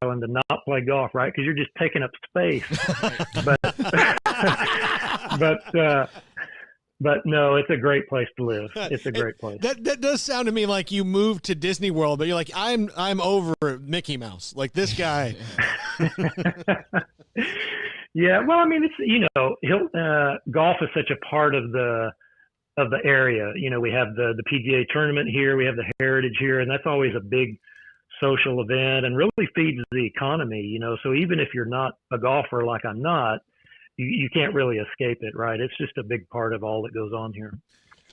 Island and not play golf, right? Because you're just taking up space. But no, it's a great place to live. It's a great place. That does sound to me like you moved to Disney World, but you're like, I'm over Mickey Mouse. Like this guy. Yeah, well, I mean, it's golf is such a part of the area. We have the PGA tournament here, we have the Heritage here, and that's always a big social event and really feeds the economy. So even if you're not a golfer like I'm not, you can't really escape it, right? It's just a big part of all that goes on here.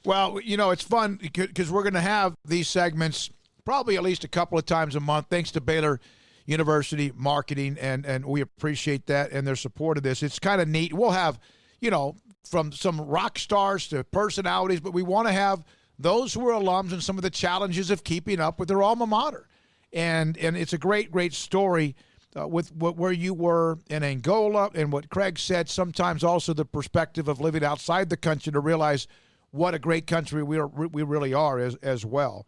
Well, it's fun because we're going to have these segments probably at least a couple of times a month, thanks to Baylor University Marketing, and we appreciate that and their support of this. It's kind of neat. We'll have, from some rock stars to personalities, but we want to have those who are alums and some of the challenges of keeping up with their alma mater. And it's a great story with where you were in Angola and what Craig said, sometimes also the perspective of living outside the country to realize what a great country we really are as well.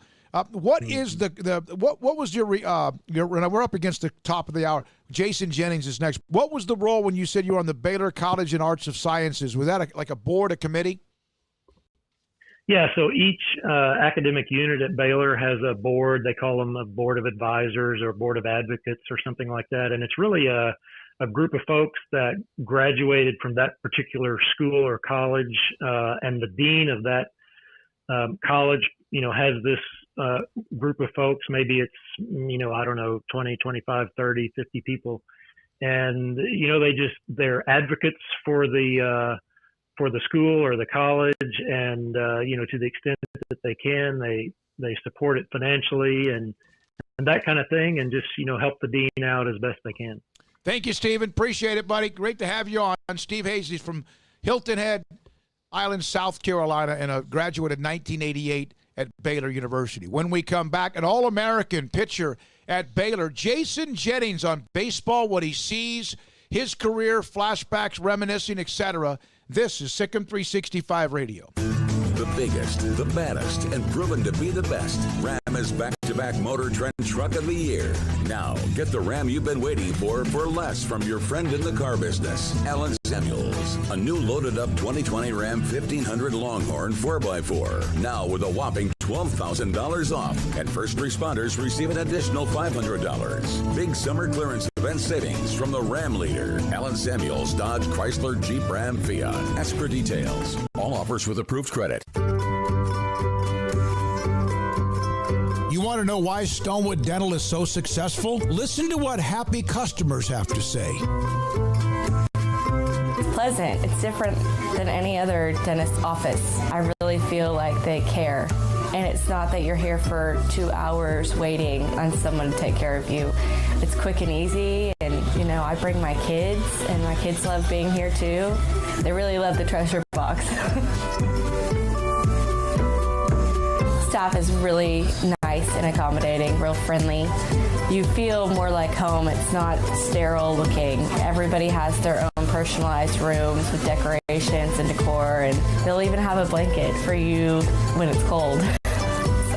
What is what was your we're up against the top of the hour. Jason Jennings is next. What was the role when you said you were on the Baylor College in Arts of Sciences? Was that like a board, a committee? Yeah, so each academic unit at Baylor has a board. They call them a board of advisors or board of advocates or something like that. And it's really a group of folks that graduated from that particular school or college, and the dean of that college, has this group of folks. Maybe it's, I don't know, 20, 25, 30, 50 people. And, they're advocates for the school or the college, and to the extent that they can, they support it financially and that kind of thing, and just help the dean out as best they can. Thank you, Stephen. Appreciate it, buddy. Great to have you on. Steve Hayes is from Hilton Head Island, South Carolina, and a graduate in 1988 at Baylor University. When we come back, an All-American pitcher at Baylor, Jason Jennings, on baseball, what he sees, his career, flashbacks, reminiscing, etc. This is SicEm365 Radio. The biggest, the baddest, and proven to be the best. Ram is back-to-back Motor Trend Truck of the Year. Now, get the Ram you've been waiting for less from your friend in the car business, Alan Samuels. A new loaded-up 2020 Ram 1500 Longhorn 4x4. Now with a whopping $12,000 off, and first responders receive an additional $500. Big summer clearance event savings from the Ram leader, Alan Samuels, Dodge, Chrysler, Jeep, Ram, Fiat. Ask for details. All offers with approved credit. You want to know why Stonewood Dental is so successful? Listen to what happy customers have to say. pleasant. It's different than any other dentist office. I really feel like they care. And it's not that you're here for 2 hours waiting on someone to take care of you. It's quick and easy, and I bring my kids, and my kids love being here too. They really love the treasure box. Staff is really nice and accommodating, real friendly. You feel more like home. It's not sterile looking. Everybody has their own personalized rooms with decorations and decor, and they'll even have a blanket for you when it's cold.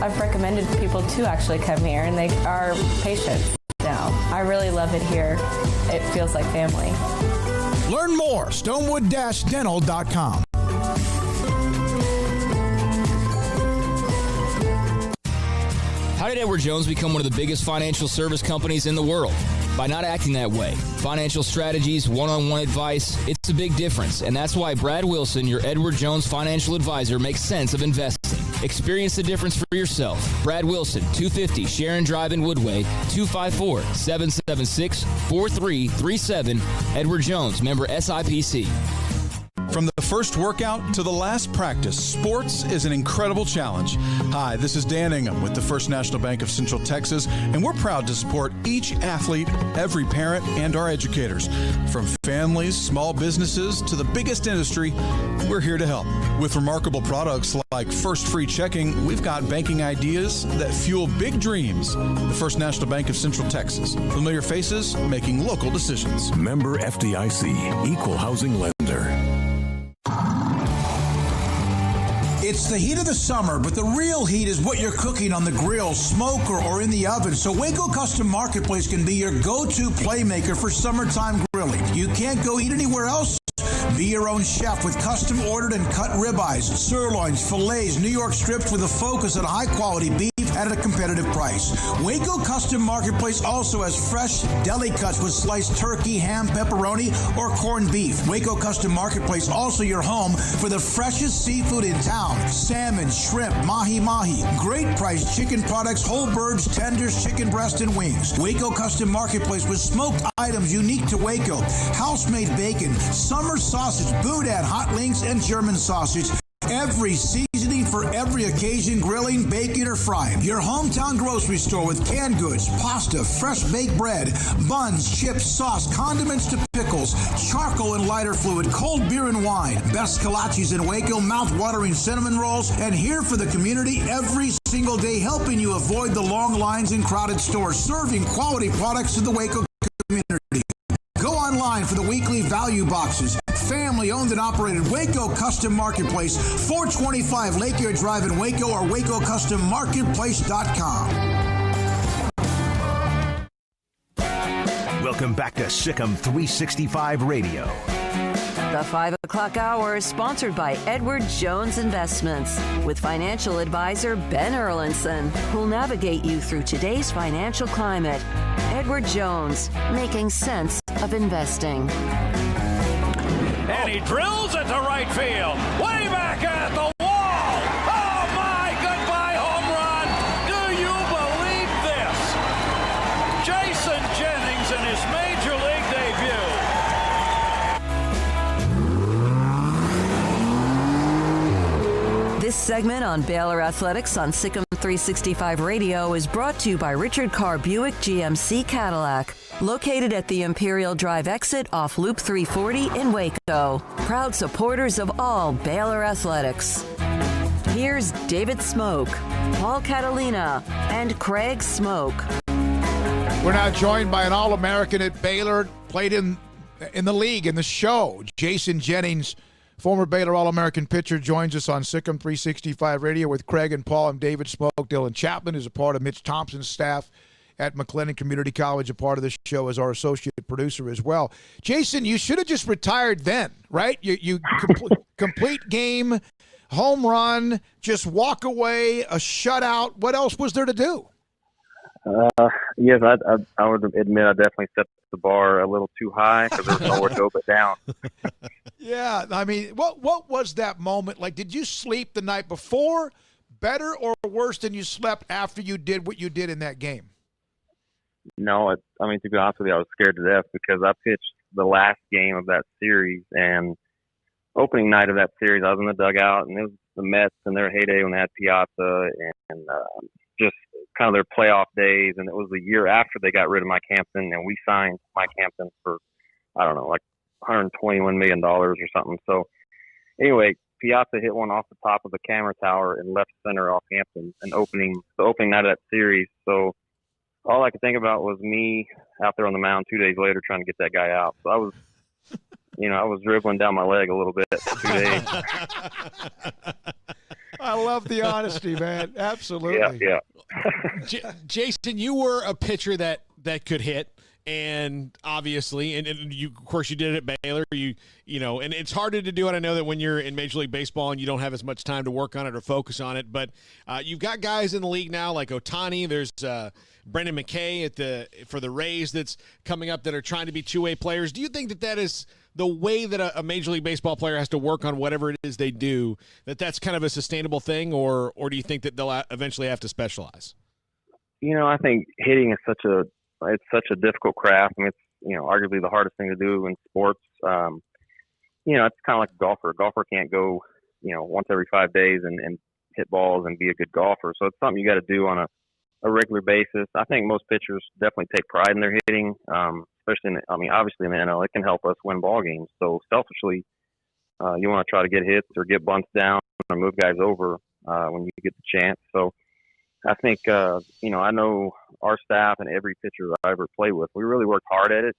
I've recommended people to actually come here, and they are patients now. I really love it here. It feels like family. Learn more, stonewood-dental.com. How did Edward Jones become one of the biggest financial service companies in the world? By not acting that way. Financial strategies, one-on-one advice, it's a big difference. And that's why Brad Wilson, your Edward Jones financial advisor, makes sense of investing. Experience the difference for yourself. Brad Wilson, 250 Sharon Drive in Woodway, 254-776-4337. Edward Jones, member SIPC. From the first workout to the last practice, sports is an incredible challenge. Hi, this is Dan Ingham with the First National Bank of Central Texas, and we're proud to support each athlete, every parent, and our educators. From families, small businesses, to the biggest industry, we're here to help. With remarkable products like First Free Checking, we've got banking ideas that fuel big dreams. The First National Bank of Central Texas. Familiar faces making local decisions. Member FDIC, Equal Housing Lender. It's the heat of the summer, but the real heat is what you're cooking on the grill, smoker, or in the oven. So Waco Custom Marketplace can be your go-to playmaker for summertime grilling. You can't go eat anywhere else. Be your own chef with custom ordered and cut ribeyes, sirloins, fillets, New York strips with a focus on high-quality beef at a competitive price. Waco Custom Marketplace also has fresh deli cuts with sliced turkey, ham, pepperoni, or corned beef. Waco Custom Marketplace also your home for the freshest seafood in town. Salmon, shrimp, mahi-mahi. Great priced chicken products, whole birds, tenders, chicken breast, and wings. Waco Custom Marketplace with smoked items unique to Waco. House-made bacon, summer sausage, boudin, hot links, and German sausage. Every seasoning for every occasion, grilling, baking, or frying. Your hometown grocery store with canned goods, pasta, fresh baked bread, buns, chips, sauce, condiments to pickles, charcoal and lighter fluid, cold beer and wine, best kolaches in Waco, mouth-watering cinnamon rolls, and here for the community every single day, helping you avoid the long lines in crowded stores, serving quality products to the Waco community. Go online for the weekly value boxes. Family owned and operated Waco Custom Marketplace, 425 Lake Air Drive in Waco, or WacoCustomMarketplace.com. Welcome back to SicEm365 Radio. The 5 o'clock hour is sponsored by Edward Jones Investments with financial advisor Ben Erlinson, who'll navigate you through today's financial climate. Edward Jones, making sense of investing. And he drills it to right field. Way back at the wall. Oh, my, goodbye home run. Do you believe this? Jason Jennings in his major league debut. This segment on Baylor Athletics on SicEm365 Radio is brought to you by Richard Carr Buick GMC Cadillac, located at the Imperial Drive exit off Loop 340 in Waco. Proud supporters of all Baylor Athletics. Here's David Smoke, Paul Catalina, and Craig Smoke. We're now joined by an All-American at Baylor, played in the league, in the show. Jason Jennings, former Baylor All-American pitcher, joins us on SicEm365 Radio with Craig and Paul. I'm David Smoke. Dylan Chapman is a part of Mitch Thompson's staff at McLennan Community College, a part of this show as our associate producer as well. Jason, you should have just retired then, right? You complete game, home run, just walk away, a shutout. What else was there to do? Yes, I would admit I definitely set the bar a little too high because there was nowhere to go but down. Yeah, I mean, what was that moment like? Did you sleep the night before better or worse than you slept after you did what you did in that game? No, I mean, to be honest with you, I was scared to death because I pitched the last game of that series. And opening night of that series, I was in the dugout, and it was the Mets in their heyday when they had Piazza and just kind of their playoff days. And it was the year after they got rid of Mike Hampton, and we signed Mike Hampton for, I don't know, like $121 million or something. So anyway, Piazza hit one off the top of the camera tower and left center off Hampton and the opening night of that series. So all I could think about was me out there on the mound 2 days later trying to get that guy out. So I was dribbling down my leg a little bit for 2 days. I love the honesty, man. Absolutely. Yeah. Jason, you were a pitcher that could hit. And obviously, and you, of course, you did it at Baylor. You know, and it's harder to do it. I know that when you're in Major League Baseball and you don't have as much time to work on it or focus on it. But you've got guys in the league now like Ohtani. There's Brendan McKay for the Rays that's coming up that are trying to be two-way players. Do you think that is the way that a Major League Baseball player has to work on whatever it is they do? That's kind of a sustainable thing, or do you think that they'll eventually have to specialize? You know, I think hitting is such a difficult craft. I mean, it's, arguably the hardest thing to do in sports. It's kind of like a golfer. A golfer can't go, once every 5 days and hit balls and be a good golfer. So it's something you got to do on a regular basis. I think most pitchers definitely take pride in their hitting, especially obviously in the NL, it can help us win ball games. So selfishly, you want to try to get hits or get bunts down or move guys over when you get the chance. So I think, I know our staff and every pitcher that I ever play with, we really work hard at it.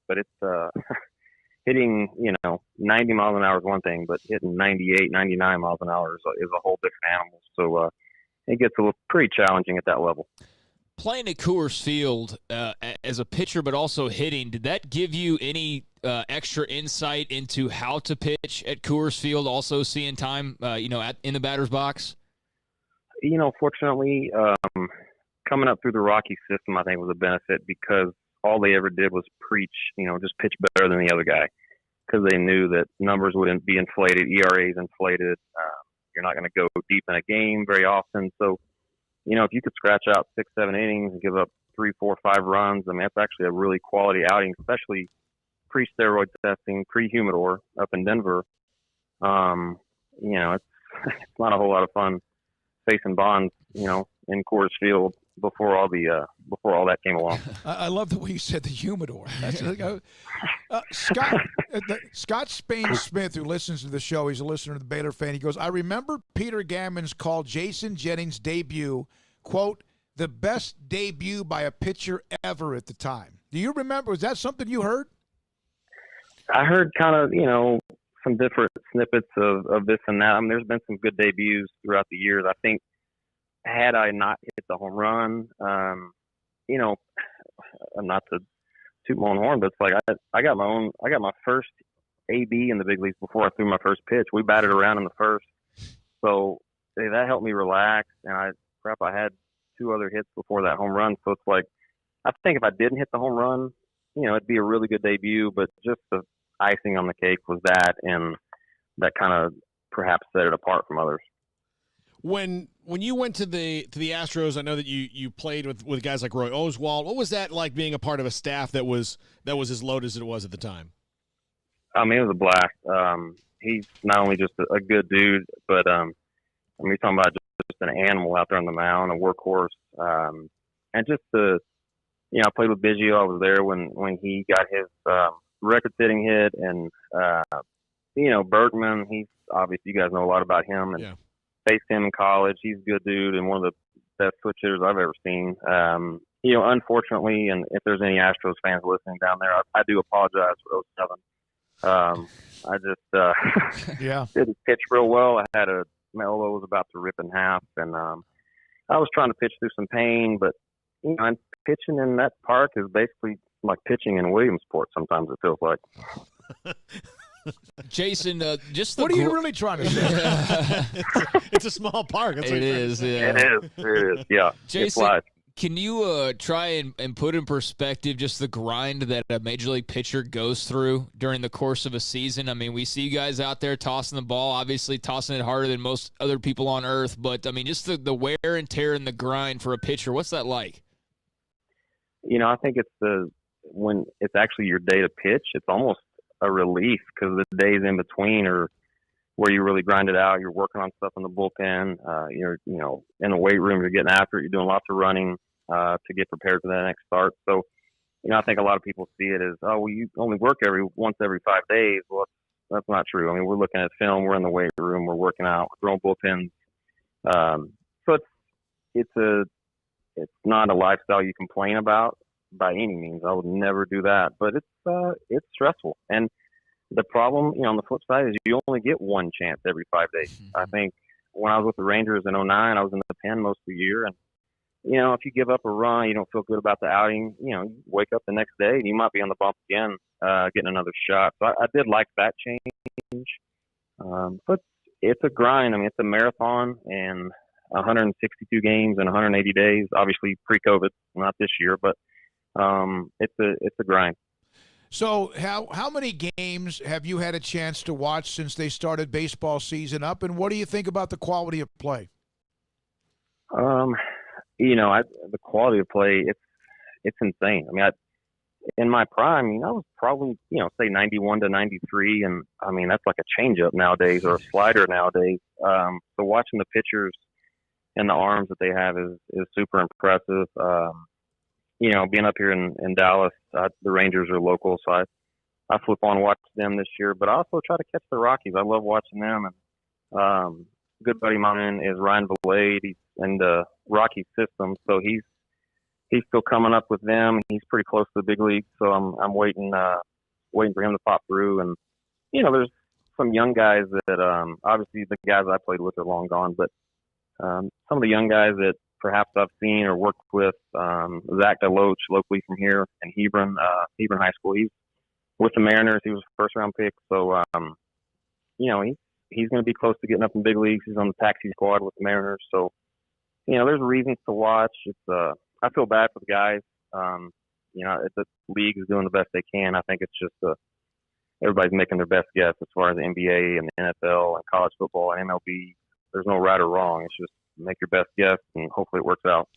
But it's hitting, 90 miles an hour is one thing, but hitting 98, 99 miles an hour is a whole different animal. So it gets pretty challenging at that level. Playing at Coors Field as a pitcher, but also hitting, did that give you any extra insight into how to pitch at Coors Field, also seeing time, in the batter's box? Fortunately, coming up through the Rocky system, I think was a benefit because all they ever did was preach, just pitch better than the other guy because they knew that numbers wouldn't be inflated, ERAs inflated. You're not going to go deep in a game very often. So, if you could scratch out 6-7 innings and give up 3, 4, 5 runs, I mean, that's actually a really quality outing, especially pre-steroid testing, pre-humidor up in Denver. It's not a whole lot of fun facing Bonds, in Coors Field before all that came along. I love the way you said the humidor. That's Scott Spain Smith, who listens to the show, he's a listener to the Baylor fan. He goes, I remember Peter Gammons called Jason Jennings' debut, quote, the best debut by a pitcher ever at the time. Do you remember? Was that something you heard? I heard kind of, some different snippets of this and that. I mean, there's been some good debuts throughout the years. I think had I not hit the home run, not to toot my own horn, but it's like I got my first AB in the big leagues before I threw my first pitch. We batted around in the first, so that helped me relax. And I had 2 other hits before that home run. So it's like I think if I didn't hit the home run, it'd be a really good debut. But just the icing on the cake was that, and that kind of perhaps set it apart from others. When you went to the Astros, I know that you played with guys like Roy Oswalt. What was that like being a part of a staff that was as loaded as it was at the time? I mean, it was a blast. He's not only just a good dude, but you're talking about just an animal out there on the mound, a workhorse, and just I played with Biggio. I was there when he got his record-setting hit, and Bergman. He's obviously, you guys know a lot about him, and faced him in college. He's a good dude and one of the best switch hitters I've ever seen. Unfortunately, and if there's any Astros fans listening down there, I do apologize for 07. I just didn't pitch real well. My elbow was about to rip in half, and I was trying to pitch through some pain, but and pitching in that park is basically like pitching in Williamsport. Sometimes it feels like. Jason, just what are you really trying to say? It's a small park. It is. Yeah. It is. Yeah. Jason, can you try and put in perspective just the grind that a major league pitcher goes through during the course of a season? I mean, we see you guys out there tossing the ball, obviously tossing it harder than most other people on earth. But, I mean, just the wear and tear and the grind for a pitcher, what's that like? I think it's when it's actually your day to pitch, it's almost a relief because the days in between are where you really grind it out. You're working on stuff in the bullpen. You're, in the weight room, you're getting after it. You're doing lots of running to get prepared for that next start. So, I think a lot of people see it as, oh, well, you only work once every 5 days. Well, that's not true. I mean, we're looking at film. We're in the weight room. We're working out. We're throwing bullpens. So it's not a lifestyle you complain about by any means. I would never do that, but it's stressful. And the problem, on the flip side, is you only get one chance every 5 days. I think when I was with the Rangers in 2009, I was in the pen most of the year. And, if you give up a run, you don't feel good about the outing, you wake up the next day and you might be on the bump again, getting another shot. So I did like that change. But it's a grind. I mean, it's a marathon and 162 games in 180 days, obviously pre-COVID, not this year, but it's a grind. So how many games have you had a chance to watch since they started baseball season up, and what do you think about the quality of play? The quality of play, it's insane. I mean, in my prime, I was probably, say 91 to 93, and I mean that's like a changeup nowadays or a slider nowadays. So watching the pitchers and the arms that they have is super impressive. Being up here in Dallas, the Rangers are local, so I flip on and watch them this year. But I also try to catch the Rockies. I love watching them. And a good buddy of mine is Ryan Valade. He's in the Rockies system, so he's still coming up with them. He's pretty close to the big leagues, so I'm waiting for him to pop through. And there's some young guys that obviously the guys I played with are long gone, but some of the young guys that perhaps I've seen or worked with, Zach DeLoach, locally from here in Hebron High School. He's with the Mariners. He was a first-round pick. So, he's going to be close to getting up in big leagues. He's on the taxi squad with the Mariners. So, there's reasons to watch. I feel bad for the guys. The league is doing the best they can. I think it's just everybody's making their best guess as far as the NBA and the NFL and college football and MLB. There's no right or wrong. It's just make your best guess, and hopefully it works out.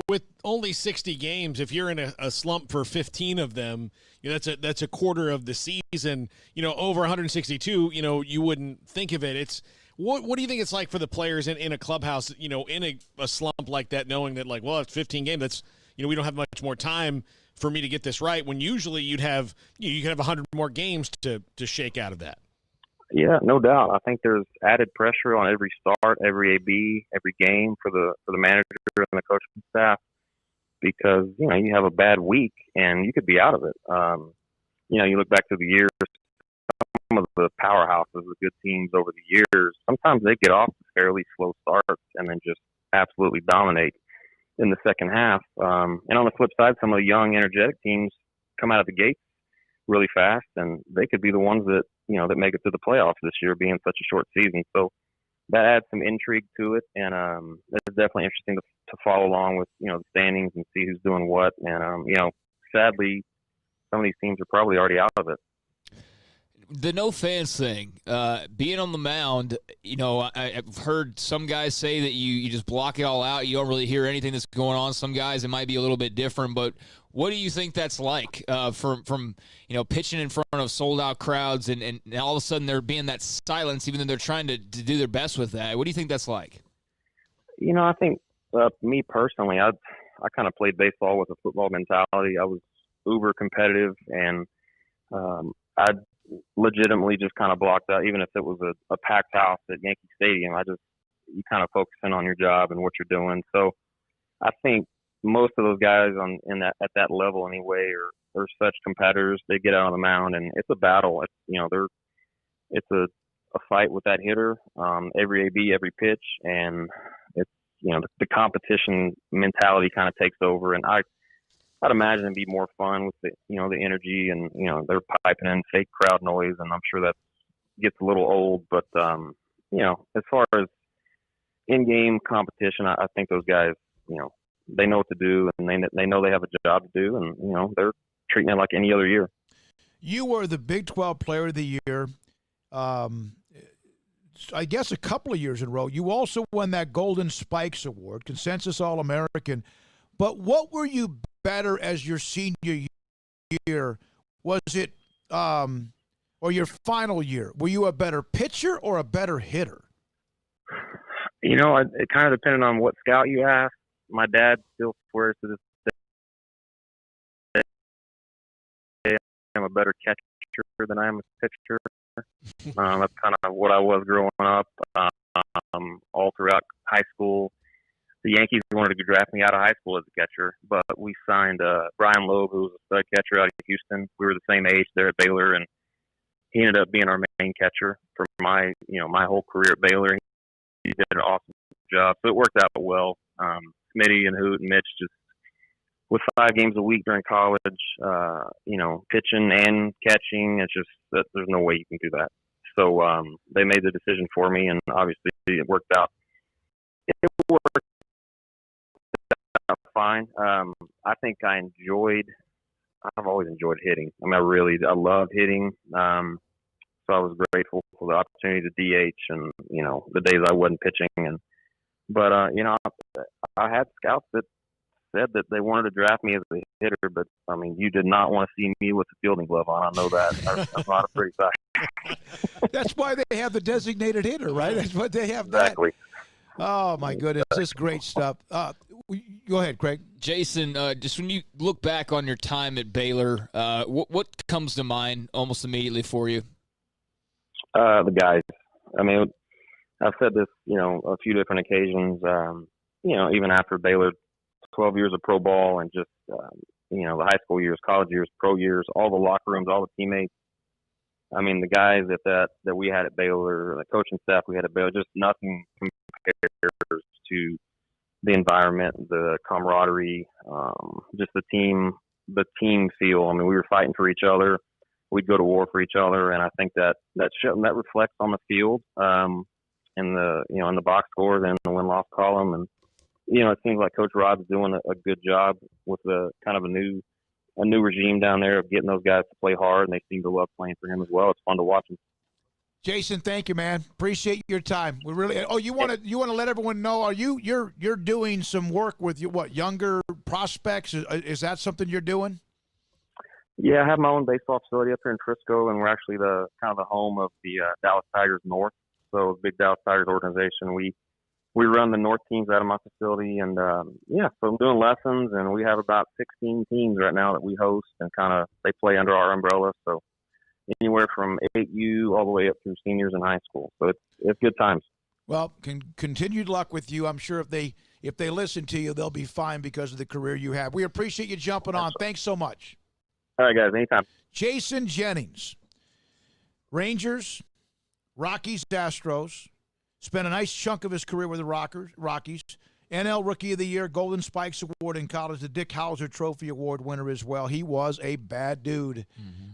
With only 60 games, if you're in a slump for 15 of them, that's a quarter of the season. Over 162, you wouldn't think of it. It's what do you think it's like for the players in a clubhouse, in a slump like that, knowing that it's 15 games. That's we don't have much more time for me to get this right. When usually you could have 100 more games to shake out of that. Yeah, no doubt. I think there's added pressure on every start, every AB, every game for the manager and the coaching staff because, you have a bad week and you could be out of it. You look back to the years, some of the powerhouses, the good teams over the years, sometimes they get off to fairly slow starts and then just absolutely dominate in the second half. And on the flip side, some of the young, energetic teams come out of the gates really fast, and they could be the ones that that make it to the playoffs this year, being such a short season. So that adds some intrigue to it, and it's definitely interesting to follow along with the standings and see who's doing what. And sadly, some of these teams are probably already out of it. The no fans thing, being on the mound, I've heard some guys say that you just block it all out. You don't really hear anything that's going on. Some guys, it might be a little bit different, but what do you think that's like from pitching in front of sold-out crowds and all of a sudden there being that silence, even though they're trying to do their best with that? What do you think that's like? I think me personally, I kind of played baseball with a football mentality. I was uber competitive, and I legitimately just kind of blocked out, even if it was a packed house at Yankee Stadium. You kind of focus in on your job and what you're doing. So I think most of those guys at that level anyway are such competitors. They get out on the mound and it's a battle. It's a fight with that hitter, every AB, every pitch, and it's the competition mentality kind of takes over. And I'd imagine it'd be more fun with the energy and they're piping in fake crowd noise, and I'm sure that gets a little old. But as far as in-game competition, I think those guys they know what to do, and they know they have a job to do, and they're treating it like any other year. You were the Big 12 Player of the Year, I guess a couple of years in a row. You also won that Golden Spikes Award, Consensus All-American. But what were you better as your senior year? year, was it or your final year, were you a better pitcher or a better hitter? You know, it kind of depended on what scout you asked. My dad still swears to this day I'm a better catcher than I am a pitcher. That's kind of what I was growing up. All throughout high school, the Yankees wanted to draft me out of high school as a catcher, but we signed Brian Loeb, who was a stud catcher out of Houston. We were the same age there at Baylor, and he ended up being our main catcher for my whole career at Baylor. He did an awesome job, so it worked out well. Smitty and Hoot and Mitch just with 5 games a week during college, pitching and catching. It's just that there's no way you can do that. So they made the decision for me, and obviously it worked out. It worked out fine. I think I've always enjoyed hitting. I mean, I love hitting. So I was grateful for the opportunity to DH and, the days I wasn't pitching. But I had scouts that said that they wanted to draft me as a hitter, but, I mean, you did not want to see me with the fielding glove on. I know that. I'm not a pretty sight. That's why they have the designated hitter, right? That's what they have. Exactly. Oh, my goodness. This is great stuff. Go ahead, Craig. Jason, just when you look back on your time at Baylor, what comes to mind almost immediately for you? The guys. I mean, I've said this, a few different occasions, even after Baylor, 12 years of pro ball and just, the high school years, college years, pro years, all the locker rooms, all the teammates. I mean, the guys that we had at Baylor, the coaching staff we had at Baylor, just nothing compares to the environment, the camaraderie, just the team feel. I mean, we were fighting for each other. We'd go to war for each other, and I think that reflects on the field, in the box scores and the win-loss column. And it seems like Coach Rod's doing a good job with a kind of a new regime down there of getting those guys to play hard, and they seem to love playing for him as well. It's fun to watch them. Jason, thank you, man. Appreciate your time. We really. Oh, you want to let everyone know? Are you're doing some work with younger prospects? Is that something you're doing? Yeah, I have my own baseball facility up here in Frisco, and we're actually the home of the Dallas Tigers North. So, big Dallas Tigers organization. We run the North teams out of my facility, and so I'm doing lessons, and we have about 16 teams right now that we host, and they play under our umbrella. So, anywhere from 8U all the way up through seniors in high school. So it's good times. Well, continued luck with you. I'm sure if they listen to you, they'll be fine because of the career you have. We appreciate you jumping on. Thanks so much. All right, guys. Anytime. Jason Jennings, Rangers, Rockies, Astros. Spent a nice chunk of his career with the Rockies. NL Rookie of the Year, Golden Spikes Award in college, the Dick Howser Trophy Award winner as well. He was a bad dude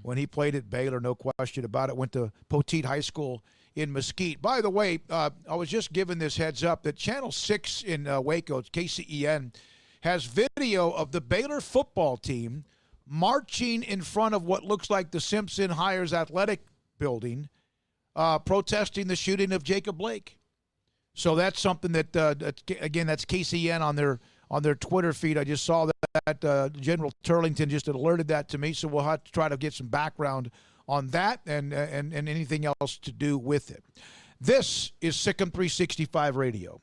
when he played at Baylor, no question about it. Went to Poteet High School in Mesquite. By the way, I was just given this heads up that Channel 6 in Waco, KCEN, has video of the Baylor football team marching in front of what looks like the Simpson Hires Athletic Building, protesting the shooting of Jacob Blake. So that's something that, again, that's KCN on their Twitter feed. I just saw that General Turlington just alerted that to me, so we'll have to try to get some background on that and anything else to do with it. This is SicEm365 Radio.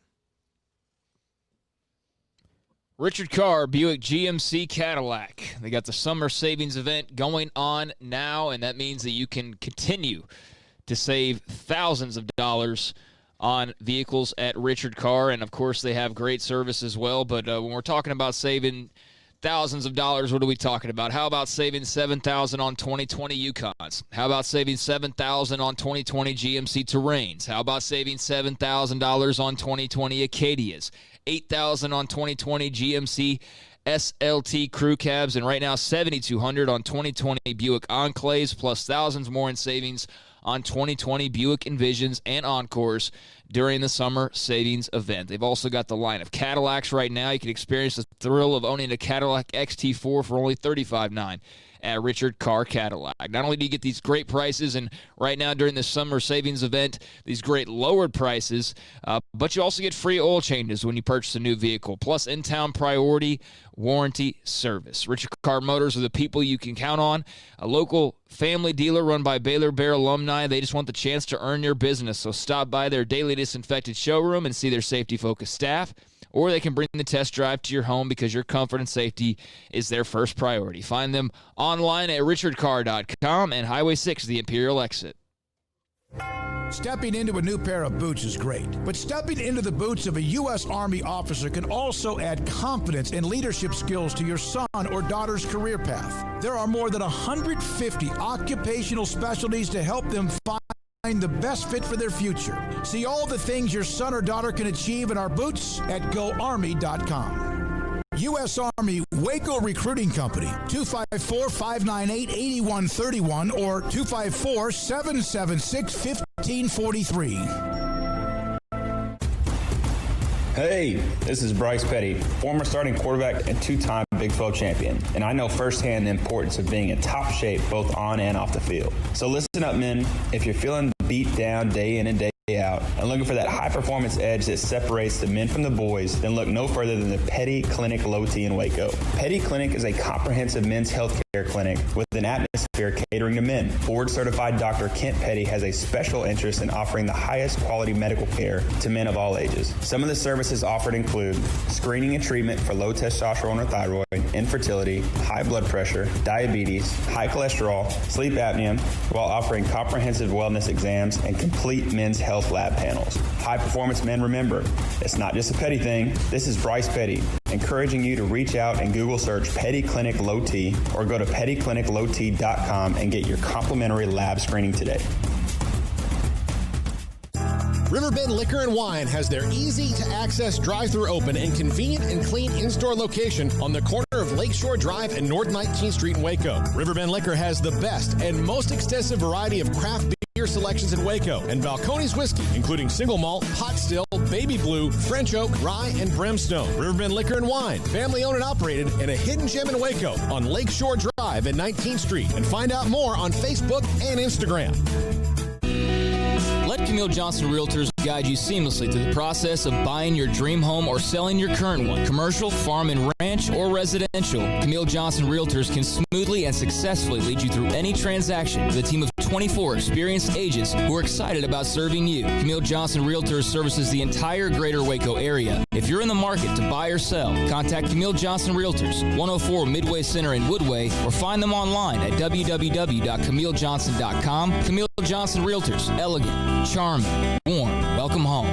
Richard Carr, Buick GMC Cadillac. They got the summer savings event going on now, and that means that you can continue to save thousands of dollars on vehicles at Richard Carr, and of course they have great service as well. But when we're talking about saving thousands of dollars, what are we talking about? How about saving $7,000 on 2020 Yukons? How about saving $7,000 on 2020 GMC Terrains? How about saving $7,000 on 2020 Acadias? $8,000 on 2020 GMC SLT crew cabs, and right now $7,200 on 2020 Buick Enclaves, plus thousands more in savings on 2020 Buick Envisions and Encores during the summer savings event. They've also got the line of Cadillacs right now. You can experience the thrill of owning a Cadillac XT4 for only $35,900. at Richard Carr Cadillac. Not only do you get these great prices, and right now during the summer savings event, these great lowered prices, but you also get free oil changes when you purchase a new vehicle, plus in-town priority warranty service. Richard Carr Motors are the people you can count on, a local family dealer run by Baylor Bear alumni. They just want the chance to earn your business, so stop by their daily disinfected showroom and see their safety-focused staff, or they can bring the test drive to your home because your comfort and safety is their first priority. Find them online at richardcarr.com and Highway 6, the Imperial exit. Stepping into a new pair of boots is great, but stepping into the boots of a U.S. Army officer can also add confidence and leadership skills to your son or daughter's career path. There are more than 150 occupational specialties to help them find the best fit for their future. See all the things your son or daughter can achieve in our boots at GoArmy.com. U.S. Army Waco Recruiting Company, 254-598-8131 or 254-776-1543. Hey, this is Bryce Petty, former starting quarterback and two-time Big 12 champion, and I know firsthand the importance of being in top shape both on and off the field. So listen up, men. If you're feeling beat down day in and day out and looking for that high-performance edge that separates the men from the boys, then look no further than the Petty Clinic Low T in Waco. Petty Clinic is a comprehensive men's health care clinic with an atmosphere catering to men. Board-certified Dr. Kent Petty has a special interest in offering the highest quality medical care to men of all ages. Some of the services offered include screening and treatment for low testosterone or thyroid, infertility, high blood pressure, diabetes, high cholesterol, sleep apnea, while offering comprehensive wellness exams and complete men's health lab panels. High performance men, remember, it's not just a Petty thing. This is Bryce Petty, encouraging you to reach out and Google search Petty Clinic Low T or go to pettycliniclowt.com and get your complimentary lab screening today. Riverbend Liquor and Wine has their easy-to-access drive-thru open and convenient and clean in-store location on the corner of Lakeshore Drive and North 19th Street in Waco. Riverbend Liquor has the best and most extensive variety of craft beer selections in Waco and Balcones whiskey, including single malt, pot still, baby blue, French oak, rye, and brimstone. Riverbend Liquor and Wine, family-owned and operated, and a hidden gem in Waco on Lakeshore Drive and 19th Street. And find out more on Facebook and Instagram. Let Camille Johnson Realtors guide you seamlessly through the process of buying your dream home or selling your current one. Commercial, farm and ranch, or residential, Camille Johnson Realtors can smoothly and successfully lead you through any transaction with a team of 24 experienced agents who are excited about serving you. Camille Johnson Realtors services the entire greater Waco area. If you're in the market to buy or sell, contact Camille Johnson Realtors, 104 Midway Center in Woodway, or find them online at www.camillejohnson.com. Camille Johnson Realtors, elegant, charming, warm. Welcome home.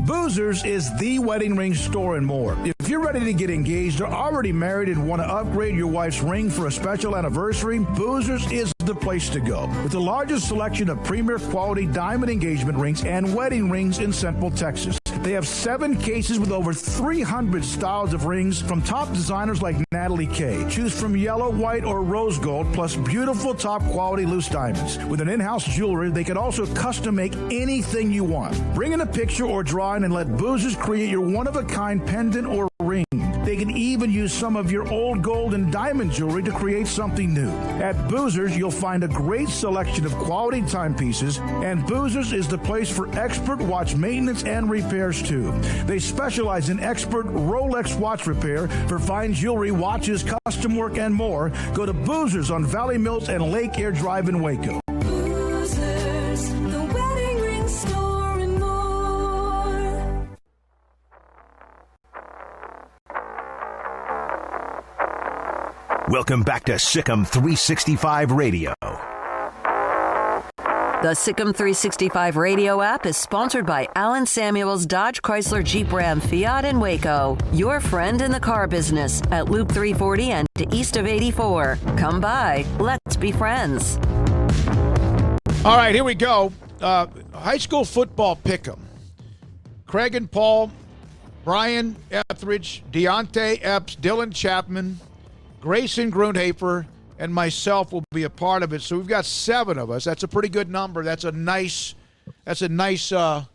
Boozers is the wedding ring store and more. If you're ready to get engaged or already married and want to upgrade your wife's ring for a special anniversary, Boozers is the place to go. With the largest selection of premier quality diamond engagement rings and wedding rings in Central Texas. They have 7 cases with over 300 styles of rings from top designers like Natalie Kay. Choose from yellow, white, or rose gold, plus beautiful top quality loose diamonds. With an in-house jewelry, they can also custom make anything you want. Bring in a picture or drawing and let Boozers create your one-of-a-kind pendant or ring. They can even use some of your old gold and diamond jewelry to create something new. At Boozers, you'll find a great selection of quality timepieces, and Boozers is the place for expert watch maintenance and repairs too. They specialize in expert Rolex watch repair for fine jewelry, watches, custom work, and more. Go to Boozers on Valley Mills and Lake Air Drive in Waco. Boozers, the wedding ring store and more. Welcome back to SicEm365 Radio. The SicEm365 radio app is sponsored by Alan Samuels Dodge Chrysler Jeep Ram Fiat in Waco. Your friend in the car business at Loop 340 and east of 84. Come by. Let's be friends. All right, here we go. High school football pick'em. Craig and Paul, Brian Etheridge, Deontay Epps, Dylan Chapman, Grayson Grundhafer, and myself will be a part of it. So we've got 7 of us. That's a pretty good number. That's a nice number.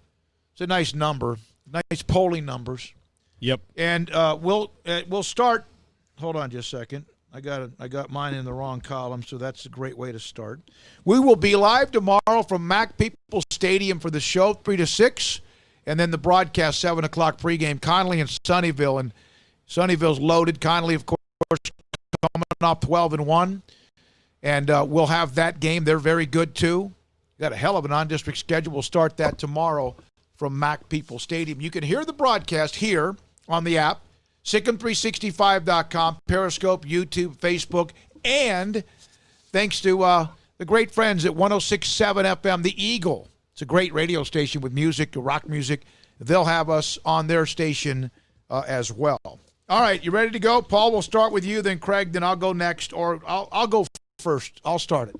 Nice polling numbers. Yep. And we'll start. Hold on just a second. I got mine in the wrong column, so that's a great way to start. We will be live tomorrow from Mac People Stadium for the show, 3 to 6, and then the broadcast, 7 o'clock pregame, Connolly and Sunnyvale. And Sunnyvale's loaded. Connolly, of course, coming off 12-1. And we'll have that game. They're very good, too. Got a hell of an on-district schedule. We'll start that tomorrow from Mac People Stadium. You can hear the broadcast here on the app, SicEm365.com, Periscope, YouTube, Facebook, and thanks to the great friends at 106.7 FM, The Eagle. It's a great radio station with music, rock music. They'll have us on their station as well. All right, you ready to go? Paul, we'll start with you, then Craig, then I'll go next, or I'll go first. I'll start it.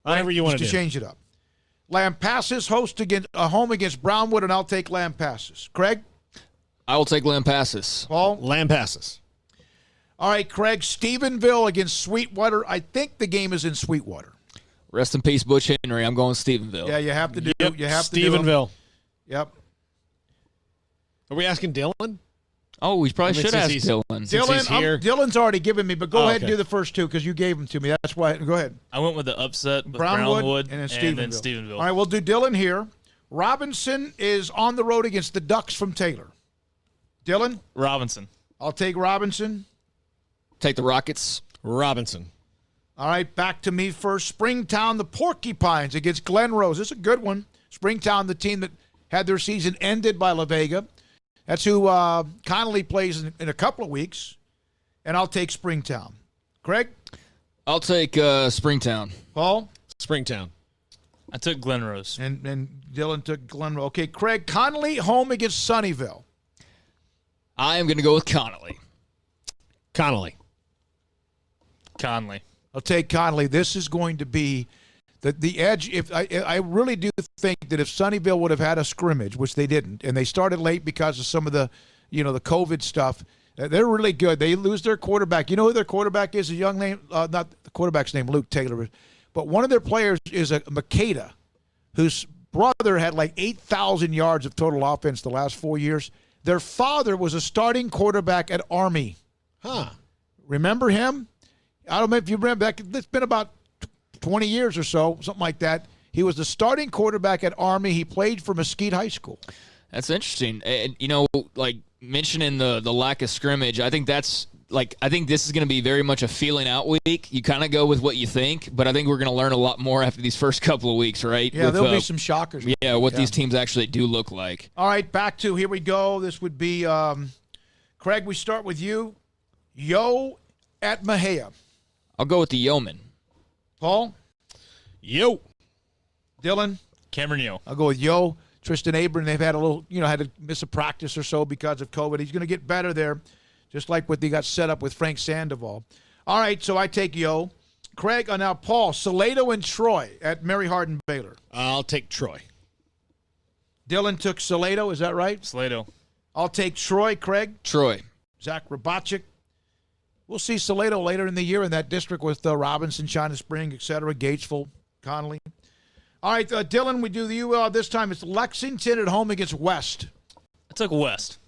Whatever you want to do. Just to change it up. Lampasas host home against Brownwood, and I'll take Lampasas. Craig? I will take Lampasas. Paul? Lampasas. All right, Craig. Stephenville against Sweetwater. I think the game is in Sweetwater. Rest in peace, Butch Henry. I'm going Stephenville. Yeah, you have to do. Yep, You have to Stephenville. Yep. Are we asking Dylan? Oh, we probably should ask Dylan. Dylan's already given me, but go ahead and okay. do the first two because you gave them to me. That's why. Go ahead. I went with the upset with Brownwood and then Stephenville. All right, we'll do Dylan here. Robinson is on the road against the Ducks from Taylor. Dylan? Robinson. I'll take Robinson. Take the Rockets. Robinson. All right, back to me first. Springtown, the Porcupines against Glen Rose. This is a good one. Springtown, the team that had their season ended by La Vega. That's who Connolly plays in a couple of weeks. And I'll take Springtown. Craig? I'll take Springtown. Paul? Springtown. I took Glen Rose. And Dylan took Glen Rose. Okay, Craig, Connolly home against Sunnyvale. I am going to go with Connolly. Connolly. Conley. I'll take Connolly. This is going to be the edge. If I really do think that if Sunnyvale would have had a scrimmage, which they didn't, and they started late because of some of the, the COVID stuff, they're really good. They lose their quarterback. You know who their quarterback is? A young name, not the quarterback's name, Luke Taylor, but one of their players is a Makeda, whose brother had like 8,000 yards of total offense the last 4 years. Their father was a starting quarterback at Army. Huh. Remember him? I don't know if you remember that. It's been about 20 years or so, something like that. He was the starting quarterback at Army. He played for Mesquite High School. That's interesting. And, like mentioning the lack of scrimmage, I think this is going to be very much a feeling out week. You kind of go with what you think, but I think we're going to learn a lot more after these first couple of weeks, right? Yeah, there'll be some shockers. Yeah, what these teams actually do look like. All right, back to here we go. This would be, Craig, we start with you. Yo at Mejia. I'll go with the Yeoman. Paul? Yo. Dylan? Cameron Yo. I'll go with Yo. Tristan Abram, they've had a little, had to miss a practice or so because of COVID. He's going to get better there, just like what they got set up with Frank Sandoval. All right, so I take Yo. Craig, now Paul, Salado and Troy at Mary Hardin Baylor. I'll take Troy. Dylan took Salado, is that right? Salado. I'll take Troy. Craig? Troy. Zach Robotchik. We'll see Salado later in the year in that district with Robinson, China Spring, etc., Gatesville, Connolly. All right, Dylan, we do you this time. It's Lexington at home against West. I took West.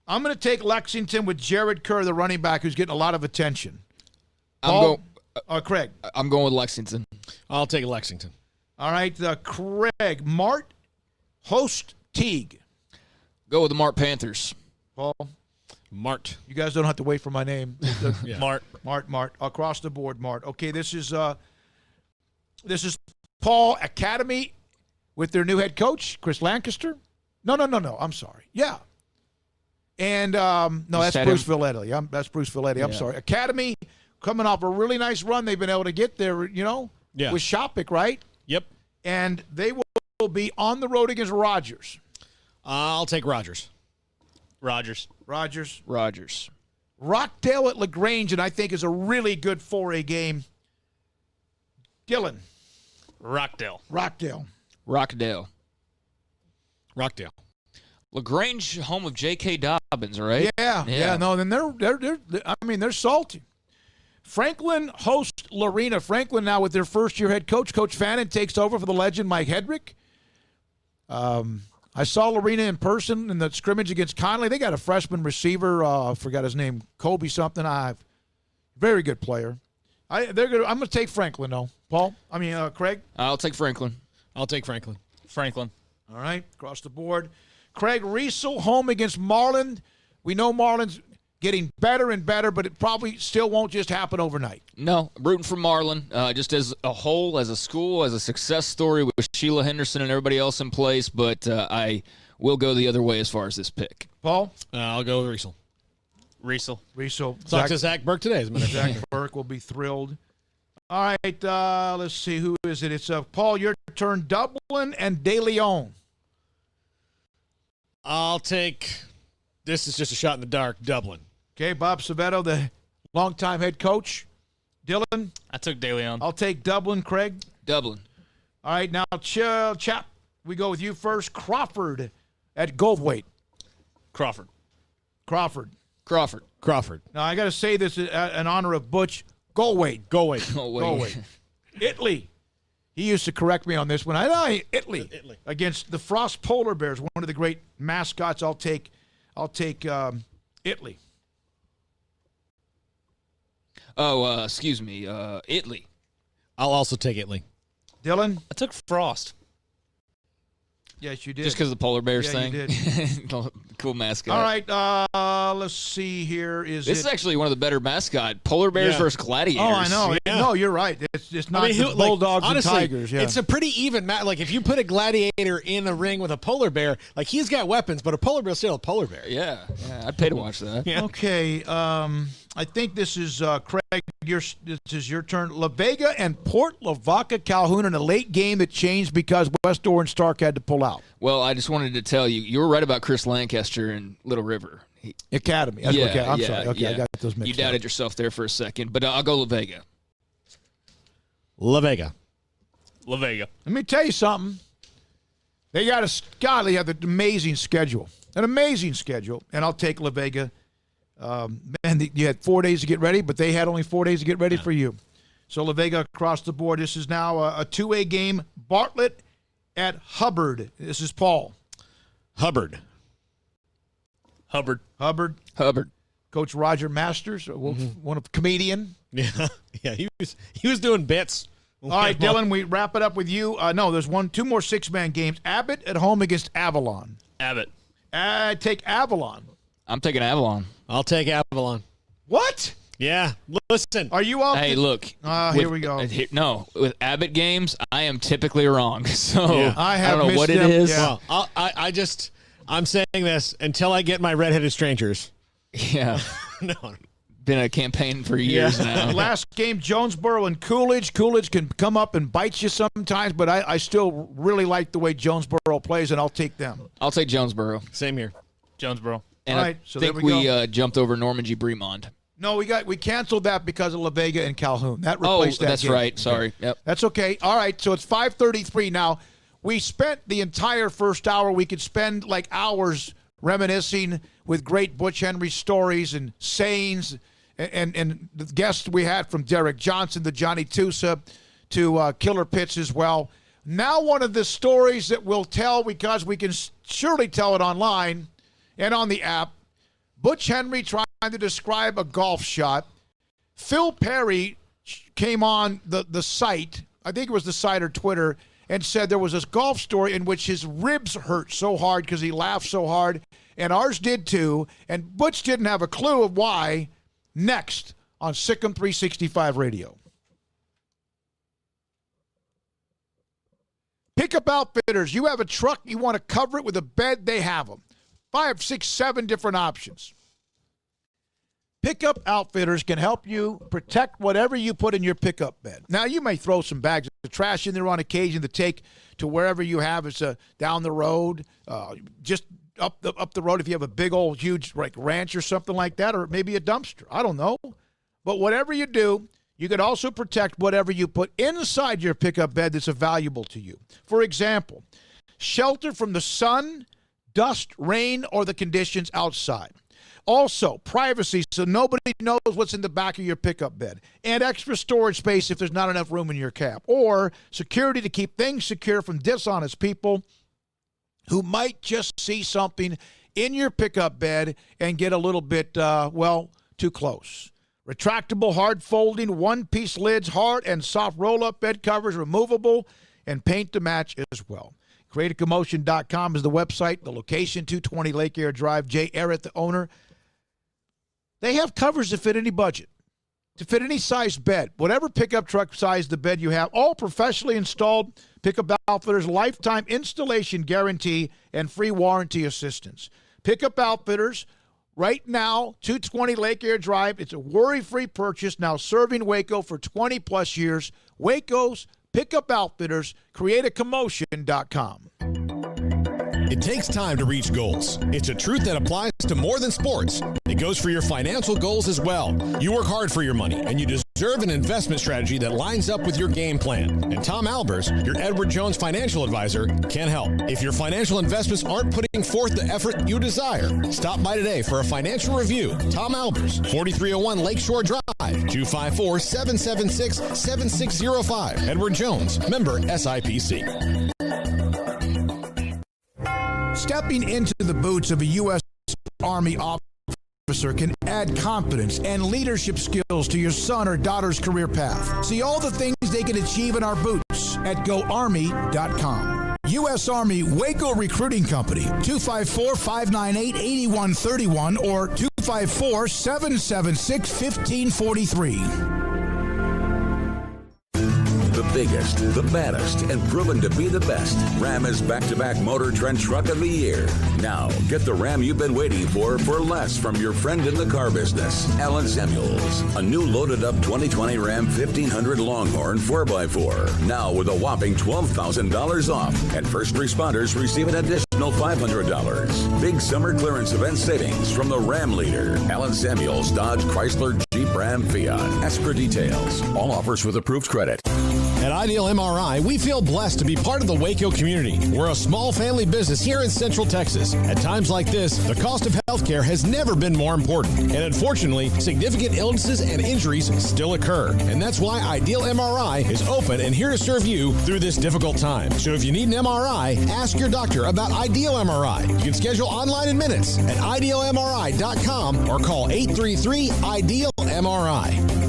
I'm going to take Lexington with Jared Kerr, the running back, who's getting a lot of attention. Craig. I'm going with Lexington. I'll take Lexington. All right, Craig. Mart, host Teague. Go with the Mart Panthers. Paul. Mart. You guys don't have to wait for my name. Yeah. Mart. Across the board, Mart. Okay, this is Paul Academy with their new head coach, Chris Lancaster. No. I'm sorry. Yeah. And that's Bruce Villetti. That's Bruce Villetti. I'm sorry. Academy coming off a really nice run. They've been able to get there, with Shopik, right? Yep. And they will be on the road against Rogers. I'll take Rogers. Rogers. Rockdale at LaGrange, and I think is a really good 4A game. Dylan. Rockdale. LaGrange, home of J.K. Dobbins, right? Yeah. No, then they're salty. Franklin hosts Lorena. Franklin now with their first-year head coach. Coach Fannin takes over for the legend Mike Hedrick. I saw Lorena in person in the scrimmage against Conley. They got a freshman receiver. I forgot his name. Kobe something. Very good player. I'm going to take Franklin, though. Craig? I'll take Franklin. I'll take Franklin. Franklin. All right, across the board. Craig Riesel home against Marlin. We know Marlin's getting better and better, but it probably still won't just happen overnight. No, I'm rooting for Marlin, just as a whole, as a school, as a success story with Sheila Henderson and everybody else in place, but I will go the other way as far as this pick. Paul? I'll go with Riesel. Riesel. Talked to Zach Burke today, as a matter of fact. Zach Burke will be thrilled. All right, let's see. Who is it? It's Paul, your turn. Dublin and De Leon. I'll take, this is just a shot in the dark, Dublin. Okay, Bob Savetto, the longtime head coach. Dylan? I took De Leon. I'll take Dublin. Craig? Dublin. All right, now, Chap, we go with you first. Crawford at Goldthwait. Crawford. Now, I got to say this in honor of Butch. Goldthwait. Italy. He used to correct me on this one. Italy. Against the Frost Polar Bears, one of the great mascots. I'll take Italy. Oh, excuse me, Italy. I'll also take Italy. Dylan? I took Frost. Yes, you did. Just because of the polar bears thing? You did. Cool mascot. All right, let's see here. This is actually one of the better mascot. Polar bears versus gladiators. Oh, I know. Yeah. No, you're right. It's not the bulldogs honestly, and tigers. Yeah. It's a pretty even match. Like, if you put a gladiator in a ring with a polar bear, like, he's got weapons, but a polar bear's still a polar bear. Yeah, I'd pay to watch that. Yeah. Okay, I think this is, Craig, this is your turn. La Vega and Port Lavaca Calhoun in a late game that changed because West Orange Stark had to pull out. Well, I just wanted to tell you, you were right about Chris Lancaster and Little River. Academy. That's what I'm sorry. Okay, I got those mixed You doubted yourself there for a second, but I'll go La Vega. La Vega. Let me tell you something. They have an amazing schedule. And I'll take La Vega. You had 4 days to get ready, but they had only 4 days to get ready for you. So La Vega across the board. This is now a two-way game. Bartlett at Hubbard. This is Paul. Hubbard. Coach Roger Masters, one of comedian. Yeah, he was doing bits. All right, Dylan, we wrap it up with you. No, there's two more six-man games. Abbott at home against Avalon. Abbott. Take Avalon. I'm taking Avalon. I'll take Avalon. What? Yeah, listen. Are you up? Hey, look. Here we go. No, with Abbott games, I am typically wrong. So Yeah. I don't know what it is. Yeah. Well, I'm saying this until I get my redheaded strangers. Yeah. No. Been a campaign for years now. Last game, Jonesboro and Coolidge. Coolidge can come up and bite you sometimes, but I still really like the way Jonesboro plays, and I'll take them. I'll take Jonesboro. Same here. Jonesboro. And All right, I so think there we go. jumped over Norman G. Bremond. No, we canceled that because of La Vega and Calhoun. That replaced that that's game. right. Sorry. Yep. That's okay. All right, so it's 5:33 now. We spent the entire first hour. We could spend like hours reminiscing with great Butch Henry stories and sayings and the guests we had from Derek Johnson to Johnny Tusa to Killer Pitts as well. Now one of the stories that we'll tell, because we can surely tell it online and on the app, Butch Henry trying to describe a golf shot. Phil Perry came on the site, I think it was the site or Twitter, and said there was this golf story in which his ribs hurt so hard because he laughed so hard, and ours did too, and Butch didn't have a clue of why. Next on SicEm365 Radio. Pickup Outfitters. You have a truck, you want to cover it with a bed, they have them. 5, 6, 7 different options. Pickup Outfitters can help you protect whatever you put in your pickup bed. Now, you may throw some bags of trash in there on occasion to take to wherever you have. It's down the road, just up the road if you have a big old huge like ranch or something like that, or maybe a dumpster. I don't know. But whatever you do, you can also protect whatever you put inside your pickup bed that's valuable to you. For example, shelter from the sun, dust, rain, or the conditions outside. Also, privacy so nobody knows what's in the back of your pickup bed. And extra storage space if there's not enough room in your cab. Or security to keep things secure from dishonest people who might just see something in your pickup bed and get a little bit, too close. Retractable, hard folding, one-piece lids, hard and soft roll-up bed covers, removable, and paint to match as well. CreateACommotion.com is the website. The location, 220 Lake Air Drive. Jay Errett, the owner. They have covers to fit any budget, to fit any size bed. Whatever pickup truck size the bed you have, all professionally installed. Pickup Outfitters, lifetime installation guarantee and free warranty assistance. Pickup Outfitters, right now, 220 Lake Air Drive. It's a worry-free purchase, now serving Waco for 20-plus years. Waco's Pickup Outfitters, CreateACommotion.com. It takes time to reach goals. It's a truth that applies to more than sports. It goes for your financial goals as well. You work hard for your money, and you deserve an investment strategy that lines up with your game plan. And Tom Albers, your Edward Jones financial advisor, can help. If your financial investments aren't putting forth the effort you desire, stop by today for a financial review. Tom Albers, 4301 Lakeshore Drive, 254-776-7605. Edward Jones, member SIPC. Stepping into the boots of a U.S. Army officer can add confidence and leadership skills to your son or daughter's career path. See all the things they can achieve in our boots at GoArmy.com. U.S. Army Waco Recruiting Company, 254-598-8131 or 254-776-1543. The biggest, the baddest, and proven to be the best. Ram is back-to-back Motor Trend Truck of the Year. Now, get the Ram you've been waiting for less from your friend in the car business, Alan Samuels. A new loaded-up 2020 Ram 1500 Longhorn 4x4. Now with a whopping $12,000 off, and first responders receive an additional $500. Big summer clearance event savings from the Ram leader, Alan Samuels, Dodge, Chrysler, Jeep, Ram, Fiat. Ask for details. All offers with approved credit. At Ideal MRI, we feel blessed to be part of the Waco community. We're a small family business here in Central Texas. At times like this, the cost of healthcare has never been more important. And unfortunately, significant illnesses and injuries still occur. And that's why Ideal MRI is open and here to serve you through this difficult time. So if you need an MRI, ask your doctor about Ideal MRI. You can schedule online in minutes at idealmri.com or call 833-IDEAL-MRI.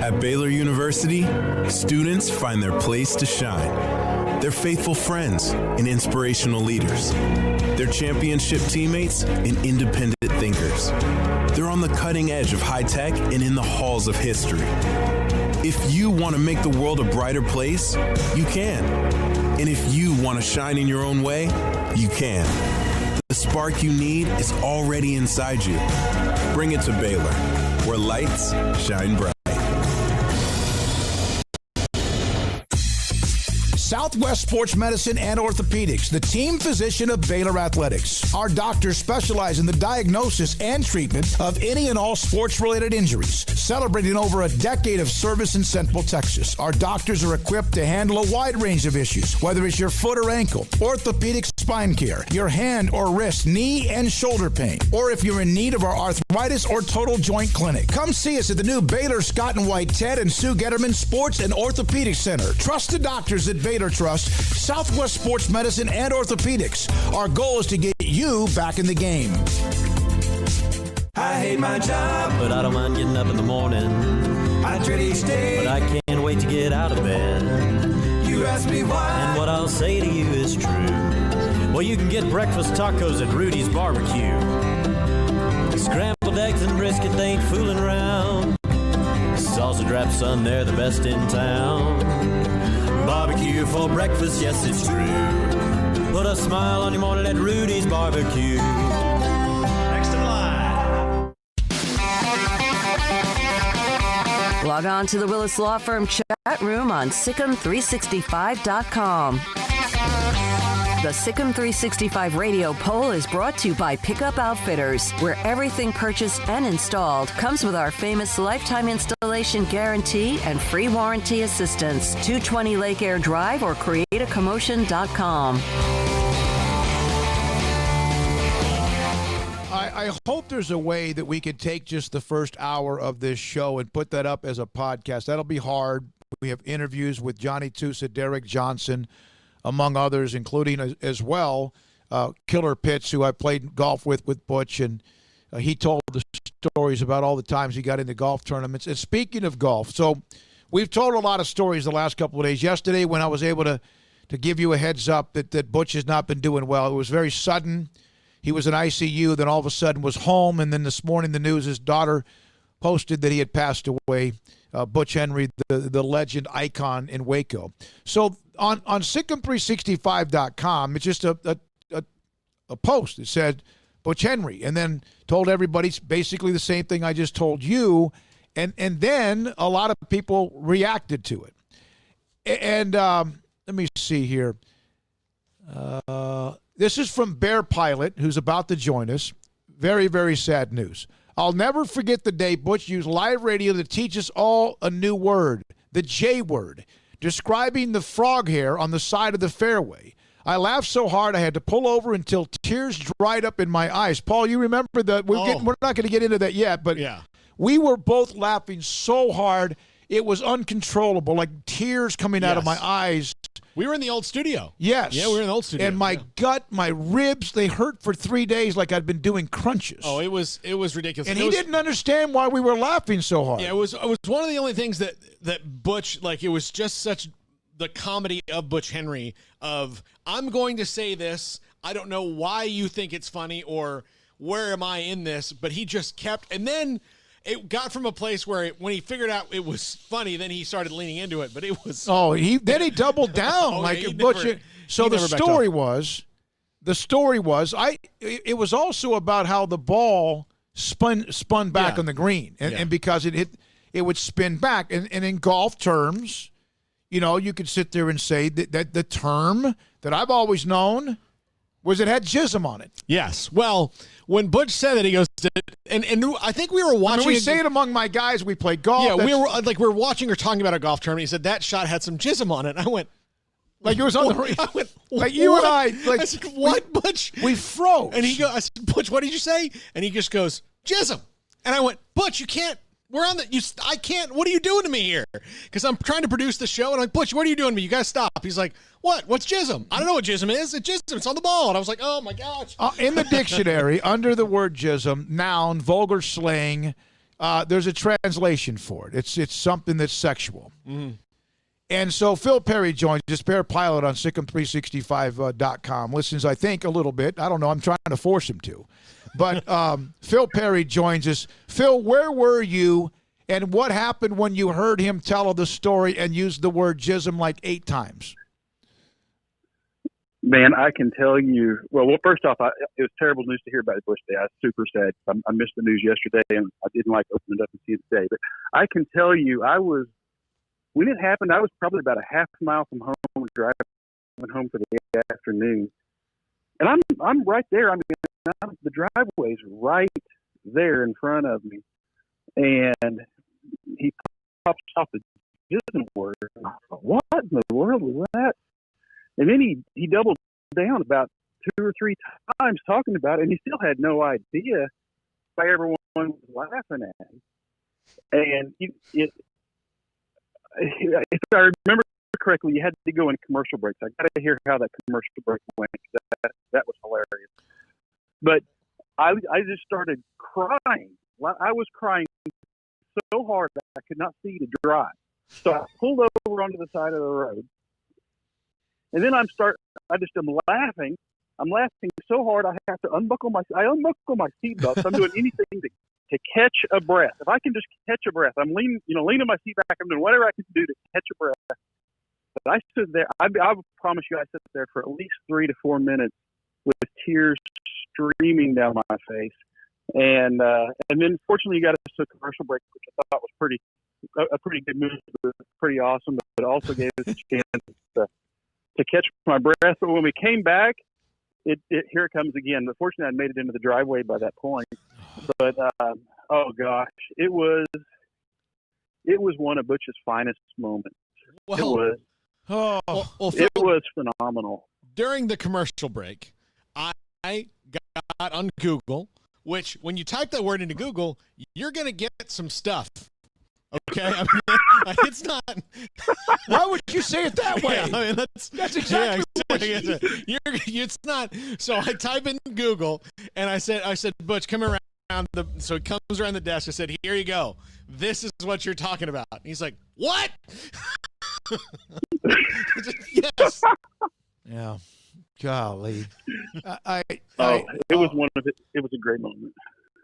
At Baylor University, students find their place to shine. They're faithful friends and inspirational leaders. They're championship teammates and independent thinkers. They're on the cutting edge of high tech and in the halls of history. If you want to make the world a brighter place, you can. And if you want to shine in your own way, you can. The spark you need is already inside you. Bring it to Baylor, where lights shine bright. Southwest Sports Medicine and Orthopedics, the team physician of Baylor Athletics. Our doctors specialize in the diagnosis and treatment of any and all sports-related injuries. Celebrating over a decade of service in Central Texas, our doctors are equipped to handle a wide range of issues, whether it's your foot or ankle, orthopedic spine care, your hand or wrist, knee and shoulder pain, or if you're in need of our arthritis or total joint clinic. Come see us at the new Baylor Scott and White Ted and Sue Getterman Sports and Orthopedic Center. Trusted doctors at Baylor Trust, Southwest Sports Medicine and Orthopedics. Our goal is to get you back in the game. I hate my job, but I don't mind getting up in the morning. I dread each day, but I can't wait to get out of bed. You ask me why, and what I'll say to you is true. Well, you can get breakfast tacos at Rudy's Barbecue. Scrambled eggs and brisket, they ain't fooling around. Sausage wrap, son, they're the best in town. Barbecue for breakfast, yes, it's true. Put a smile on your morning at Rudy's Barbecue. Next in line. Log on to the Willis Law Firm chat room on SicEm365.com. The SicEm365 radio poll is brought to you by Pickup Outfitters, where everything purchased and installed comes with our famous lifetime installation guarantee and free warranty assistance. 220 Lake Air Drive or CreateACommotion.com. I hope there's a way that we could take just the first hour of this show and put that up as a podcast. That'll be hard. We have interviews with Johnny Tusa, Derek Johnson, among others, including as well Killer Pitts, who I played golf with Butch, and he told the stories about all the times he got into golf tournaments. And speaking of golf, so we've told a lot of stories the last couple of days. Yesterday, when I was able to give you a heads up that Butch has not been doing well, it was very sudden. He was in ICU, then all of a sudden was home, and then this morning the news, his daughter posted that he had passed away. Butch Henry, the legend icon in Waco. So on SicEm365.com, it's just a post that said Butch Henry, and then told everybody basically the same thing I just told you, and then a lot of people reacted to it. And let me see here. This is from Bear Pilot, who's about to join us. Very, very sad news. I'll never forget the day Butch used live radio to teach us all a new word, the J word, describing the frog hair on the side of the fairway. I laughed so hard I had to pull over until tears dried up in my eyes. Paul, you remember that? We're not going to get into that yet, but we were both laughing so hard it was uncontrollable, like tears coming out of my eyes. We were in the old studio. Yes. Yeah, we were in the old studio. And my gut, my ribs, they hurt for 3 days like I'd been doing crunches. Oh, it was ridiculous. And he didn't understand why we were laughing so hard. Yeah, it was one of the only things that Butch, like, it was just such the comedy of Butch Henry of, I'm going to say this, I don't know why you think it's funny or where am I in this, but he just kept, and then it got from a place where when he figured out it was funny, then he started leaning into it. But it was then he doubled down Butch. So the story was, it was also about how the ball spun back on the green, and because it would spin back, and in golf terms, you could sit there and say that the term that I've always known was it had jism on it. Yes. Well, when Butch said that, he goes, and I think we were watching. We say it among my guys. We played golf. Yeah, we were watching or talking about a golf tournament. He said that shot had some jism on it. I went, like it was on the. I went, like you and I. Like I said, what, Butch? We froze. And he goes, I said, Butch, what did you say? And he just goes, jism. And I went, Butch, you can't. We're on I can't. What are you doing to me here? Because I'm trying to produce the show, and I'm like, Butch, what are you doing to me? You guys stop. He's like, what? What's jism? I don't know what jism is. It's jism. It's on the ball. And I was like, oh my gosh. In the dictionary, under the word jism, noun, vulgar slang, there's a translation for it. It's something that's sexual. Mm-hmm. And so Phil Perry joins us, Bear Pilot on SicEm365.com. Listens, I think, a little bit. I don't know. I'm trying to force him to. But Phil Perry joins us. Phil, where were you, and what happened when you heard him tell the story and used the word jism like 8 times? Man, I can tell you. Well, first off, it was terrible news to hear about Butch Day. I was super sad. I missed the news yesterday, and I didn't like opening it up and see it today. But I can tell you, when it happened, I was probably about a half mile from home, driving home for the afternoon, and I'm right there. I mean, the driveway's right there in front of me, and he pops off the jism word. What in the world was that? And then he doubled down about 2 or 3 times talking about it, and he still had no idea why everyone was laughing at him. And if I remember correctly, you had to go in commercial breaks. I got to hear how that commercial break went. That was hilarious. But I just started crying. I was crying so hard that I could not see to drive. So I pulled over onto the side of the road. And then I just am laughing. I'm laughing so hard I have to unbuckle my seatbelt. I'm doing anything to catch a breath. If I can just catch a breath, I'm leaning my seat back. I'm doing whatever I can do to catch a breath. But I stood there. I promise you, I sat there for at least 3 to 4 minutes with tears streaming down my face. And then fortunately, you got us to a commercial break, which I thought was a pretty good move, pretty awesome. But it also gave us a chance to catch my breath. But when we came back, here it comes again. But fortunately, I made it into the driveway by that point. But oh gosh, it was one of Butch's finest moments. Well, it was. It was phenomenal. During the commercial break, I got on Google, which when you type that word into Google, you're going to get some stuff. Okay, It's not. Why would you say it that way? Yeah, I mean, that's exactly what it's not. So I type in Google and I said, Butch, come around. So he comes around the desk. I said, here you go. This is what you're talking about. And he's like, what? Yes. Yeah. Golly. It was a great moment.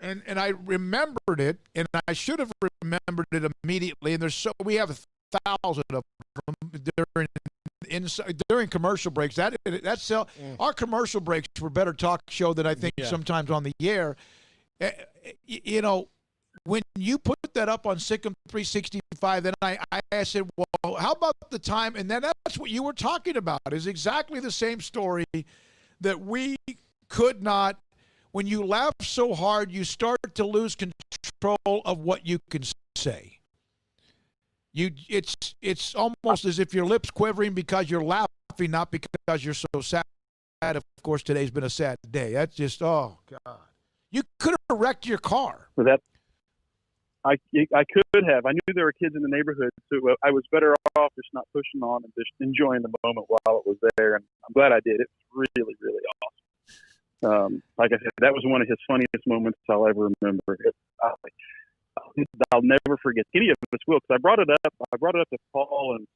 And I remembered it, and I should have remembered it immediately. And we have 1,000 of them during commercial breaks. Our commercial breaks were better talk show than I think sometimes on the air. You know, when you put that up on SicEm365, then I said, well, how about the time? And then that's what you were talking about, is exactly the same story that we could not. When you laugh so hard, you start to lose control of what you can say. It's almost as if your lips quivering because you're laughing, not because you're so sad. Of course, today's been a sad day. That's just, oh God. You could have wrecked your car. So that I could have. I knew there were kids in the neighborhood, so I was better off just not pushing on and just enjoying the moment while it was there. And I'm glad I did. It was really, really awesome. Like I said, that was one of his funniest moments I'll ever remember. I'll never forget. Any of us will, because I brought it up to Paul, and